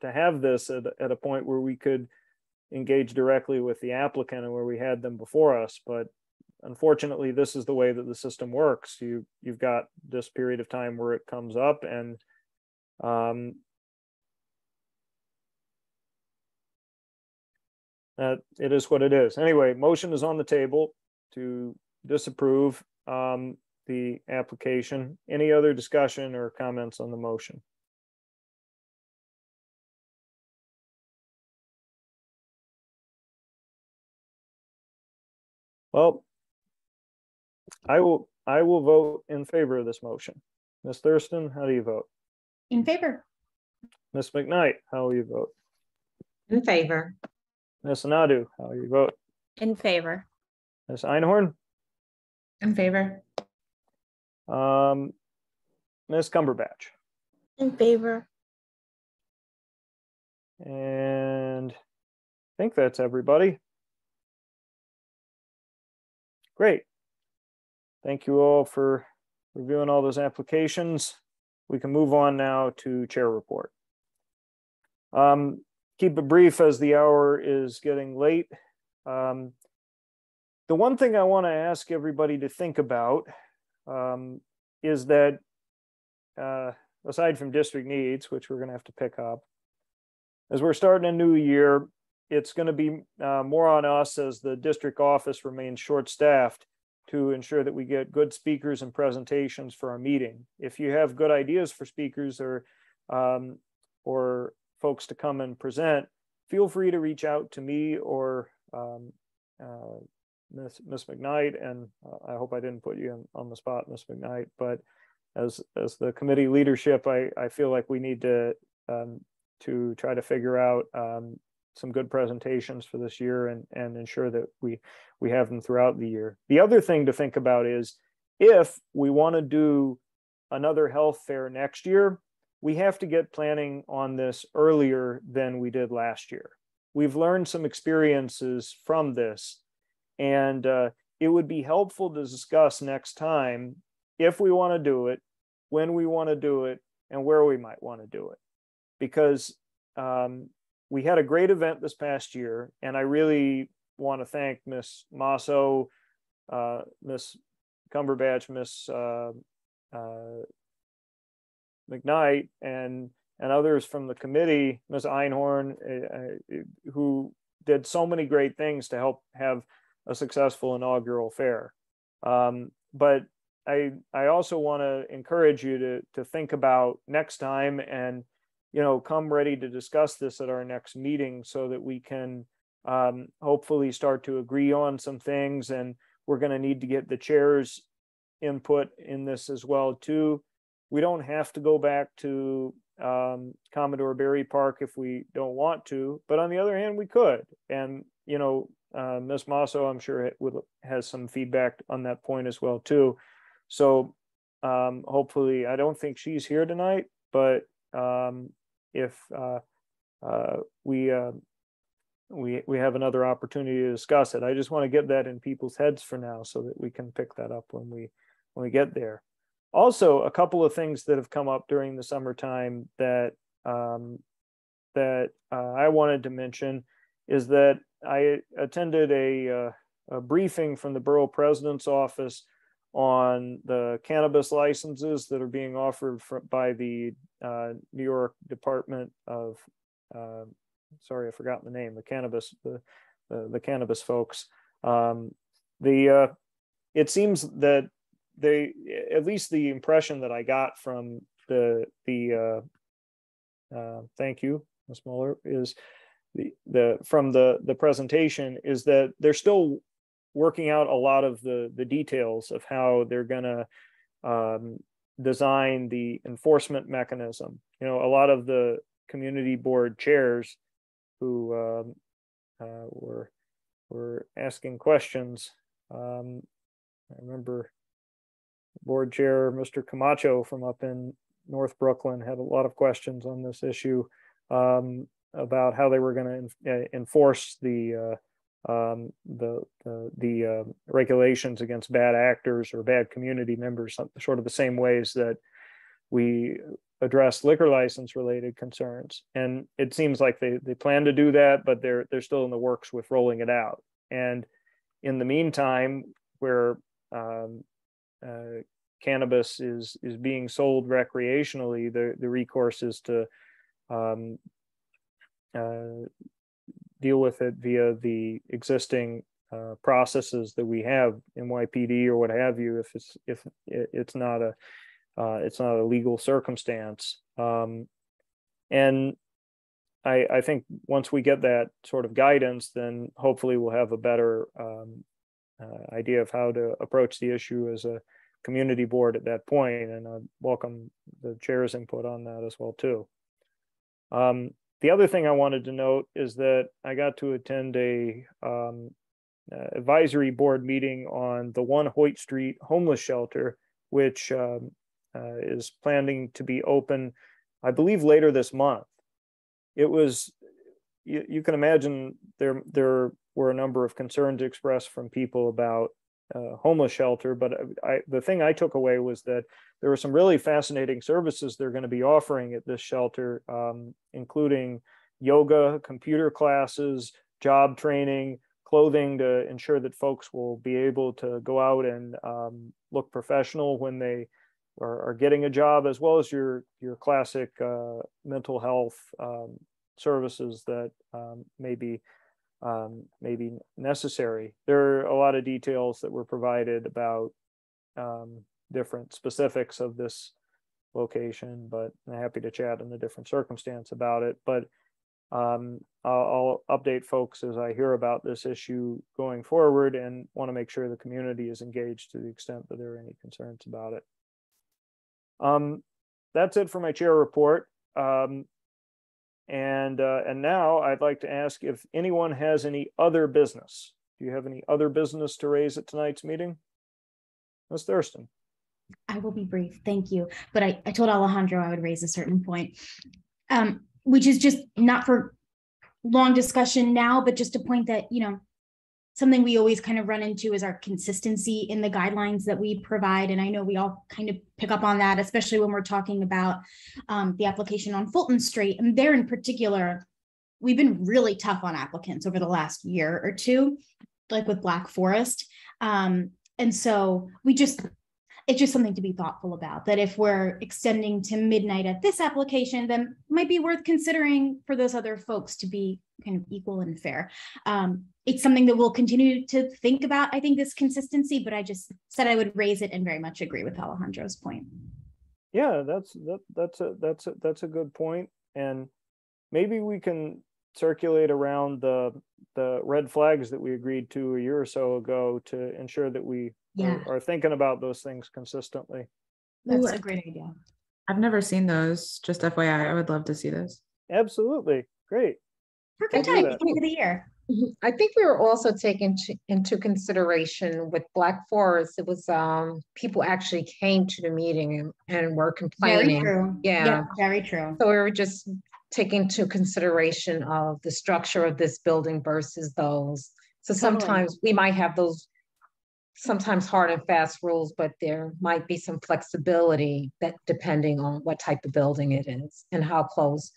have this at a point where we could engage directly with the applicant and where we had them before us. But unfortunately, this is the way that the system works. You've got this period of time where it comes up, and it is what it is. Anyway, motion is on the table to disapprove the application. Any other discussion or comments on the motion? Well, I will vote in favor of this motion. Ms. Thurston, how do you vote? In favor. Ms. McKnight, how will you vote? In favor. Ms. Nadu, how will you vote? In favor. Ms. Einhorn? In favor. Ms. Cumberbatch? In favor. And I think that's everybody. Great. Thank you all for reviewing all those applications. We can move on now to chair report. Keep it brief as the hour is getting late. The one thing I want to ask everybody to think about is that aside from district needs, which we're going to have to pick up, as we're starting a new year, it's going to be more on us as the district office remains short-staffed to ensure that we get good speakers and presentations for our meeting. If you have good ideas for speakers or folks to come and present, feel free to reach out to me or Ms. McKnight, and I hope I didn't put you on the spot, Ms. McKnight, but as the committee leadership, I feel like we need to try to figure out some good presentations for this year and ensure that we have them throughout the year. The other thing to think about is if we want to do another health fair next year, we have to get planning on this earlier than we did last year. We've learned some experiences from this, and it would be helpful to discuss next time if we want to do it, when we want to do it, and where we might want to do it. Because we had a great event this past year, and I really want to thank Ms. Masso, Ms. Cumberbatch, Ms. McKnight, and others from the committee, Ms. Einhorn, who did so many great things to help have a successful inaugural fair. But I also want to encourage you to think about next time and come ready to discuss this at our next meeting so that we can hopefully start to agree on some things. And we're going to need to get the chair's input in this as well too. We don't have to go back to Commodore Berry Park if we don't want to, but on the other hand, we could. And Ms. Masso, I'm sure has some feedback on that point as well too. So hopefully, I don't think she's here tonight, but if we have another opportunity to discuss it, I just want to get that in people's heads for now so that we can pick that up when we get there. Also, a couple of things that have come up during the summertime that I wanted to mention is that I attended a briefing from the borough president's office on the cannabis licenses that are being offered by the New York Department of, sorry, I forgot the name, the cannabis folks. It seems that at least the impression that I got from thank you, Ms. Mueller, is from the presentation is that they're still working out a lot of the details of how they're going to design the enforcement mechanism. A lot of the community board chairs who were asking questions. I remember board chair Mr. Camacho from up in North Brooklyn had a lot of questions on this issue about how they were going to enforce the regulations against bad actors or bad community members, sort of the same ways that we address liquor license related concerns. And it seems like they plan to do that, but they're still in the works with rolling it out. And in the meantime, where cannabis is being sold recreationally, the recourse is to deal with it via the existing processes that we have, NYPD or what have you, if it's not a legal circumstance. And I think once we get that sort of guidance, then hopefully we'll have a better idea of how to approach the issue as a community board at that point, and I welcome the chair's input on that as well too. The other thing I wanted to note is that I got to attend a advisory board meeting on the 1 Hoyt Street homeless shelter, which is planning to be open, I believe, later this month. It was, you can imagine there were a number of concerns expressed from people about homeless shelter, but the thing I took away was that there were some really fascinating services they're going to be offering at this shelter, including yoga, computer classes, job training, clothing to ensure that folks will be able to go out and look professional when they are getting a job, as well as your classic mental health services that may be necessary. There are a lot of details that were provided about different specifics of this location, but I'm happy to chat in a different circumstance about it. But I'll update folks as I hear about this issue going forward, and want to make sure the community is engaged to the extent that there are any concerns about it. That's it for my chair report. And now I'd like to ask if anyone has any other business. Do you have any other business to raise at tonight's meeting? Ms. Thurston. I will be brief, thank you. But I told Alejandro I would raise a certain point, which is just not for long discussion now, but just a point that, you know, something we always kind of run into is our consistency in the guidelines that we provide. And I know we all kind of pick up on that, especially when we're talking about the application on Fulton Street. And there in particular, we've been really tough on applicants over the last year or two, like with Black Forest. And so it's just something to be thoughtful about, that if we're extending to midnight at this application, then it might be worth considering for those other folks to be kind of equal and fair. It's something that we'll continue to think about, I think, this consistency, but I just said I would raise it and very much agree with Alejandro's point. Yeah, that's a good point. And maybe we can circulate around the red flags that we agreed to a year or so ago to ensure that we are thinking about those things consistently. That's a great idea. I've never seen those. Just FYI, I would love to see this. Absolutely. Great. Perfect time of the year. I think we were also taking into consideration with Black Forest, it was people actually came to the meeting and were complaining. Very true. Yeah, very true. So we were just taking into consideration of the structure of this building versus those. So sometimes we might have those sometimes hard and fast rules, but there might be some flexibility that depending on what type of building it is and how close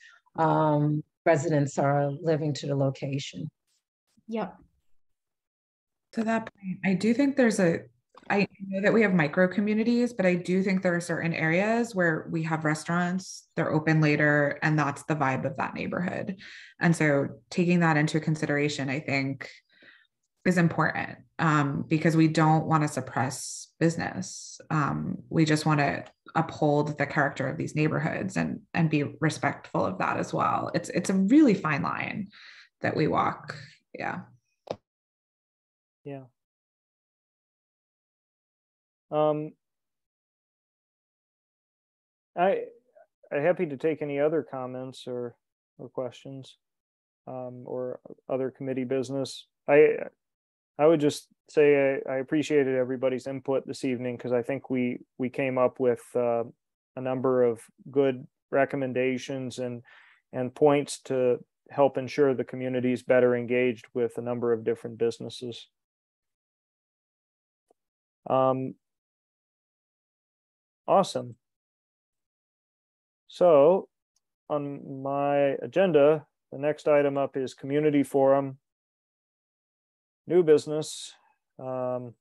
residents are living to the location. Yep. To that point, I do think I know that we have micro communities, but I do think there are certain areas where we have restaurants, they're open later, and that's the vibe of that neighborhood. And so taking that into consideration, I think, is important because we don't want to suppress business. We just want to uphold the character of these neighborhoods and be respectful of that as well. It's a really fine line that we walk. Yeah. Yeah. I'm happy to take any other comments or questions or other committee business. I would just say I appreciated everybody's input this evening because I think we came up with a number of good recommendations and points to help ensure the community is better engaged with a number of different businesses. Awesome. So on my agenda, the next item up is community forum, new business. Any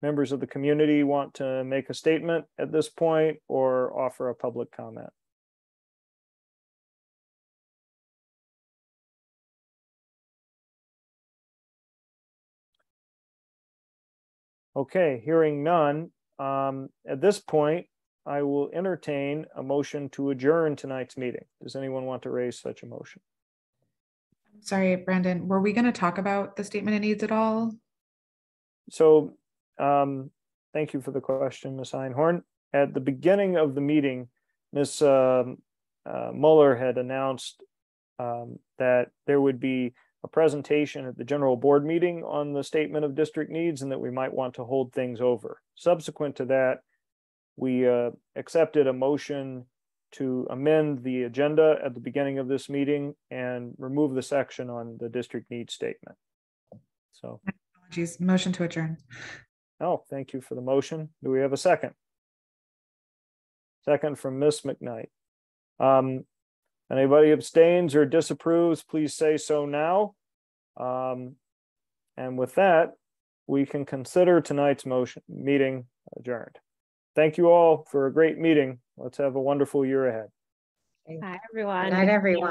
members of the community want to make a statement at this point or offer a public comment? Okay, hearing none. At this point, I will entertain a motion to adjourn tonight's meeting. Does anyone want to raise such a motion? Sorry, Brandon, were we going to talk about the statement of needs at all? So thank you for the question, Ms. Einhorn. At the beginning of the meeting, Ms. Mueller had announced that there would be a presentation at the general board meeting on the statement of district needs and that we might want to hold things over. Subsequent to that, we accepted a motion to amend the agenda at the beginning of this meeting and remove the section on the district needs statement. So, apologies. Motion to adjourn. oh, thank you for the motion. Do we have a second? Second from Ms. McKnight. Anybody abstains or disapproves, please say so now. And with that, we can consider tonight's meeting adjourned. Thank you all for a great meeting. Let's have a wonderful year ahead. Bye, everyone. Good night, everyone.